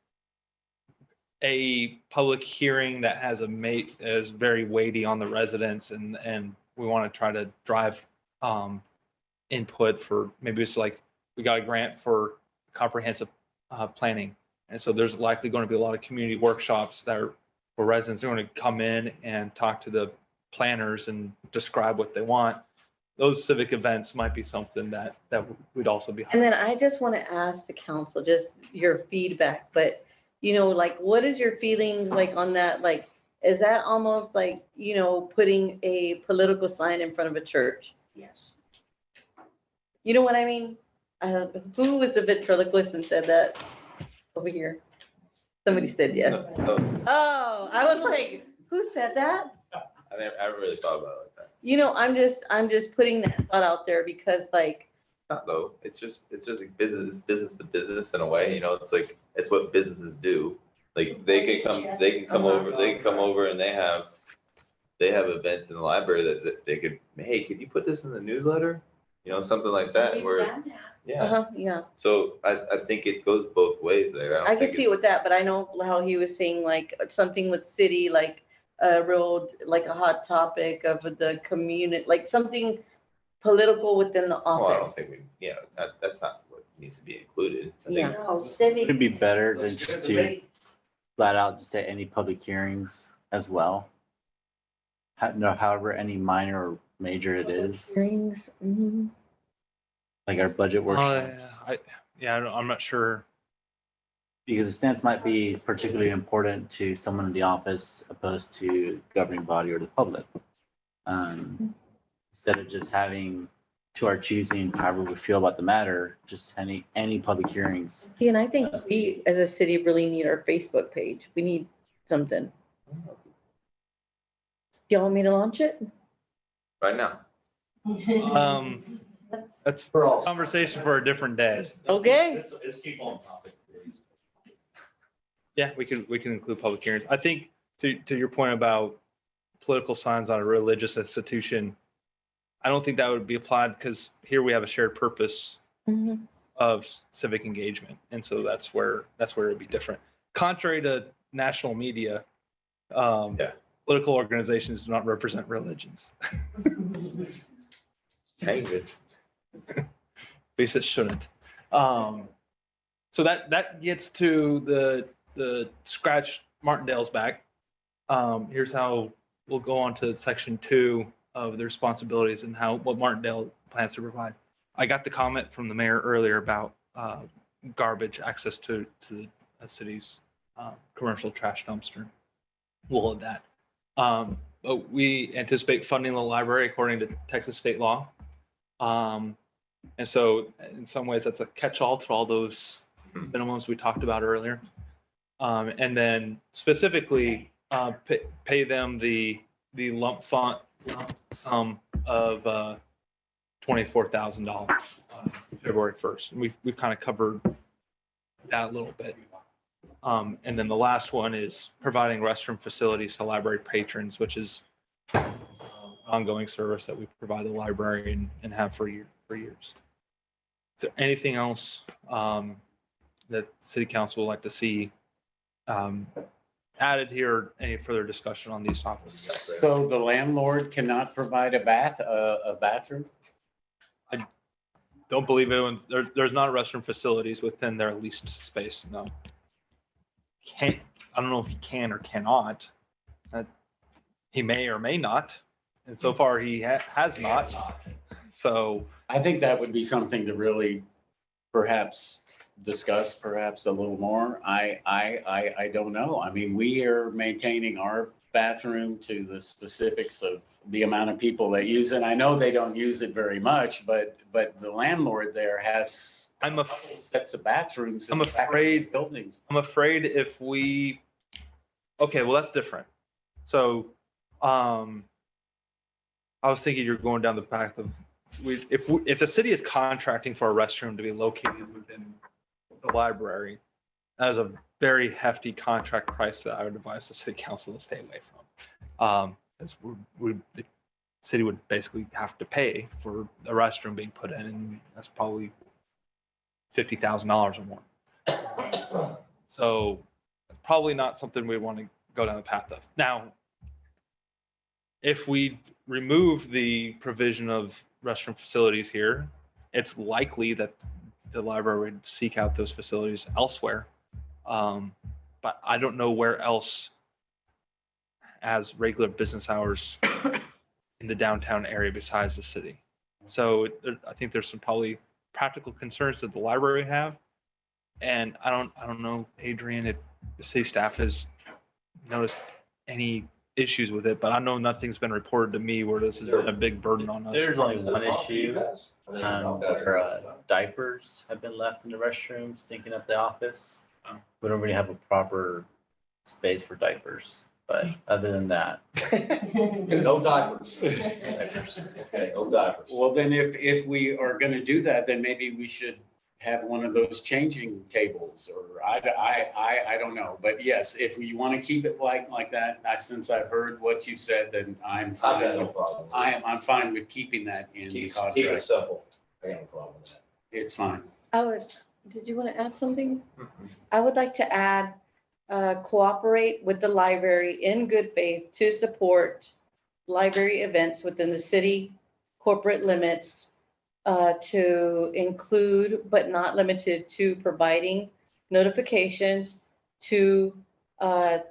a public hearing that has is very weighty on the residents and we want to try to drive input for, maybe it's like we got a grant for comprehensive planning. And so there's likely going to be a lot of community workshops that are where residents are going to come in and talk to the planners and describe what they want. Those civic events might be something that we'd also be. And then I just want to ask the council, just your feedback, but like, what is your feelings like on that? Like, is that almost like, putting a political sign in front of a church? Yes. You know what I mean? Who was a ventriloquist and said that over here? Somebody said, yeah. Oh, I was like, who said that? I never really thought about it like that. I'm just putting that thought out there because like. Not though. It's just like business to business in a way. It's like it's what businesses do. Like they can come over and they have events in the library that they could. Hey, could you put this in the newsletter? Something like that. Yeah. Yeah. So I think it goes both ways there. I could see it with that, but I know how he was saying like something with city, like a real, like a hot topic of the community, like something political within the office. Well, I don't think that's not what needs to be included. I think No, city. It'd be better than just to flat out just say any public hearings as well. However, any minor or major it is, Hearings. Mhm. like our budget workshops. I'm not sure. Because the stance might be particularly important to someone in the office opposed to governing body or the public. Instead of just having to our choosing, however we feel about the matter, just any public hearings. See, and I think we as a city really need our Facebook page. We need something. Do you want me to launch it? right now. That's for all conversation for a different day. Okay. Let's keep on topic. Yeah, we can include public hearings. I think to your point about political signs on a religious institution, I don't think that would be applied because here we have a shared purpose Mhm. of civic engagement. And so that's where it would be different. Contrary to national media, political organizations do not represent religions. Change it. At least it shouldn't. So that gets to the scratch Martindale's back. Here's how we'll go on to section 2 of the responsibilities and what Martindale plans to provide. I got the comment from the mayor earlier about garbage access to a city's commercial trash dumpster. We'll add that. But we anticipate funding the library according to Texas state law. And so in some ways that's a catch-all to all those minimums we talked about earlier. And then specifically pay them the lump sum of $24,000 February 1st. And we've kind of covered that a little bit. And then the last one is providing restroom facilities to library patrons, which is an ongoing service that we provide the library and have for years. Is there anything else that City Council would like to see added here, or any further discussion on these topics? So the landlord cannot provide a bathroom? I don't believe there's not restroom facilities within their leased space, no. I don't know if he can or cannot. He may or may not, and so far he has not. So I think that would be something to really perhaps discuss a little more. I don't know. I mean, we are maintaining our bathroom to the specifics of the amount of people that use it. I know they don't use it very much, but the landlord there has sets of bathrooms. I'm afraid buildings. I'm afraid if we, okay, well, that's different. So, I was thinking you're going down the path of if the city is contracting for a restroom to be located within the library, that is a very hefty contract price that I would advise the city council to stay away from. As the city would basically have to pay for a restroom being put in, and that's probably $50,000 or more. So probably not something we want to go down the path of. Now, if we remove the provision of restroom facilities here, it's likely that the library would seek out those facilities elsewhere. But I don't know where else as regular business hours in the downtown area besides the city. So I think there's some probably practical concerns that the library have. And I don't know, Adrian, if the city staff has noticed any issues with it, but I know nothing's been reported to me where this has been a big burden on us. There's only one issue, where diapers have been left in the restrooms, stinking up the office. We don't really have a proper space for diapers, but other than that. No diapers. Okay, no diapers. Well, then if we are gonna do that, then maybe we should have one of those changing tables, or I don't know. But yes, if you want to keep it like that, since I've heard what you said, then I'm I've got fine. no problem. I'm fine with keeping that in the Keep it contract. simple. I got no problem with that. It's fine. Did you want to add something? I would like to add, cooperate with the library in good faith to support library events within the city corporate limits, to include, but not limited to, providing notifications to our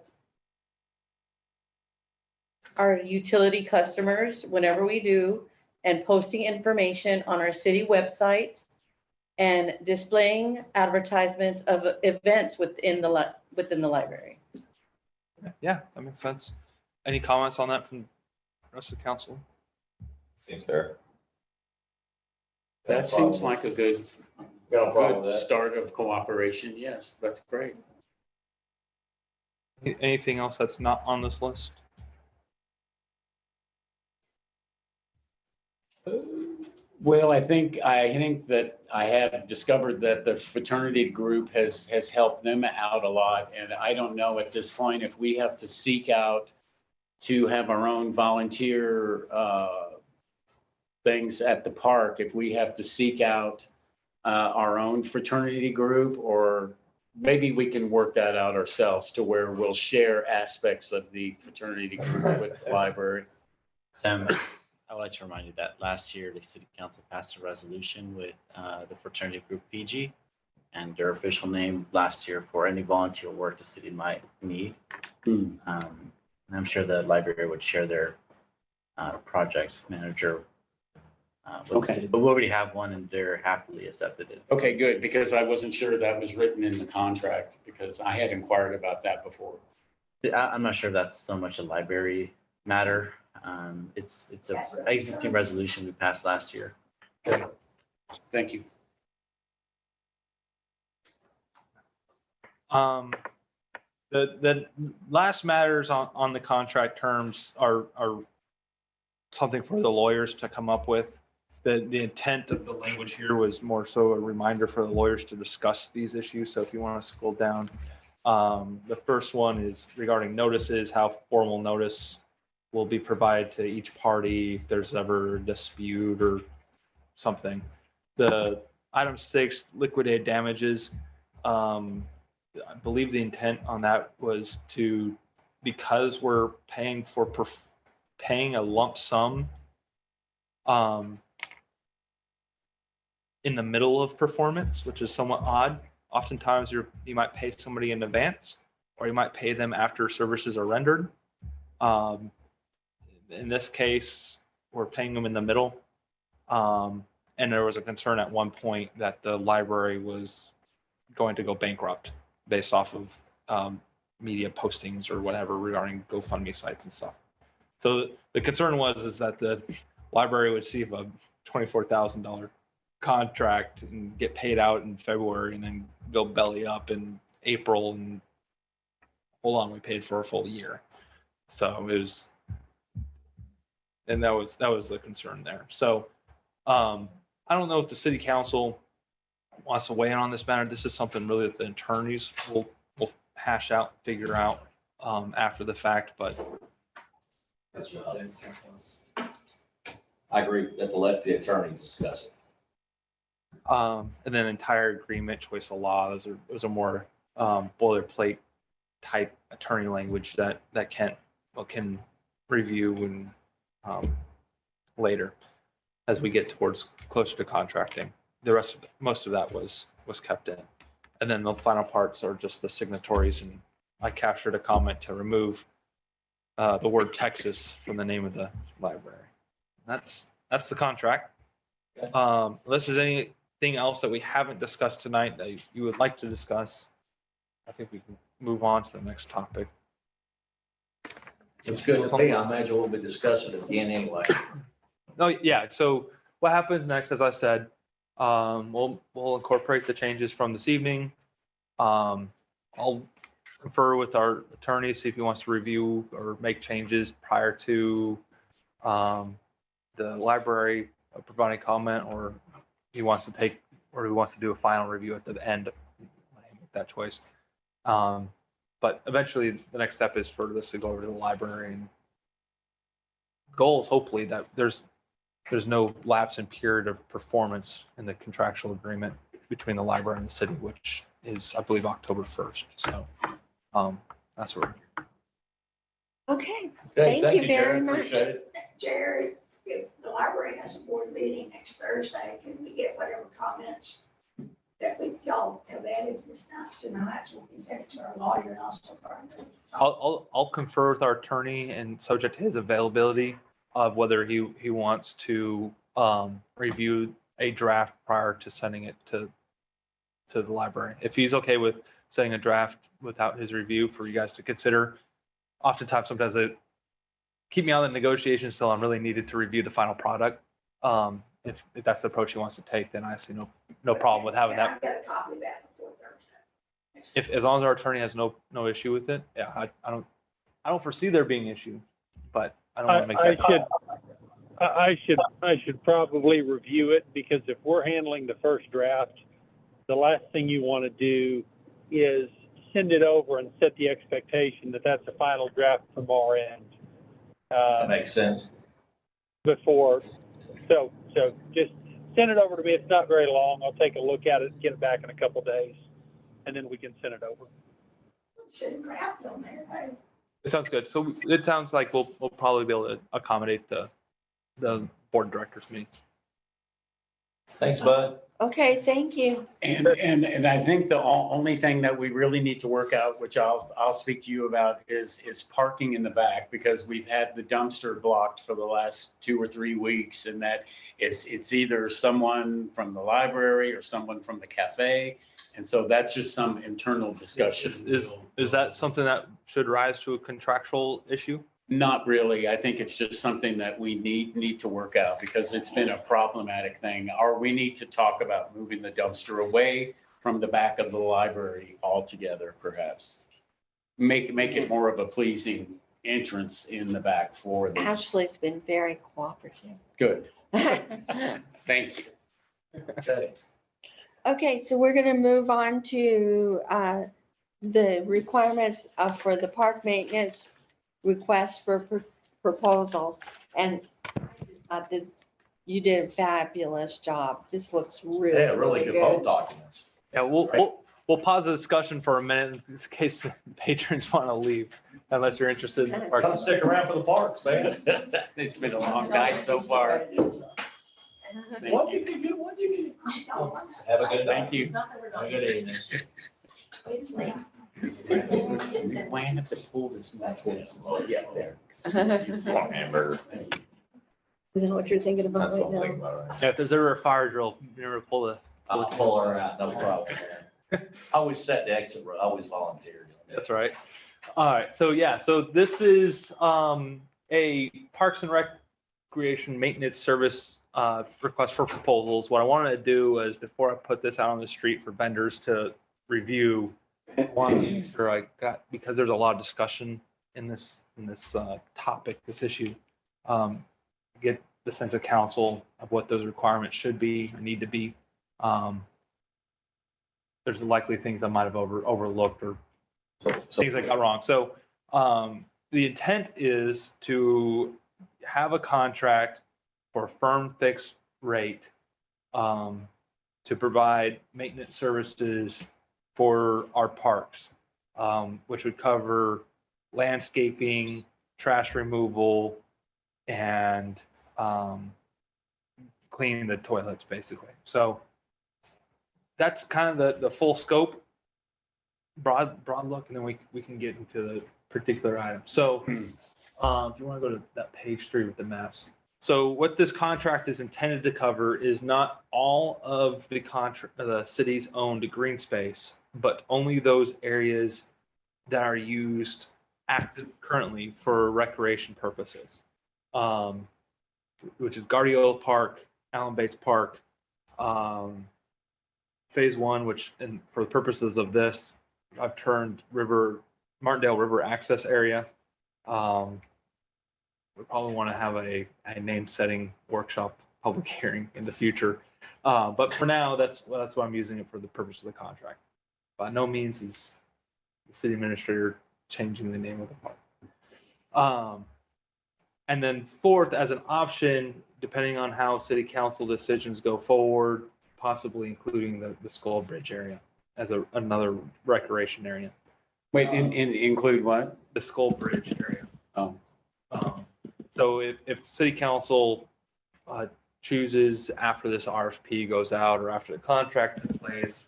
utility customers whenever we do, and posting information on our city website, and displaying advertisements of events within the library. Yeah, that makes sense. Any comments on that from the rest of the council? Seems fair. That seems like a good Got no problem with that. start of cooperation. Yes, that's great. Anything else that's not on this list? Well, I think that I have discovered that the fraternity group has helped them out a lot. And I don't know at this point if we have to seek out to have our own volunteer things at the park, if we have to seek out our own fraternity group, or maybe we can work that out ourselves to where we'll share aspects of the fraternity group with the library. Sam, I would like to remind you that last year, the city council passed a resolution with the fraternity group PG, and their official name last year for any volunteer work the city might need. And I'm sure the library would share their projects manager with the city, but we already have one and they're happily accepted it. Okay, good, because I wasn't sure that was written in the contract, because I had inquired about that before. I'm not sure that's so much a library matter. It's a existing resolution we passed last year. Thank you. The last matters on the contract terms are something for the lawyers to come up with. The intent of the language here was more so a reminder for the lawyers to discuss these issues. So if you want to scroll down, the first one is regarding notices, how formal notice will be provided to each party if there's ever a dispute or something. The item 6, liquidated damages. I believe the intent on that was to, because we're paying a lump sum in the middle of performance, which is somewhat odd. Oftentimes you might pay somebody in advance, or you might pay them after services are rendered. In this case, we're paying them in the middle. And there was a concern at one point that the library was going to go bankrupt based off of media postings or whatever regarding GoFundMe sites and stuff. So the concern is that the library would receive a $24,000 contract and get paid out in February and then go belly up in April, and hold on, we paid for a full year. So it was, and that was the concern there. So I don't know if the city council wants to weigh in on this matter. This is something really that the attorneys will hash out, figure out after the fact. But That's what I think. I agree that let the attorney discuss it. And then entire agreement, choice of law, those are more boilerplate type attorney language that can review and later as we get towards closer to contracting. The rest of most of that was kept in. And then the final parts are just the signatories, and I captured a comment to remove the word Texas from the name of the library. That's the contract. Unless there's anything else that we haven't discussed tonight that you would like to discuss, I think we can move on to the next topic. It's good to me. I imagine we'll be discussing it again anyway. Oh, yeah. So what happens next, as I said, we'll incorporate the changes from this evening. I'll confer with our attorney, see if he wants to review or make changes prior to the library providing comment, or he wants to do a final review at the end. Make that choice. But eventually the next step is for this to go over to the library, and goals, hopefully, that there's no lapse in period of performance in the contractual agreement between the library and the city, which is, I believe, October 1st. So that's where. Okay, Okay, thank you very Jared. much. Appreciate it. Jared, if the library has a board meeting next Thursday, can we get whatever comments that y'all have added this night tonight, so we can send it to our lawyer and also for our. I'll confer with our attorney, and subject to his availability of whether he wants to review a draft prior to sending it to the library. If he's okay with sending a draft without his review for you guys to consider, sometimes they keep me out of the negotiations till I'm really needed to review the final product. If that's the approach he wants to take, then I see no problem with having that. I'll get a copy of that before Thursday. If, as long as our attorney has no issue with it, yeah, I don't foresee there being an issue, but I don't want to make that. I should probably review it, because if we're handling the first draft, the last thing you want to do is send it over and set the expectation that that's a final draft from our end. That makes sense. Before, so just send it over to me. It's not very long. I'll take a look at it, get it back in a couple days, and then we can send it over. Send draft on there, hey. It sounds good. So it sounds like we'll probably be able to accommodate the board of directors meeting. Thanks, bud. Okay, thank you. And I think the only thing that we really need to work out, which I'll speak to you about, is parking in the back, because we've had the dumpster blocked for the last 2 or 3 weeks, and that it's either someone from the library or someone from the cafe. And so that's just some internal discussion. Is that something that should rise to a contractual issue? Not really. I think it's just something that we need to work out, because it's been a problematic thing. Or we need to talk about moving the dumpster away from the back of the library altogether, perhaps. Make it more of a pleasing entrance in the back for them. Ashley's been very cooperative. Good. Thank you. Okay. Okay, so we're gonna move on to the requirements for the park maintenance request for proposal. And I just thought that you did a fabulous job. This looks really, Yeah, really good both documents. Yeah, we'll pause the discussion for a minute in case the patrons want to leave, unless you're interested in the park. Come stick around for the parks, man. It's been a long night so far. What did you do? What did you do? Have a good night. Thank you. Have a good evening. We plan to pull this back. Yeah, there. Hamburger. Is that what you're thinking about That's right what I'm now? thinking about right Yeah, if there's ever a fire drill, you never pull the. I'll pull her out, no problem. I always set the exit road, I always volunteered. That's right. All right, so this is a Parks and Recreation Maintenance Service request for proposals. What I wanted to do is, before I put this out on the street for vendors to review, I want to make sure I got, because there's a lot of discussion in this topic, this issue, get the sense of council of what those requirements should be or need to be. There's likely things I might have overlooked or things I got wrong. So the intent is to have a contract for a firm fixed rate to provide maintenance services for our parks, which would cover landscaping, trash removal, and cleaning the toilets, basically. So that's kind of the full scope, broad look, and then we can get into the particular item. So if you want to go to that page 3 with the maps. So what this contract is intended to cover is not all of the city's owned green space, but only those areas that are used currently for recreation purposes, which is Guardiola Park, Allen Bates Park, Phase 1, which, and for the purposes of this, I've turned Martindale River access area. We probably want to have a name setting workshop, public hearing in the future. But for now, that's why I'm using it for the purpose of the contract. By no means is the city administrator changing the name of the park. And then fourth, as an option, depending on how city council decisions go forward, possibly including the Skull Bridge area as another recreation area. Wait, include what? The Skull Bridge area. Oh. So if city council chooses after this RFP goes out or after the contract is in place,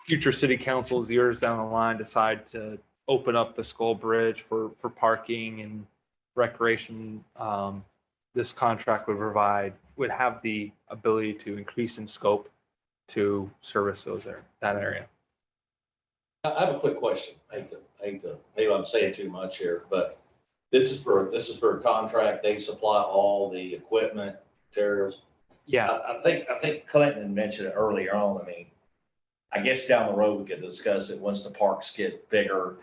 future city councils years down the line decide to open up the Skull Bridge for parking and recreation, this contract would have the ability to increase in scope to service that area. I have a quick question. I hate to, maybe I'm saying too much here, but this is for a contract. They supply all the equipment, materials. Yeah. I think Clinton mentioned it earlier on. I mean, I guess down the road we could discuss it once the parks get bigger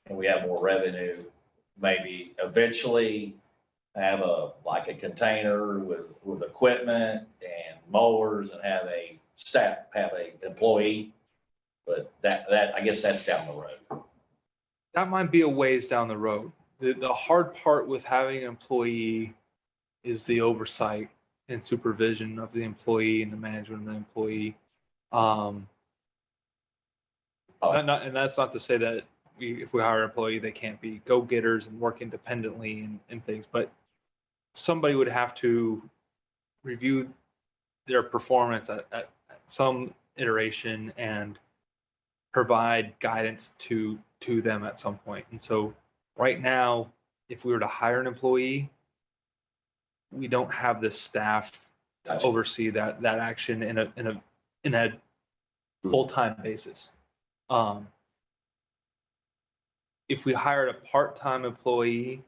and we have more revenue, maybe eventually have a container with equipment and mowers and have a employee. But that I guess that's down the road. That might be a ways down the road. The hard part with having an employee is the oversight and supervision of the employee and the management of the employee. And that's not to say that if we hire an employee, they can't be go-getters and work independently and things, but somebody would have to review their performance at some iteration and provide guidance to them at some point. And so right now, if we were to hire an employee, we don't have the staff to oversee that action in a full-time basis. If we hired a part-time employee,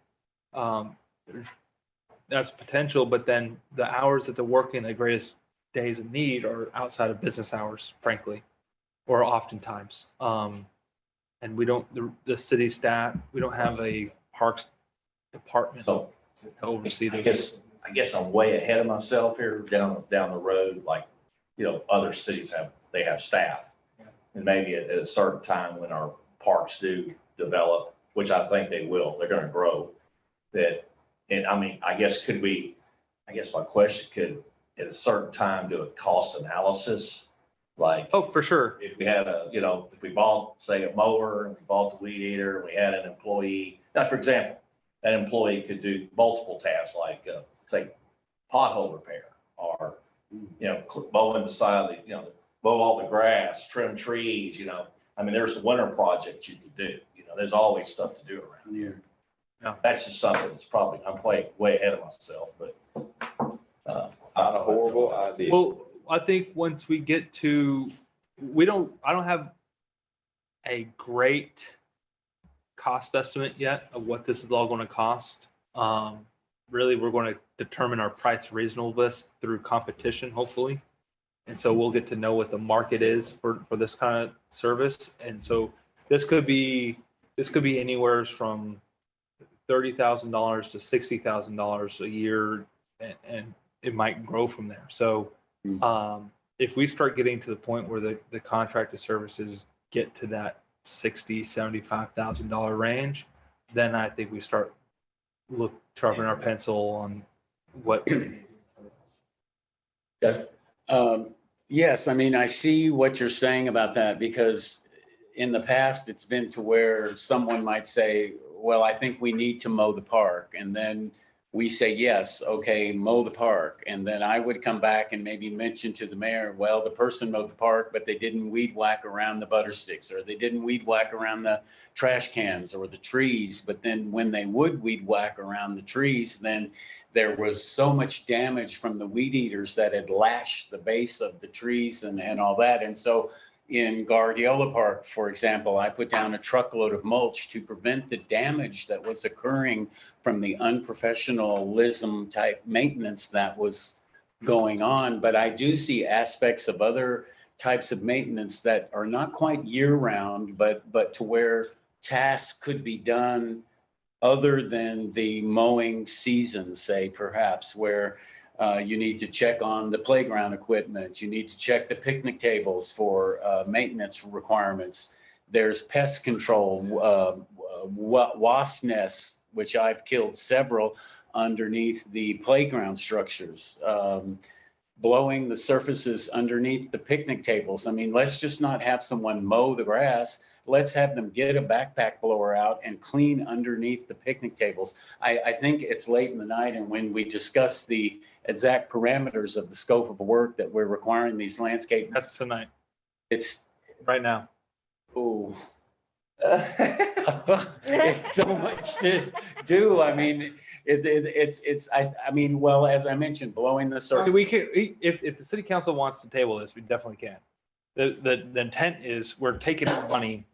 that's potential, but then the hours that they're working, the greatest days of need are outside of business hours, frankly, or oftentimes. And we don't, the city staff, we don't have a parks department to oversee those. I guess I'm way ahead of myself here down the road. Like, other cities have staff, and maybe at a certain time when our parks do develop, which I think they will, they're going to grow. And I mean, I guess my question could at a certain time do a cost analysis. Like, oh, for sure. If we had if we bought, say, a mower, and we bought the weed eater, and we had an employee. Now, for example, that employee could do multiple tasks, like say, pothole repair, or mowing the side of the, mow all the grass, trim trees. I mean, there's winter projects you could do. There's always stuff to do around here. Yeah. That's just something that's probably I'm way ahead of myself, but not a horrible idea. Well, I think once we get to, I don't have a great cost estimate yet of what this is all going to cost. Really, we're going to determine our price reasonableness through competition, hopefully. And so we'll get to know what the market is for this kind of service. And so this could be anywhere from $30,000 to $60,000 a year, and it might grow from there. So if we start getting to the point where the contracted services get to that $60,000, $75,000 range, then I think we start sharpening our pencil on what. Yes, I mean, I see what you're saying about that, because in the past, it's been to where someone might say, well, I think we need to mow the park. And then we say, yes, okay, mow the park. And then I would come back and maybe mention to the mayor, well, the person mowed the park, but they didn't weed whack around the butter sticks, or they didn't weed whack around the trash cans or the trees. But then when they would weed whack around the trees, then there was so much damage from the weed eaters that had lashed the base of the trees and all that. And so in Guardiola Park, for example, I put down a truckload of mulch to prevent the damage that was occurring from the unprofessionalism type maintenance that was going on. But I do see aspects of other types of maintenance that are not quite year round, but to where tasks could be done other than the mowing season, say perhaps, where you need to check on the playground equipment, you need to check the picnic tables for maintenance requirements. There's pest control, wasp nests, which I've killed several underneath the playground structures, blowing the surfaces underneath the picnic tables. I mean, let's just not have someone mow the grass. Let's have them get a backpack blower out and clean underneath the picnic tables. I think it's late in the night, and when we discuss the exact parameters of the scope of work that we're requiring these landscape. That's tonight. It's right now. Oh. It's so much to do. I mean, I mean, well, as I mentioned, blowing the surface. We can, if the city council wants to table this, we definitely can. The intent is we're taking money.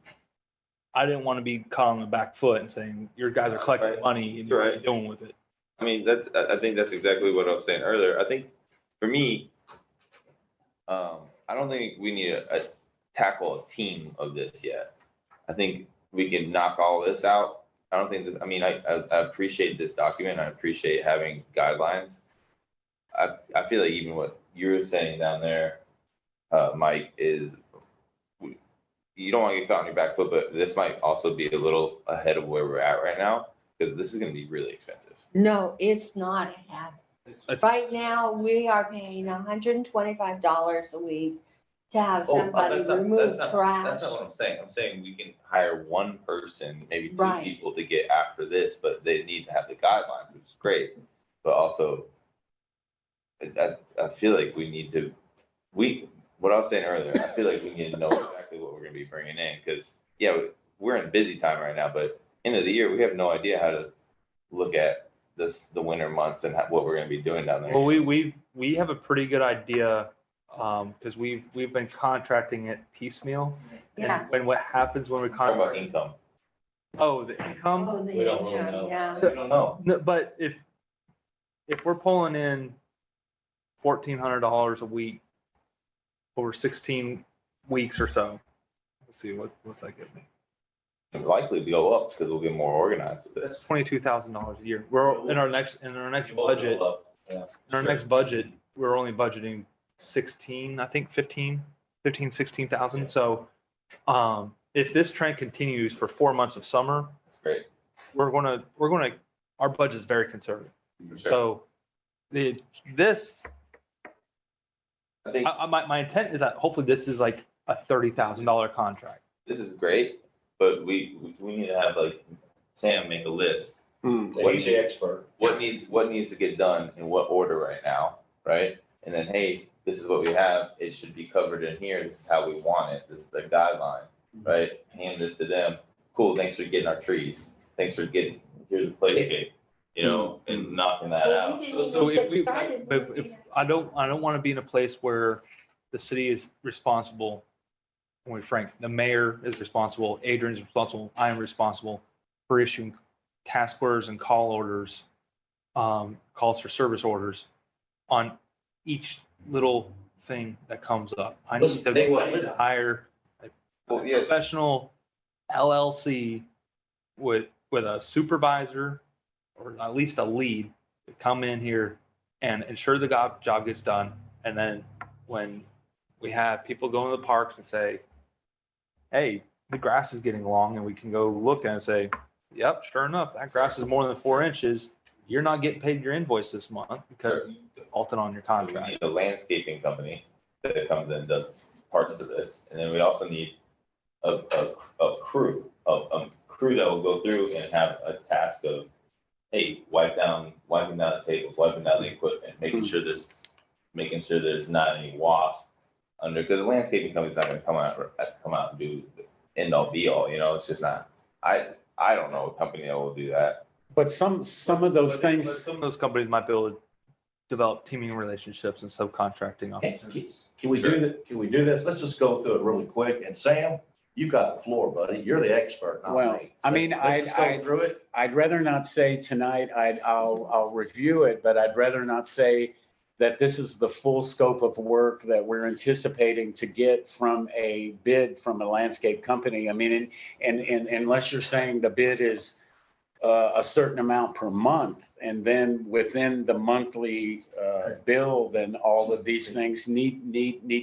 I didn't want to be caught on the back foot and saying, your guys are collecting money and you're doing with it. I mean, I think that's exactly what I was saying earlier. I think for me, I don't think we need to tackle a team of this yet. I think we can knock all this out. I don't think this, I mean, I appreciate this document. I appreciate having guidelines. I feel like even what you're saying down there, Mike, is you don't want to get caught on your back foot, but this might also be a little ahead of where we're at right now, because this is going to be really expensive. No, it's not a habit. Right now, we are paying $125 a week to have somebody remove trash. That's not what I'm saying. I'm saying we can hire one person, maybe two Right. people to get after this, but they need to have the guidelines, which is great. But also, I feel like we need to, what I was saying earlier, I feel like we need to know exactly what we're going to be bringing in, because yeah, we're in busy time right now, but end of the year, we have no idea how to look at the winter months and what we're going to be doing down there. Well, we have a pretty good idea, because we've been contracting it piecemeal. Yes. And what happens when we Talk contract? about income. Oh, the income? Oh, the We don't really income, know. yeah. We don't know. No, but if we're pulling in $1,400 a week over 16 weeks or so, let's see, what's that give me? It'll likely go up because we'll get more organized with That's this. $22,000 a year. We're in our next budget. Yeah, In our next budget, we're only budgeting 16, I think 16,000. So if this trend continues for 4 months of summer, That's great. we're gonna, our budget is very conservative. For sure. So this, I think my intent is that hopefully this is like a $30,000 contract. this is great, but we need to have like Sam make a list. He's the expert. What needs to get done in what order right now, right? And then, hey, this is what we have. It should be covered in here. This is how we want it. This is the guideline, right? Hand this to them. Cool. Thanks for getting our trees. Thanks for getting, here's a playscape, you know, and knocking that out. So if I don't want to be in a place where the city is responsible. When we're frank, the mayor is responsible, Adrian's responsible, I am responsible for issuing task orders and call orders, calls for service orders on each little thing that comes up. I need to hire a professional LLC with a supervisor or at least a lead to come in here and ensure the job gets done. And then when we have people go in the parks and say, hey, the grass is getting long, and we can go look and say, yep, sure enough, that grass is more than 4 inches. You're not getting paid your invoice this month because you defaulted on your So we contract. need a landscaping company that comes in and does parts of this, and then we also need a crew that will go through and have a task of, hey, wiping down the tables, wiping down the equipment, making sure there's not any wasp under, because the landscaping company's not gonna come out and do the end all be all, it's just not. I don't know a company that will do that. But some of those things. Some of those companies might be able to develop teaming relationships and subcontracting opportunities. Can we do that? Can we do this? Let's just go through it really quick. And Sam, you got the floor, buddy. You're the expert, not Well, me. I mean, Let's just go through it. I'd rather not say tonight, I'll review it, but I'd rather not say that this is the full scope of work that we're anticipating to get from a bid from a landscape company. I mean, and unless you're saying the bid is a certain amount per month, and then within the monthly bill, then all of these things need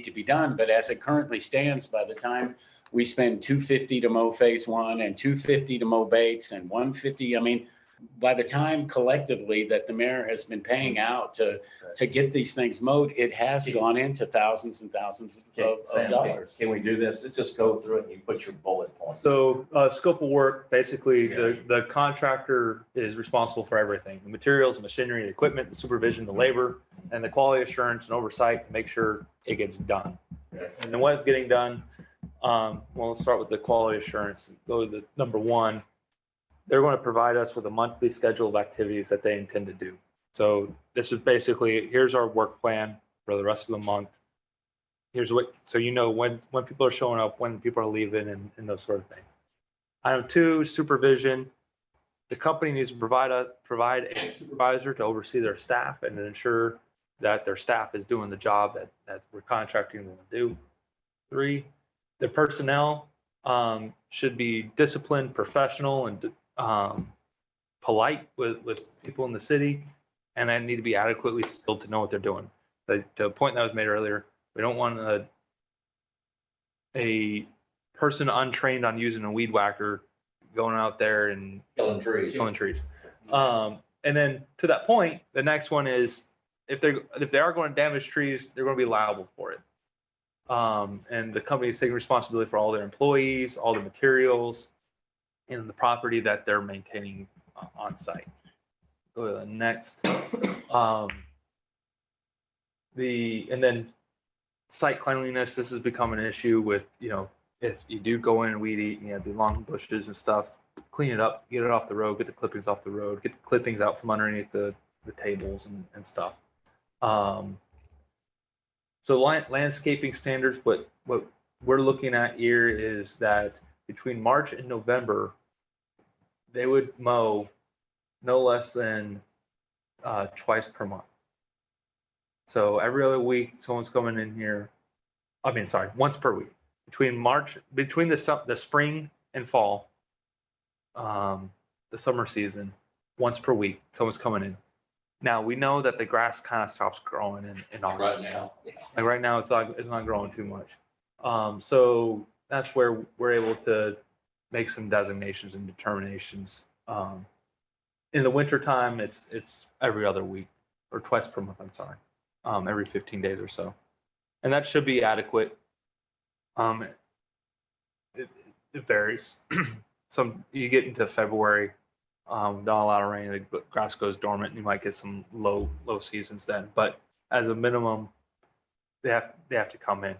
to be done. But as it currently stands, by the time we spend $250 to mow phase 1 and $250 to mow Bates and $150, I mean, by the time collectively that the mayor has been paying out to get these things mowed, it has gone into thousands and thousands of Sam, dollars. can we do this? Let's just go through it and you put your bullet points. So scope of work, basically the contractor is responsible for everything, the materials, the machinery, the equipment, the supervision, the labor, and the quality assurance and oversight to make sure it gets done. And then when it's getting done, well, let's start with the quality assurance. Go to the number 1. They're going to provide us with a monthly schedule of activities that they intend to do. So this is basically, here's our work plan for the rest of the month. Here's what, so you know when people are showing up, when people are leaving, and those sort of things. Item 2, supervision. The company needs to provide a supervisor to oversee their staff and to ensure that their staff is doing the job that we're contracting them to do. 3, the personnel should be disciplined, professional, and polite with people in the city, and I need to be adequately skilled to know what they're doing. The point that was made earlier, we don't want a person untrained on using a weed whacker going out there and Killing trees. And then to that point, the next one is if they are going to damage trees, they're going to be liable for it. And the company is taking responsibility for all their employees, all the materials, and the property that they're maintaining on site. Go to the next. And then site cleanliness. This has become an issue with, if you do go in and weed eat and you have the long bushes and stuff, clean it up, get it off the road, get the clippings off the road, get the clippings out from underneath the tables and stuff. So landscaping standards, what we're looking at here is that between March and November, they would mow no less than twice per month. So every other week, someone's coming in here. Once per week. Between the spring and fall, the summer season, once per week, someone's coming in. Now we know that the grass kind of stops growing in August. Right now. Like right now, it's not growing too much. So that's where we're able to make some designations and determinations. In the wintertime, it's every other week or twice per month. I'm sorry, every 15 days or so, and that should be adequate. It varies. Some you get into February, not a lot of rain, the grass goes dormant, and you might get some low seasons then. But as a minimum, they have to come in.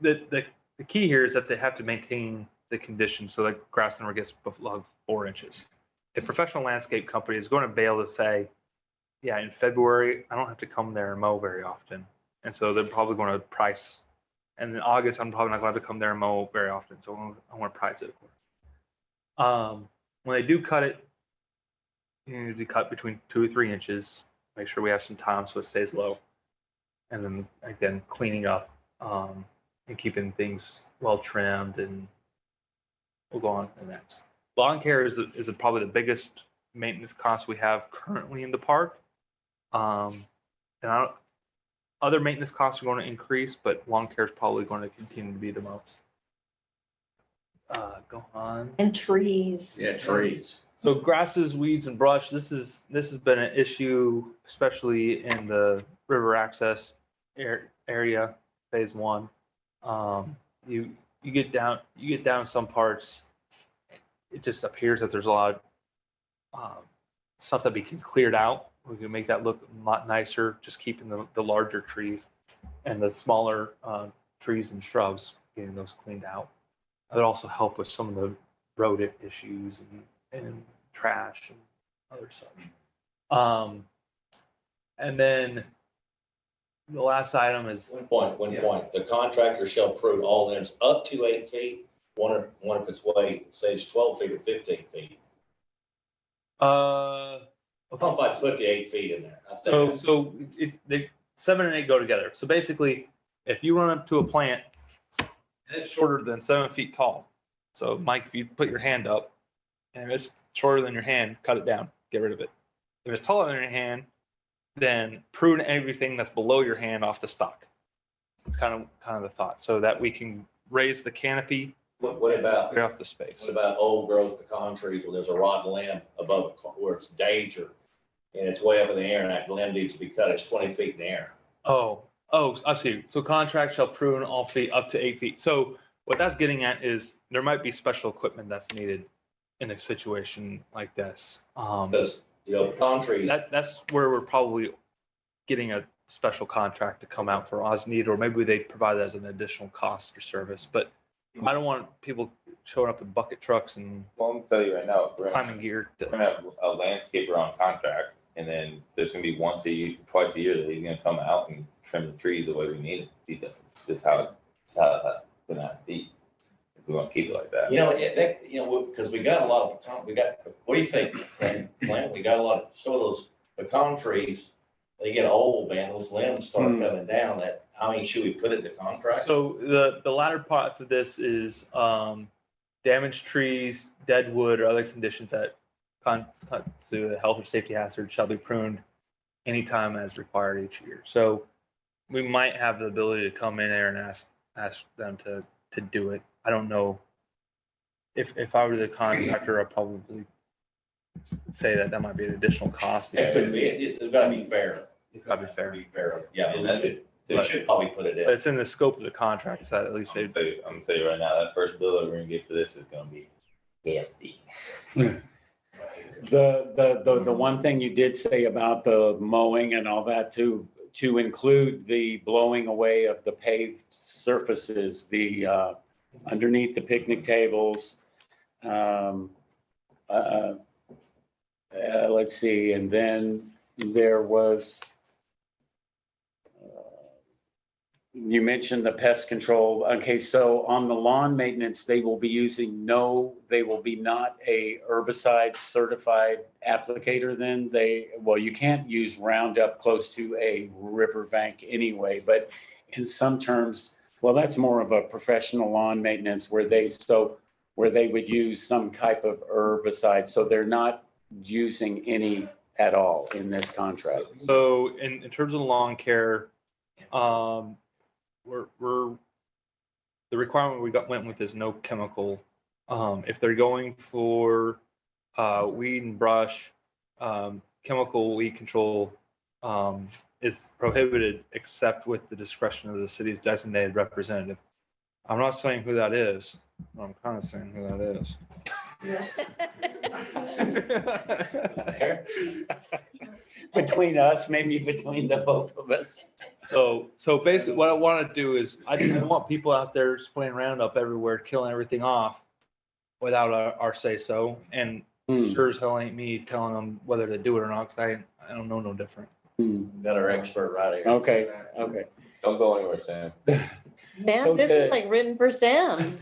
The key here is that they have to maintain the conditions so that grass never gets below 4 inches. A professional landscape company is going to be able to say, yeah, in February, I don't have to come there and mow very often. And so they're probably going to price. And in August, I'm probably not going to have to come there and mow very often. So I want to price it. When they do cut it, you need to cut between 2 or 3 inches. Make sure we have some time so it stays low. And then again, cleaning up and keeping things well trimmed, and we'll go on to the next. Lawn care is probably the biggest maintenance cost we have currently in the park. Other maintenance costs are going to increase, but lawn care is probably going to continue to be the most. Go on. And trees. Yeah, trees. So grasses, weeds and brush, this has been an issue, especially in the river access area, phase one. You get down some parts, it just appears that there's a lot of stuff that we can cleared out. We can make that look a lot nicer, just keeping the larger trees and the smaller trees and shrubs, getting those cleaned out. It would also help with some of the rodent issues and trash and other such. And then the last item is. One point. The contractor shall prune all limbs up to 8 feet. One if its weight says 12 feet or 15 feet. Okay. I don't know if I'd put the 8 feet in there. So the 7 and 8 go together. So basically, if you run up to a plant and it's shorter than 7 feet tall, so Mike, if you put your hand up and it's shorter than your hand, cut it down, get rid of it. If it's taller than your hand, then prune everything that's below your hand off the stalk. It's kind of the thought, so that we can raise the canopy. What about clear off the space? What about old growth pecan trees where there's a rotten limb above where it's danger and it's way up in the air and that limb needs to be cut? It's 20 feet in the air. Oh, I see. So contract shall prune all feet up to 8 feet. So what that's getting at is there might be special equipment that's needed in a situation like this. Because, pecan trees. That's where we're probably getting a special contract to come out for OSNED, or maybe they provide that as an additional cost for service. But I don't want people showing up in bucket trucks and. Well, I'm gonna tell you right now, climbing gear. We're gonna have a landscaper on contract, and then there's gonna be twice a year that he's gonna come out and trim the trees the way we need it. It's just how it's gonna have to be. If we want to keep it like that. Because we got a lot of pecan, what do you think, Clint? We got a lot of, some of those pecan trees, they get old, man, those limbs start coming down. Should we put it in the contract? So the latter part for this is damaged trees, dead wood, or other conditions that constitute a health or safety hazard shall be pruned anytime as required each year. So we might have the ability to come in there and ask them to do it. I don't know if I were the contractor, I'd probably say that might be an additional cost. Yeah, it's gotta be fair. It's gotta be fair. Yeah, they should probably put it in. But it's in the scope of the contract, so at least I'm gonna tell you right now, that first bill that we're gonna get for this is gonna be hefty. The one thing you did say about the mowing and all that to include the blowing away of the paved surfaces, the underneath the picnic tables. Let's see, and then there was, you mentioned the pest control. Okay, so on the lawn maintenance, they will be not a herbicide certified applicator then. You can't use Roundup close to a riverbank anyway, but in some terms, well, that's more of a professional lawn maintenance where they would use some type of herbicide. So they're not using any at all in this contract. So in terms of lawn care, we're the requirement we went with is no chemical. If they're going for weed and brush, chemical weed control is prohibited except with the discretion of the city's designated representative. I'm not saying who that is. I'm kind of saying who that is. Between us, maybe between the both of us. So basically what I want to do is I don't want people out there spraying Roundup everywhere, killing everything off without our say so. And sure as hell ain't me telling them whether to do it or not, because I don't know no different. Got our expert right here. Okay. Don't go anywhere, Sam. Sam, this is like written for Sam,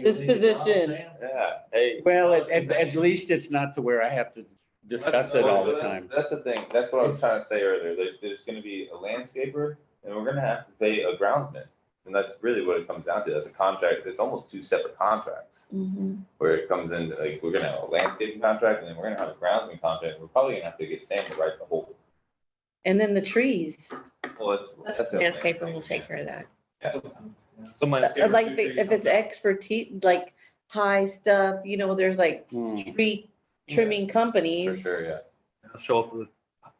this position. Yeah, hey. Well, at least it's not to where I have to discuss it all the time. That's the thing. That's what I was trying to say earlier. There's gonna be a landscaper and we're gonna have to pay a groundsman. And that's really what it comes down to. That's a contract. It's almost two separate contracts. Where it comes in, like, we're gonna have a landscaping contract and then we're gonna have a groundsman contract. We're probably gonna have to get Sam to write the whole. And then the trees. Well, that's Landscaper will take care of that. Yeah. So Like if it's expertise, like high stuff, there's like tree trimming For companies. sure, yeah. Show up with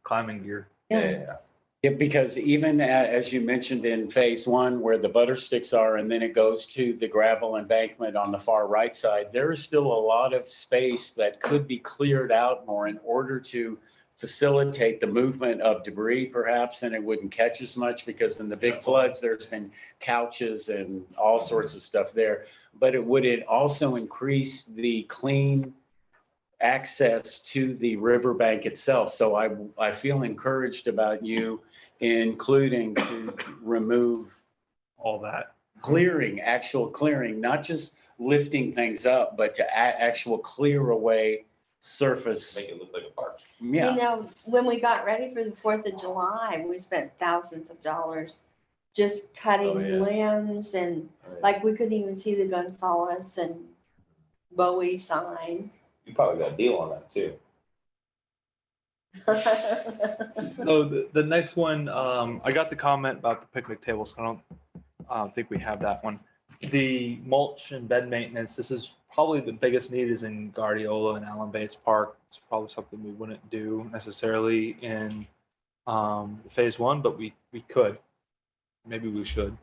climbing gear. Yeah. Yeah, because even as you mentioned in phase one, where the butter sticks are, and then it goes to the gravel embankment on the far right side, there is still a lot of space that could be cleared out more in order to facilitate the movement of debris perhaps, and it wouldn't catch as much because in the big floods, there's been couches and all sorts of stuff there. But it would also increase the clean access to the riverbank itself. So I feel encouraged about you including to remove all that actual clearing, not just lifting things up, but to actual clear away surface. Make it look like a park. Yeah. When we got ready for the 4th of July, we spent thousands of dollars just cutting limbs and like we couldn't even see the Gonzales and Bowie sign. You probably got a deal on that too. So the next one, I got the comment about the picnic tables. I don't think we have that one. The mulch and bed maintenance, this is probably the biggest need is in Guardiola and Allen Bates Park. It's probably something we wouldn't do necessarily in phase one, but we could. Maybe we should.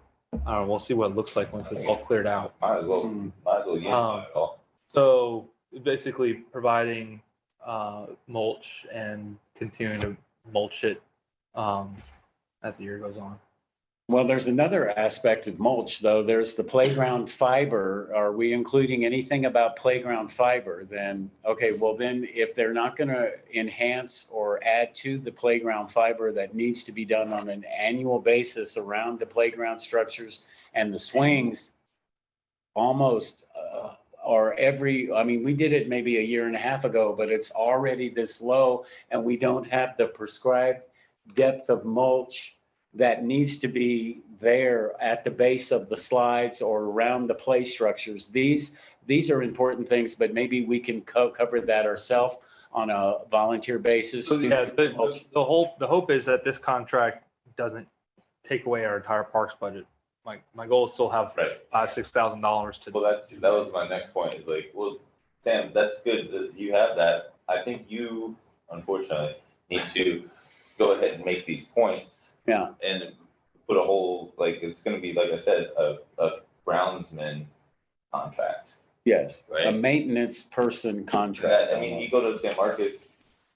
We'll see what it looks like once it's all cleared out. Might as well get it all. So basically providing mulch and continuing to mulch it as the year goes on. Well, there's another aspect of mulch, though. There's the playground fiber. Are we including anything about playground fiber? Then, okay, well then if they're not going to enhance or add to the playground fiber that needs to be done on an annual basis around the playground structures and the swings, almost we did it maybe a year and a half ago, but it's already this low and we don't have the prescribed depth of mulch that needs to be there at the base of the slides or around the play structures. These are important things, but maybe we can cover that ourselves on a volunteer basis. So yeah, the hope is that this contract doesn't take away our entire parks budget. My goal is still have $5,000-$6,000 to. Well, that was my next point. Is like, well, Sam, that's good that you have that. I think you, unfortunately, need to go ahead and make these points. Yeah. And put a whole, like, it's going to be, like I said, a groundsman contract. Yes. Right. A maintenance person contract. I mean, you go to San Marcos,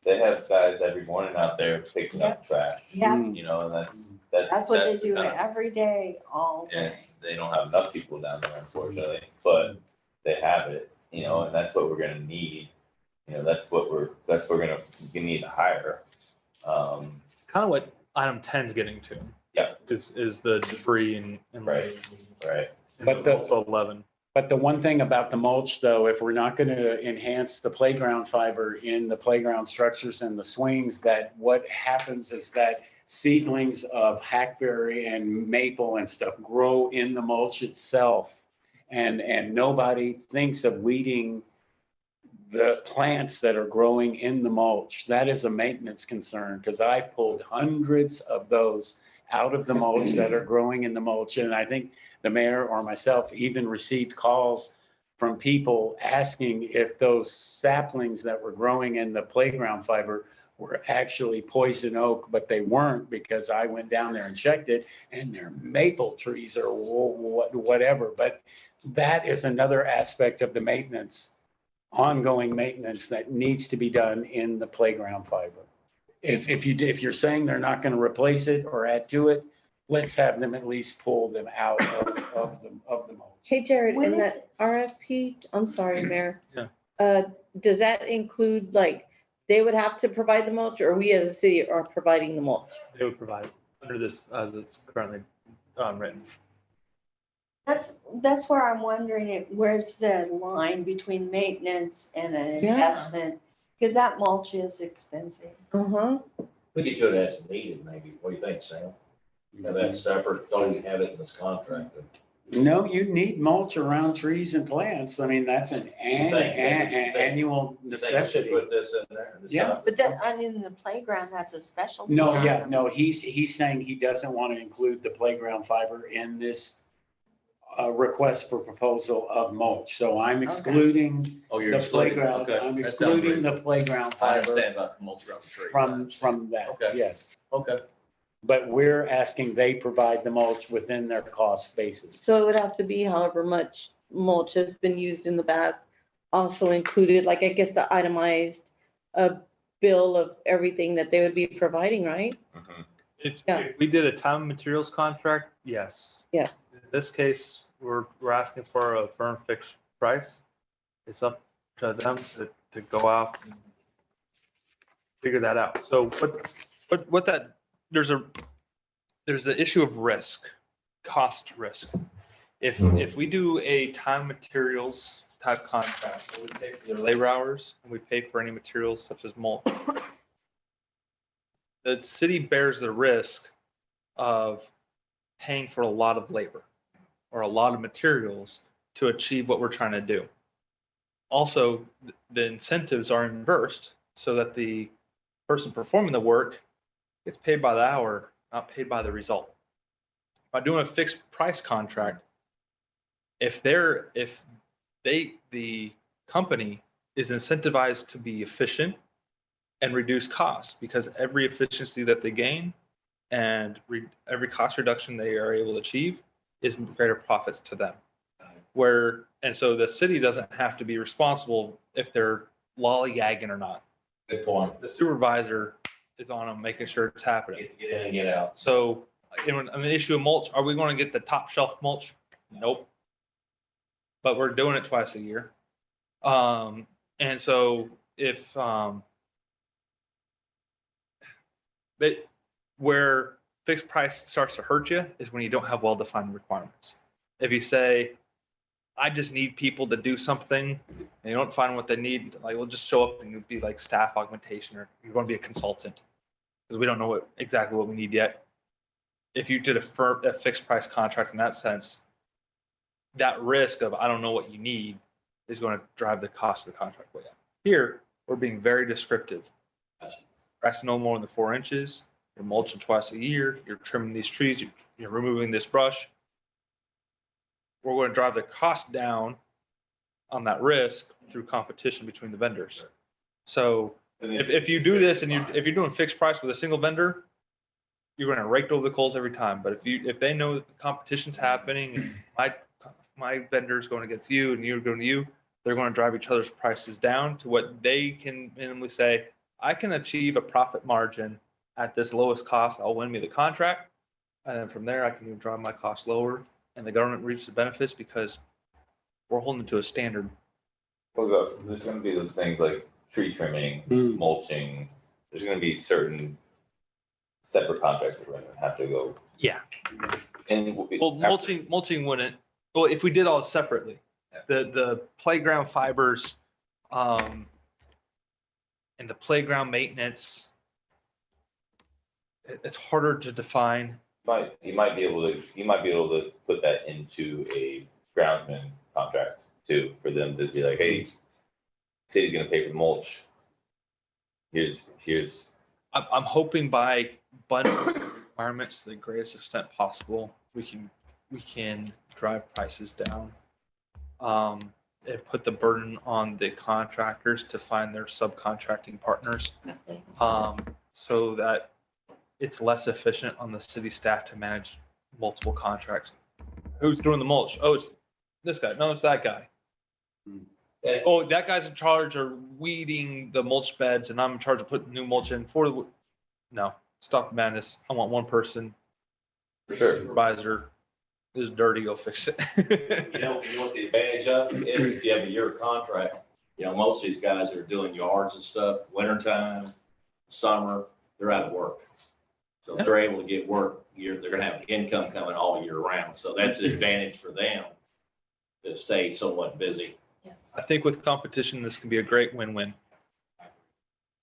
they have guys every morning out there picking up trash. Yeah. You know, and That's what they the do kind of- every day, all day. And they don't have enough people down there, unfortunately, but they have it, and that's what we're gonna need. That's what we're gonna need to hire. Kind of what item 10 is getting to. Yeah. Is the debris and Right. But also 11. But the one thing about the mulch, though, if we're not going to enhance the playground fiber in the playground structures and the swings, that what happens is that seedlings of hackberry and maple and stuff grow in the mulch itself. And nobody thinks of weeding the plants that are growing in the mulch. That is a maintenance concern because I've pulled hundreds of those out of the mulch that are growing in the mulch. And I think the mayor or myself even received calls from people asking if those saplings that were growing in the playground fiber were actually poison oak, but they weren't because I went down there and checked it and they're maple trees or whatever. But that is another aspect of the maintenance, ongoing maintenance that needs to be done in the playground fiber. If you're saying they're not going to replace it or add to it, let's have them at least pull them out of the mulch. Hey, Jared, When in is that RFP, I'm sorry, Mayor. Yeah. Does that include, like, they would have to provide the mulch or we as a city are providing the mulch? They would provide under this as it's currently written. That's where I'm wondering where's the line between maintenance and an investment? Because that mulch is expensive. Uh-huh. We could do it as needed, maybe. What do you think, Sam? Have that separate, don't even have it in this contract. No, you need mulch around trees and plants. I mean, that's an annual necessity. Put this in there. Yeah. But in the playground, that's a specialty. No, he's saying he doesn't want to include the playground fiber in this request for proposal of mulch. So I'm excluding Oh, you're the excluding, playground, okay. I'm That sounds excluding the reasonable. playground I fiber understand about the mulch around the tree. from that, Okay. yes. Okay. But we're asking they provide the mulch within their cost basis. So it would have to be however much mulch has been used in the past, also included, like, I guess the itemized bill of everything that they would be providing, right? If we did a time and materials contract, yes. Yeah. In this case, we're asking for a firm fixed price. It's up to them to go out and figure that out. So what that, there's the issue of risk, cost risk. If we do a time materials type contract, we pay for their labor hours and we pay for any materials such as mulch, the city bears the risk of paying for a lot of labor or a lot of materials to achieve what we're trying to do. Also, the incentives are inversed so that the person performing the work gets paid by the hour, not paid by the result. By doing a fixed price contract, if the company is incentivized to be efficient and reduce costs, because every efficiency that they gain and every cost reduction they are able to achieve is greater profits to them. And so the city doesn't have to be responsible if they're lollygagging or not. Good point. The supervisor is on them, making sure it's happening. Get in and get out. So, on the issue of mulch, are we going to get the top shelf mulch? Nope. But we're doing it twice a year. And so if where fixed price starts to hurt you is when you don't have well-defined requirements. If you say, I just need people to do something, and you don't find what they need, like, we'll just show up and you'll be like staff augmentation, or you're going to be a consultant, because we don't know exactly what we need yet. If you did a fixed price contract in that sense, that risk of I don't know what you need is going to drive the cost of the contract way up. Here, we're being very descriptive. Grass no more than 4 inches. You're mulching twice a year. You're trimming these trees. You're removing this brush. We're going to drive the cost down on that risk through competition between the vendors. So if you do this and if you're doing fixed price with a single vendor, you're going to rake over the coals every time. But if they know that the competition's happening, and my vendor's going against you and you're going to you, they're going to drive each other's prices down to what they can minimally say, I can achieve a profit margin at this lowest cost. I'll win me the contract. And then from there, I can even drive my costs lower, and the government reaps the benefits because we're holding to a standard. Well, there's going to be those things like tree trimming, mulching. There's going to be certain separate contracts that we're going to have to go. Yeah. And well, mulching wouldn't. Well, if we did all separately, the playground fibers, and the playground maintenance, it's harder to define. You might be able to put that into a groundsman contract too, for them to be like, hey, city's going to pay for mulch. Here's. I'm hoping by bundling requirements to the greatest extent possible, we can drive prices down. And put the burden on the contractors to find their subcontracting partners, so that it's less efficient on the city staff to manage multiple contracts. Who's doing the mulch? Oh, it's this guy. No, it's that guy. Oh, that guy's in charge of weeding the mulch beds, and I'm in charge of putting new mulch in for the. No, stop the madness. I want one person. For sure. Supervisor is dirty. Go fix it. You know what the advantage of is if you have a year contract. Most of these guys that are doing yards and stuff, wintertime, summer, they're out of work. So they're able to get work. They're going to have income coming all year round. So that's an advantage for them to stay somewhat busy. I think with competition, this can be a great win-win.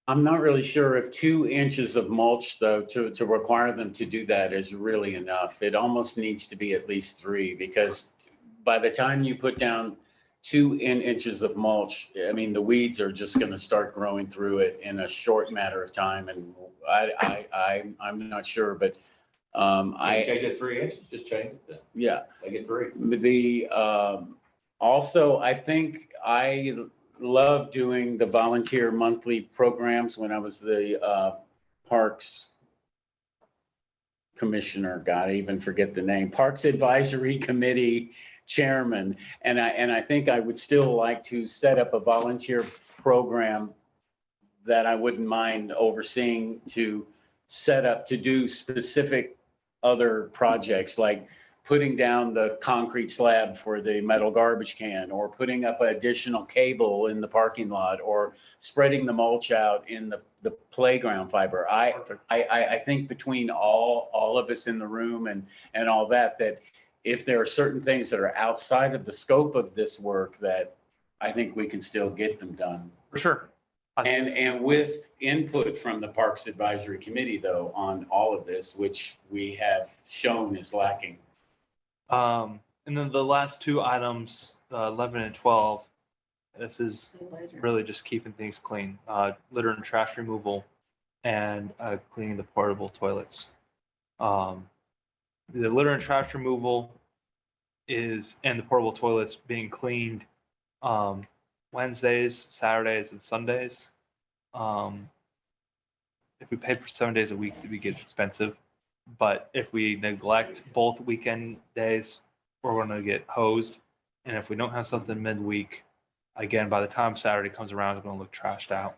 I'm not really sure if 2 inches of mulch, though, to require them to do that is really enough. It almost needs to be at least 3, because by the time you put down 2 inches of mulch, I mean, the weeds are just going to start growing through it in a short matter of time. And I'm not sure, but Change it 3 inches, just change it then. Yeah. Make it 3. Also, I think I love doing the volunteer monthly programs when I was the Parks Commissioner. God, I even forget the name, Parks Advisory Committee Chairman. And I think I would still like to set up a volunteer program that I wouldn't mind overseeing, to set up to do specific other projects, like putting down the concrete slab for the metal garbage can, or putting up additional cable in the parking lot, or spreading the mulch out in the playground fiber. I think between all of us in the room and all that if there are certain things that are outside of the scope of this work, that I think we can still get them done. For sure. And with input from the Parks Advisory Committee, though, on all of this, which we have shown is lacking. And then the last 2 items, 11 and 12, this is really just keeping things clean. Litter and trash removal, and cleaning the portable toilets. The litter and trash removal and the portable toilets being cleaned Wednesdays, Saturdays, and Sundays. If we paid for 7 days a week, it would get expensive. But if we neglect both weekend days, we're going to get hosed. And if we don't have something midweek, again, by the time Saturday comes around, it's going to look trashed out.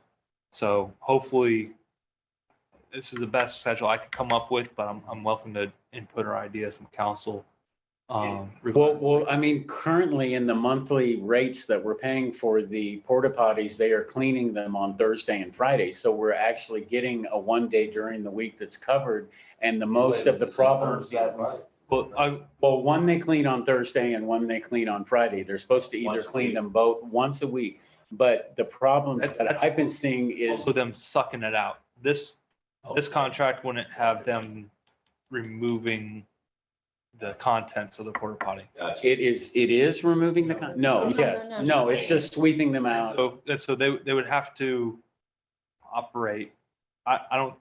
So hopefully, this is the best schedule I could come up with, but I'm welcome to input or ideas from council. Well, I mean, currently in the monthly rates that we're paying for the porta potties, they are cleaning them on Thursday and Friday. So we're actually getting a 1 day during the week that's covered. And the most of the problems one they clean on Thursday and one they clean on Friday. They're supposed to either clean them both once a week. But the problem that I've been seeing is also them sucking it out. This contract wouldn't have them removing the contents of the porta potty. It is removing the no, it's just sweeping them out. So they would have to operate. I don't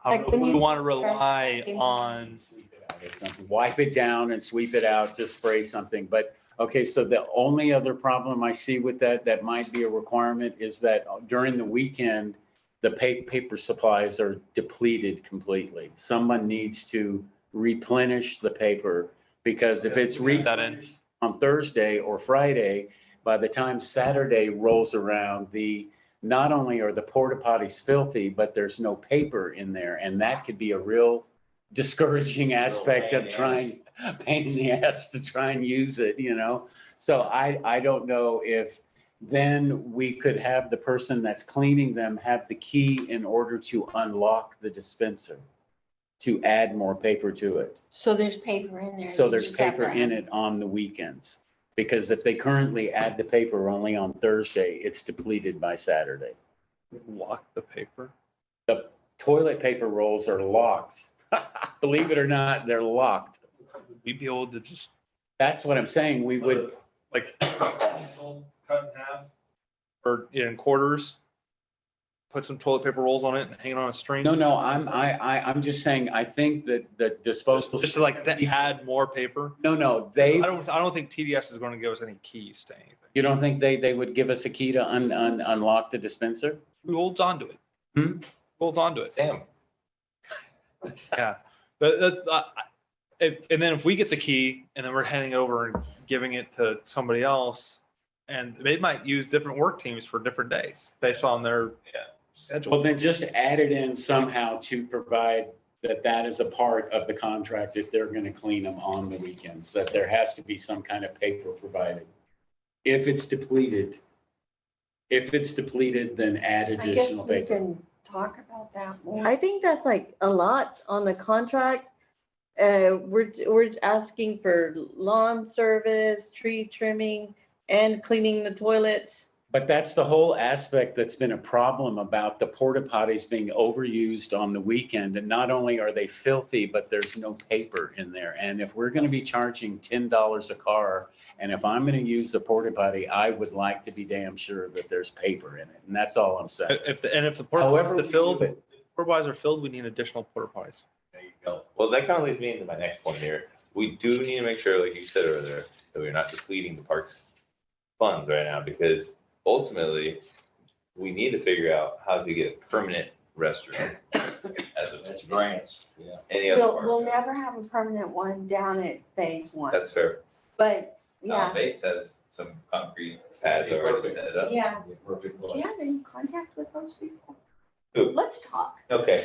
know if we want to rely on wipe it down and sweep it out, just spray something. But okay, so the only other problem I see with that might be a requirement is that during the weekend, the paper supplies are depleted completely. Someone needs to replenish the paper, because if it's replenished on Thursday or Friday, by the time Saturday rolls around, not only are the porta potties filthy, but there's no paper in there, and that could be a real discouraging aspect of pain in the ass to try and use it, So I don't know if then we could have the person that's cleaning them have the key in order to unlock the dispenser, to add more paper to it. So there's paper in there. So there's paper in it on the weekends. Because if they currently add the paper only on Thursday, it's depleted by Saturday. Lock the paper? The toilet paper rolls are locked. Believe it or not, they're locked. We'd be able to just. That's what I'm saying. We would. Like cut in half or in quarters. Put some toilet paper rolls on it and hang it on a string. No, I'm just saying, I think that the disposable. Just to add more paper. No, I don't think TDS is going to give us any keys to anything. You don't think they would give us a key to unlock the dispenser? Who holds on to it? Who holds on to it? Sam. Yeah, but and then if we get the key and then we're handing it over and giving it to somebody else, and they might use different work teams for different days based on their schedule. Well, then just add it in somehow to provide that is a part of the contract if they're going to clean them on the weekends, that there has to be some kind of paper provided. If it's depleted, then add additional I guess we paper. can talk about that more. I think that's like a lot on the contract. We're asking for lawn service, tree trimming, and cleaning the toilets. But that's the whole aspect that's been a problem about the porta potties being overused on the weekend. And not only are they filthy, but there's no paper in there. And if we're going to be charging $10 a car, and if I'm going to use the porta potty, I would like to be damn sure that there's paper in it. And that's all I'm saying. If the porta potties are filled, we need additional porta potties. go. Well, that kind of leads me into my next point here. We do need to make sure, like you said earlier, that we're not depleting the park's funds right now, because ultimately, we need to figure out how to get a permanent restroom as of That's grants, yeah. any other We'll park. never have a permanent one down at phase one, That's fair. but yeah. Bates has some concrete pads already set up. Yeah. Perfect. Do you have any contact with those people? Who? Let's talk. Okay.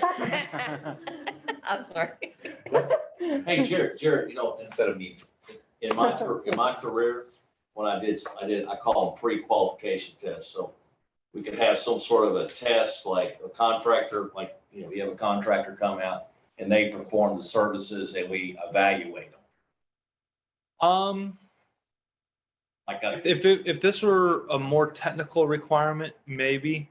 I'm sorry. Hey, Jared, you know, Instead of me. in my career, when I call them pre-qualification tests. So we could have some sort of a test, like a contractor, like, you know, we have a contractor come out and they perform the services and we evaluate them. Like If this were a more technical requirement, maybe.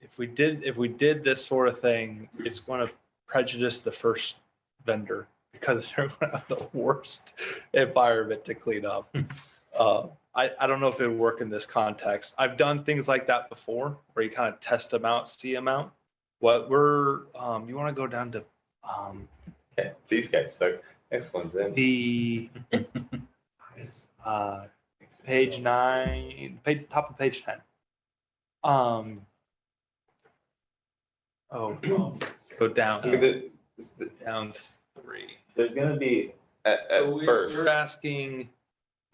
If we did this sort of thing, it's going to prejudice the first vendor because they're going to have the worst environment to clean up. I don't know if it would work in this context. I've done things like that before where you kind of test them out, see them out. What we're, you want to go down to, Okay, these guys suck. Next one's in. the page 9, top of page 10. Go down. Down 3. There's gonna be at So first. we're asking,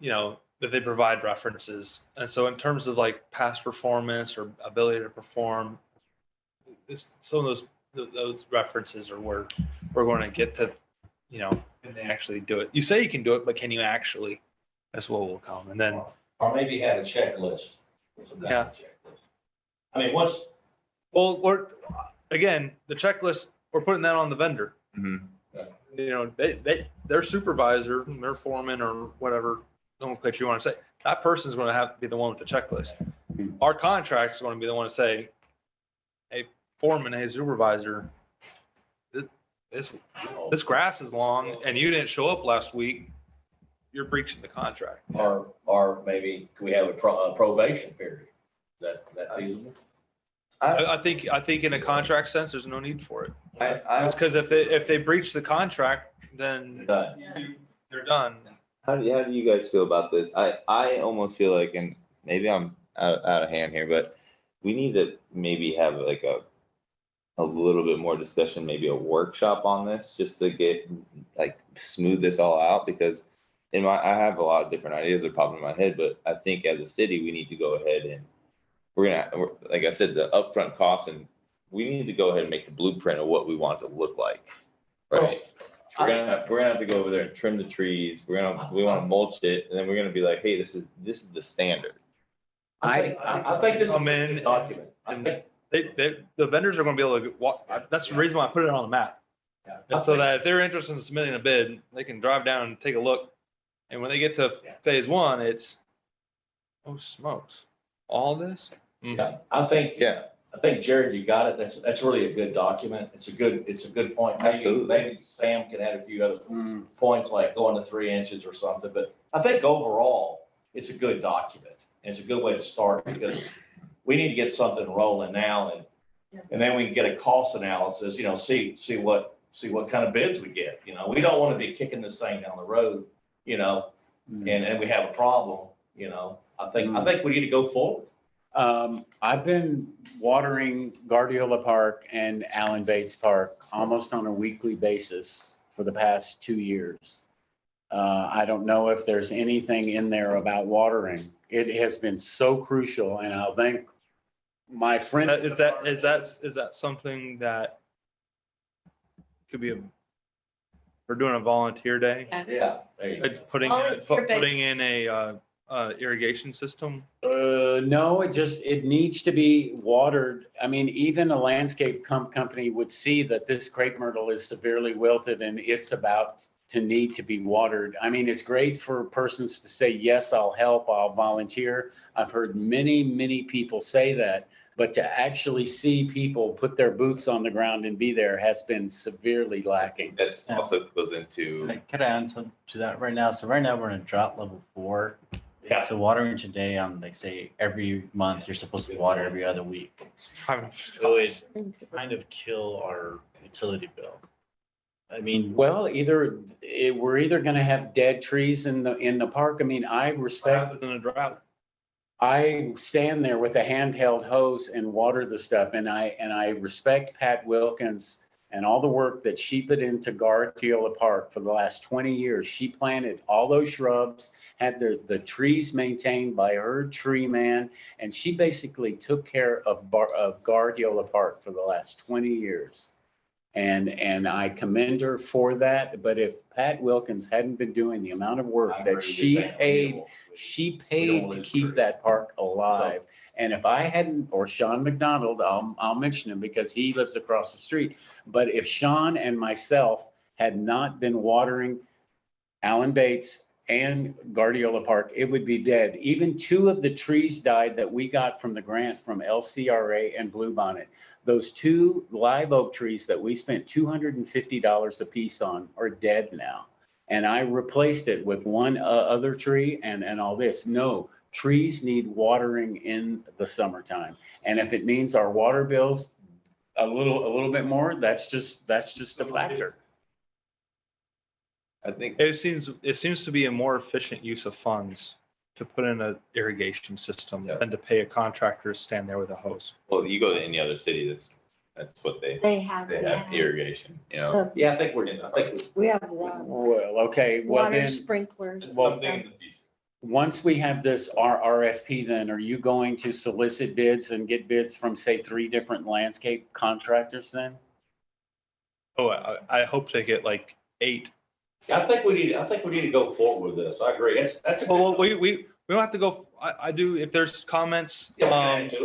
you know, that they provide references. And so in terms of like past performance or ability to perform, some of those references are where we're going to get to, you know, can they actually do it? You say you can do it, but can you actually? That's what will come. And then, or maybe have a checklist. Yeah. I mean, well, again, the checklist, we're putting that on the vendor. Mhm. You know, their supervisor, their foreman or whatever nomenclature you want to say, that person's going to have to be the one with the checklist. Our contract is going to be the one to say, hey, foreman, hey, supervisor, this grass is long and you didn't show up last week, you're breaching the contract. Or maybe can we have a probation period? Is that feasible? I think in a contract sense, there's no need for it. That's because if they breach the contract, then they're done. How do you guys feel about this? I almost feel like, and maybe I'm out of hand here, but we need to maybe have like a little bit more discussion, maybe a workshop on this, just to get like smooth this all out, because I have a lot of different ideas that pop in my head, but I think as a city, we need to go ahead and we're like I said, the upfront costs, and we need to go ahead and make a blueprint of what we want it to look like. Right. We're gonna have to go over there and trim the trees. We want to mulch it, and then we're gonna be like, hey, this is the standard. I think this is a good document. The vendors are going to be able to walk. That's the reason why I put it on the map. And so that if they're interested in submitting a bid, they can drive down and take a look. And when they get to phase 1, it's, oh smokes, all this? Yeah, I think Jared, you got it. That's really a good document. It's a good point. Maybe Sam can add a few other points, like going to 3 inches or something, but I think overall, it's a good document. And it's a good way to start, because we need to get something rolling now, and then we can get a cost analysis, you know, see what kind of bids we get. You know, we don't want to be kicking this thing down the road, you know, and we have a problem, you know. I think we need to go forward. I've been watering Guardiola Park and Allen Bates Park almost on a weekly basis for the past 2 years. I don't know if there's anything in there about watering. It has been so crucial, and I'll thank my friend. Is that something that could be we're doing a volunteer day? Yeah. Putting in a irrigation system? No, it needs to be watered. I mean, even a landscape company would see that this crepe myrtle is severely wilted and it's about to need to be watered. I mean, it's great for persons to say, yes, I'll help, I'll volunteer. I've heard many people say that, but to actually see people put their boots on the ground and be there has been severely lacking. That's also goes into. Could I add to that right now? So right now we're in a drought level 4. Yeah. So watering today on like say every month, you're supposed to water every other week. It would kind of kill our utility bill. I mean, Well, we're either gonna have dead trees in the park. I mean, I respect. Rather than a drought. I stand there with a handheld hose and water the stuff, and I respect Pat Wilkins and all the work that she put into Guardiola Park for the last 20 years. She planted all those shrubs, had the trees maintained by her tree man, and she basically took care of Guardiola Park for the last 20 years. And I commend her for that. But if Pat Wilkins hadn't been doing the amount of work that she paid to keep that park alive. And if I hadn't, or Sean McDonald, I'll mention him because he lives across the street. But if Sean and myself had not been watering Alan Bates and Guardiola Park, it would be dead. Even 2 of the trees died that we got from the grant from LCRA and Bluebonnet. Those 2 live oak trees that we spent $250 a piece on are dead now. And I replaced it with one other tree and all this. No, trees need watering in the summertime. And if it means our water bills a little bit more, that's just a factor. I think It seems to be a more efficient use of funds to put in an irrigation system than to pay a contractor to stand there with a hose. well, you go to any other city, that's what they have irrigation, you know. Yeah, I think We have water, Well, okay, well water then, sprinklers. once we have this RFP, then are you going to solicit bids and get bids from, say, 3 different landscape contractors then? Oh, I hope to get like 8. I think we need to go forward with this. I agree. That's a good Well, one. we don't have to go, I do, if there's comments, Yeah, we can add to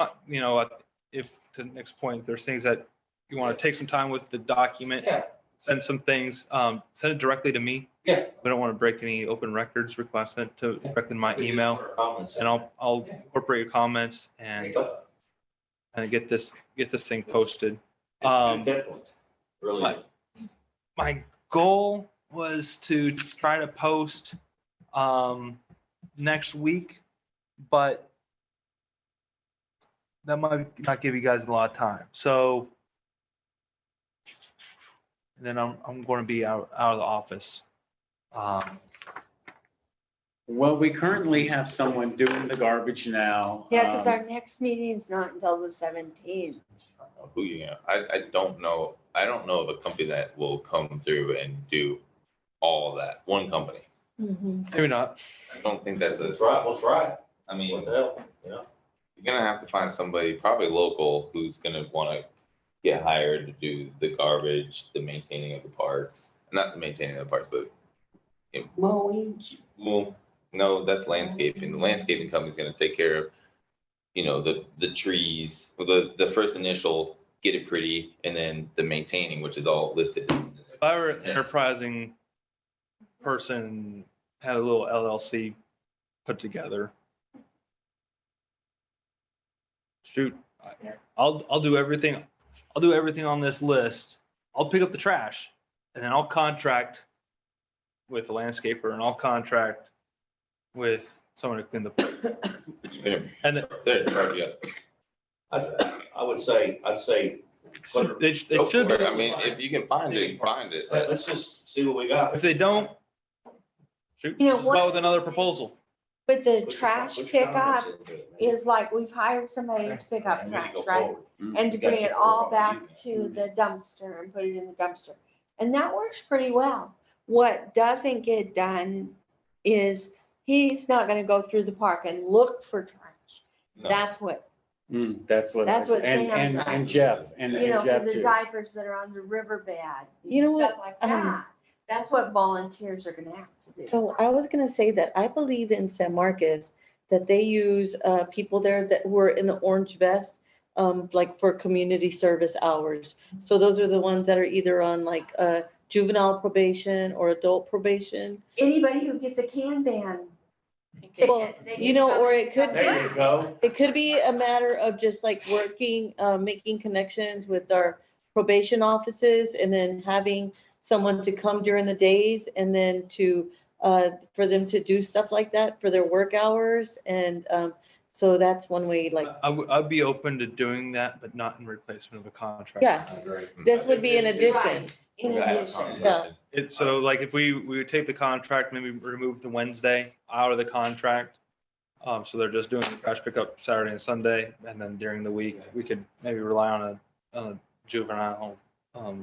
it. you know, if to the next point, if there's things that you want to take some time with the document, Yeah. send some things, send it directly to me. Yeah. We don't want to break any open records requests, send it to directly in my email, Comments. and I'll incorporate your comments There you and go. get this thing posted. It's a good template. Really. My goal was to try to post next week, but that might not give you guys a lot of time. So and then I'm going to be out of the office. Well, we currently have someone doing the garbage now. Yeah, because our next meeting is not until the 17th. Who you know, I don't know. I don't know of a company that will come through and do all of that. One company. Maybe not. I don't think that's That's right. We'll try. I mean, What the hell? Yeah. you're gonna have to find somebody probably local who's gonna want to get hired to do the garbage, the maintaining of the parks, not the maintaining of the parks, but Mowing. well, no, that's landscaping. The landscaping company's gonna take care of, you know, the trees, the first initial, get it pretty, and then the maintaining, which is all listed. in this. If I were an enterprising person, had a little LLC put together, shoot, I'll do everything. I'll do everything on this list. I'll pick up the trash, and then I'll contract with the landscaper, and I'll contract with someone to clean the. And then They're charging up. I would say, I'd say. they Go should for be. it. I mean, if you can find it, find it. Let's just see what we got. If they don't, shoot, You know just what- go with another proposal. But the Which trash comments pickup is it? is like, we've hired somebody to pick up And we trash, go right? forward. And to You gotta bring it keep all working back on it. to the dumpster and put it in the dumpster. And that works pretty well. What doesn't get done is he's not gonna go through the park and look for trash. No. That's what, That's what. That's what And, Sam and, does. and Jeff, and you know, Jeff for the too. diapers that are on the riverbed. You know stuff what, like that. That's what volunteers are gonna have to do. So I was gonna say that I believe in San Marcos, that they use people there that were in the orange vest, like for community service hours. So those are the ones that are either on like juvenile probation or adult probation. Anybody who gets a can ban. Well, ticket, they you can know, come or and it pick could up be, There you go. it could be a matter of just like working, making connections with our probation offices and then having someone to come during the days and then to for them to do stuff like that for their work hours. And so that's one way, like, I'd be open to doing that, but not in replacement of a contract. yeah, this would be in addition. In addition. Yeah. It's so like if we would take the contract, maybe remove the Wednesday out of the contract. So they're just doing the trash pickup Saturday and Sunday, and then during the week, we could maybe rely on a juvenile, court.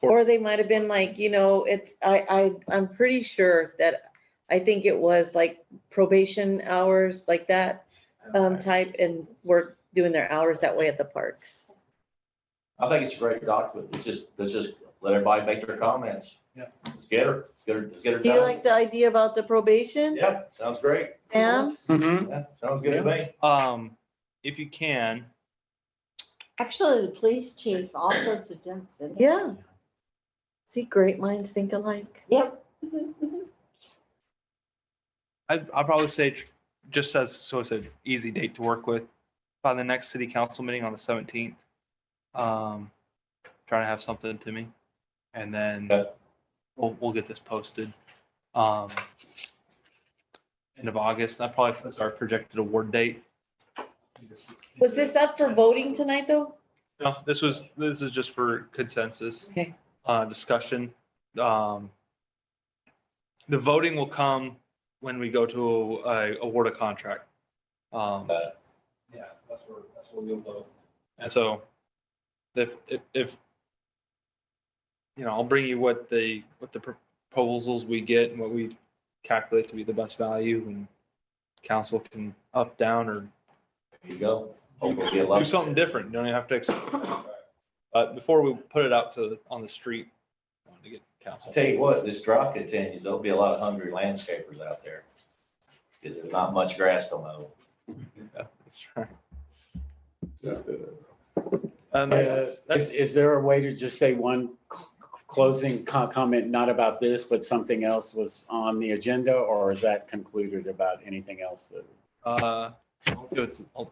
Or they might have been like, I'm pretty sure that, I think it was like probation hours like that, type, and we're doing their hours that way at the parks. I think it's a great document. Let's just let everybody make their comments. Yeah. Let's get her Do you like the idea about the probation? Yeah, sounds great. Sam? Yeah, sounds good to me. If you can, Actually, the police chief also suggested. Yeah. See, great minds think alike. Yep. I'd probably say just as, so it's an easy date to work with, by the next city council meeting on the 17th. Trying to have something to me, and then we'll get this posted. End of August, that probably puts our projected award date. Was this up for voting tonight, though? No, this is just for consensus. Okay. Discussion. The voting will come when we go to award a contract. Yeah, that's where we'll vote. And so, if I'll bring you what the proposals we get and what we calculate to be the best value, and council can up, down, or There you go. Hopefully get lucky. do something different. You don't even have to accept the contract. But before we put it out on the street, I wanted to get council. I'll tell you what, this drought continues, there'll be a lot of hungry landscapers out there. Because there's not much grass to mow. Yeah, that's right. Is there a way to just say one closing comment, not about this, but something else was on the agenda, or is that concluded about anything else that? I'll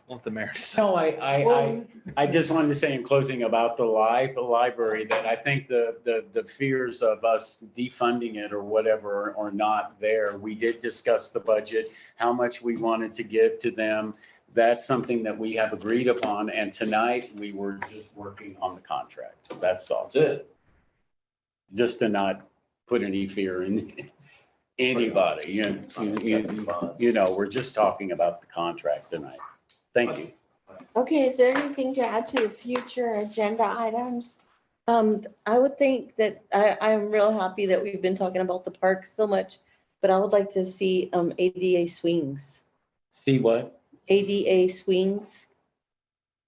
let the mayor decide. No, I just wanted to say in closing about the library, that I think the fears of us defunding it or whatever are not there. We did discuss the budget, how much we wanted to give to them. That's something that we have agreed upon, and tonight we were just working on the contract. That's all. That's it. Just to not put any fear in anybody. We're just talking about the contract tonight. Thank you. Okay, is there anything to add to the future agenda items? I would think that I'm real happy that we've been talking about the park so much, but I would like to see ADA swings. See what? ADA swings.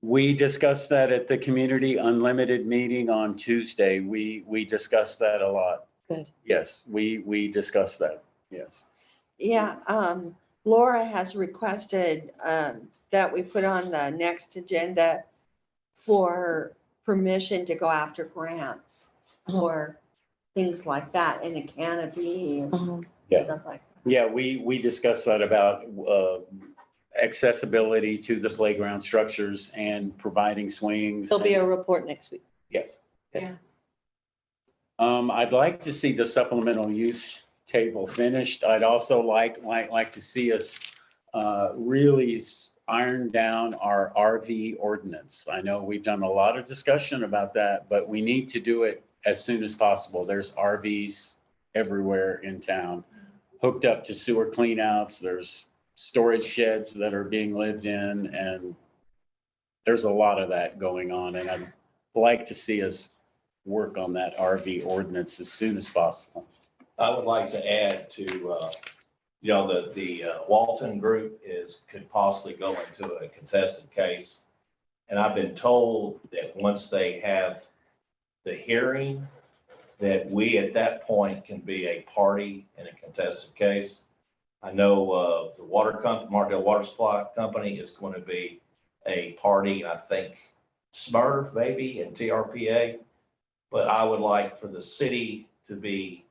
We discussed that at the Community Unlimited meeting on Tuesday. We discussed that a lot. Good. Yes, we discussed that. Yes. Yeah, Laura has requested that we put on the next agenda for permission to go after grants or things like that in a canopy and Yeah. stuff like that. Yeah, we discussed that about accessibility to the playground structures and providing swings. There'll be a report next week. Yes. Yeah. I'd like to see the supplemental use table finished. I'd also like to see us really iron down our RV ordinance. I know we've done a lot of discussion about that, but we need to do it as soon as possible. There's RVs everywhere in town, hooked up to sewer cleanouts. There's storage sheds that are being lived in, and there's a lot of that going on. And I'd like to see us work on that RV ordinance as soon as possible. I would like to add to, the Walton group could possibly go into a contested case. And I've been told that once they have the hearing, that we at that point can be a party in a contested case. I know the Martindale Water Supply Company is going to be a party, I think Smurf maybe and TRPA. But I would like for the city to be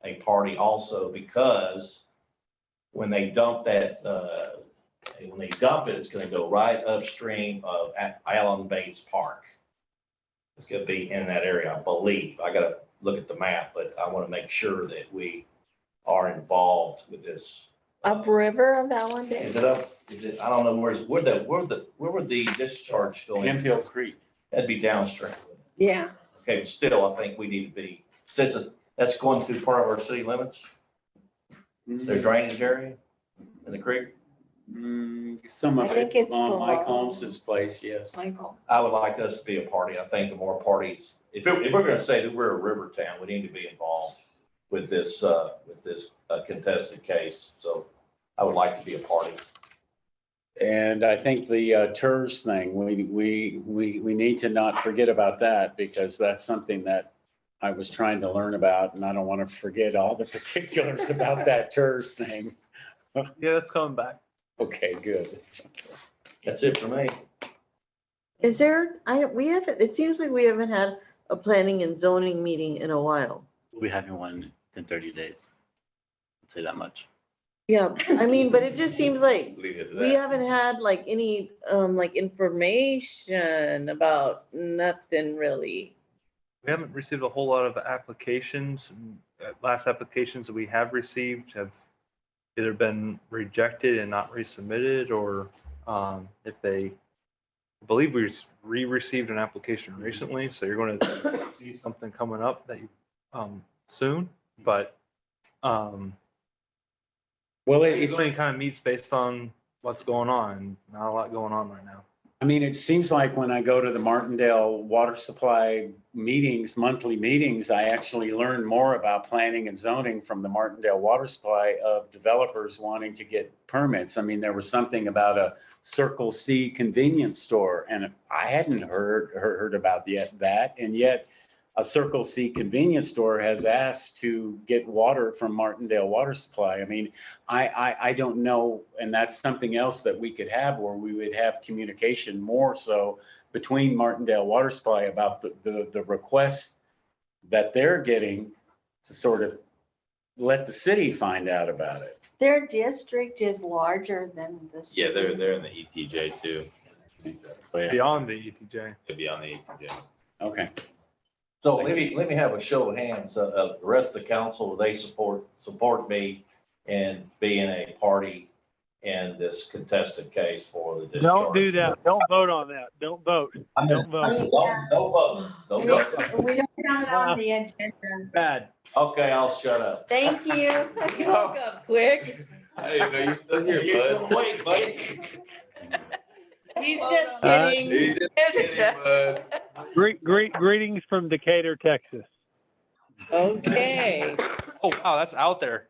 a party also, because when they dump it, it's going to go right upstream of Allen Bates Park. It's going to be in that area, I believe. I got to look at the map, but I want to make sure that we are involved with this. Upriver on that one day? Is it up, is it, I don't know, where would the discharge go? Enfield Creek. That'd be downstream. Yeah. Okay, but still, I think we need to be, since that's going through part of our city limits, their drainage area in the creek. Some I of think it it's on Mike below. Holmes's place, yes. Michael. I would like us to be a party. I think the more parties, if we're gonna say that we're a river town, we need to be involved with this contested case. So I would like to be a party. And I think the TERS thing, we need to not forget about that because that's something that I was trying to learn about and I don't want to forget all the particulars about that TERS thing. Yeah, that's coming back. Okay, good. That's it for me. Is there, we haven't, it seems like we haven't had a planning and zoning meeting in a while. We'll be having one in 30 days. I'll say that much. Yeah, I mean, but it just seems like Leave it to we that. haven't had like any, like information about nothing really. We haven't received a whole lot of applications. Last applications that we have received have either been rejected and not resubmitted, or if they, I believe we received an application recently, so you're going to see something coming up that you soon. But Well, it's kind of meets based on what's going on. Not a lot going on right now. I mean, it seems like when I go to the Martindale Water Supply meetings, monthly meetings, I actually learn more about planning and zoning from the Martindale Water Supply of developers wanting to get permits. I mean, there was something about a Circle C convenience store, and I hadn't heard about that, and yet a Circle C convenience store has asked to get water from Martindale Water Supply. I mean, I don't know, and that's something else that we could have where we would have communication more so between Martindale Water Supply about the requests that they're getting to sort of let the city find out about it. Their district is larger than the. Yeah, they're in the ETJ too. Beyond the ETJ. They'd be on the ETJ. Okay. So let me have a show of hands of the rest of the council. They support me in being a party in this contested case for the discharge. Don't do that. Don't vote on that. Don't vote. Don't vote. Don't vote. Don't vote. We don't have it on the agenda. Bad. Okay, I'll shut up. Thank you. You woke up quick. I didn't know you're still here, You're still bud. awake, buddy. He's just kidding. He's just There's kidding, extra. bud. Greetings from Decatur, Texas. Okay. Oh, wow, that's out there.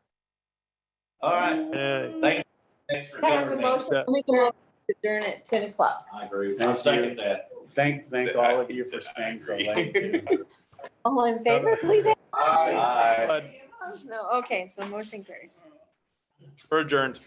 All right. Thanks for Have a covering motion. that. Make a motion to adjourn at 10 o'clock. I agree. I Thank you. second that. Thank all of you for staying so late. All in favor, please. Aye. But No, okay, so motion carries. we're adjourned.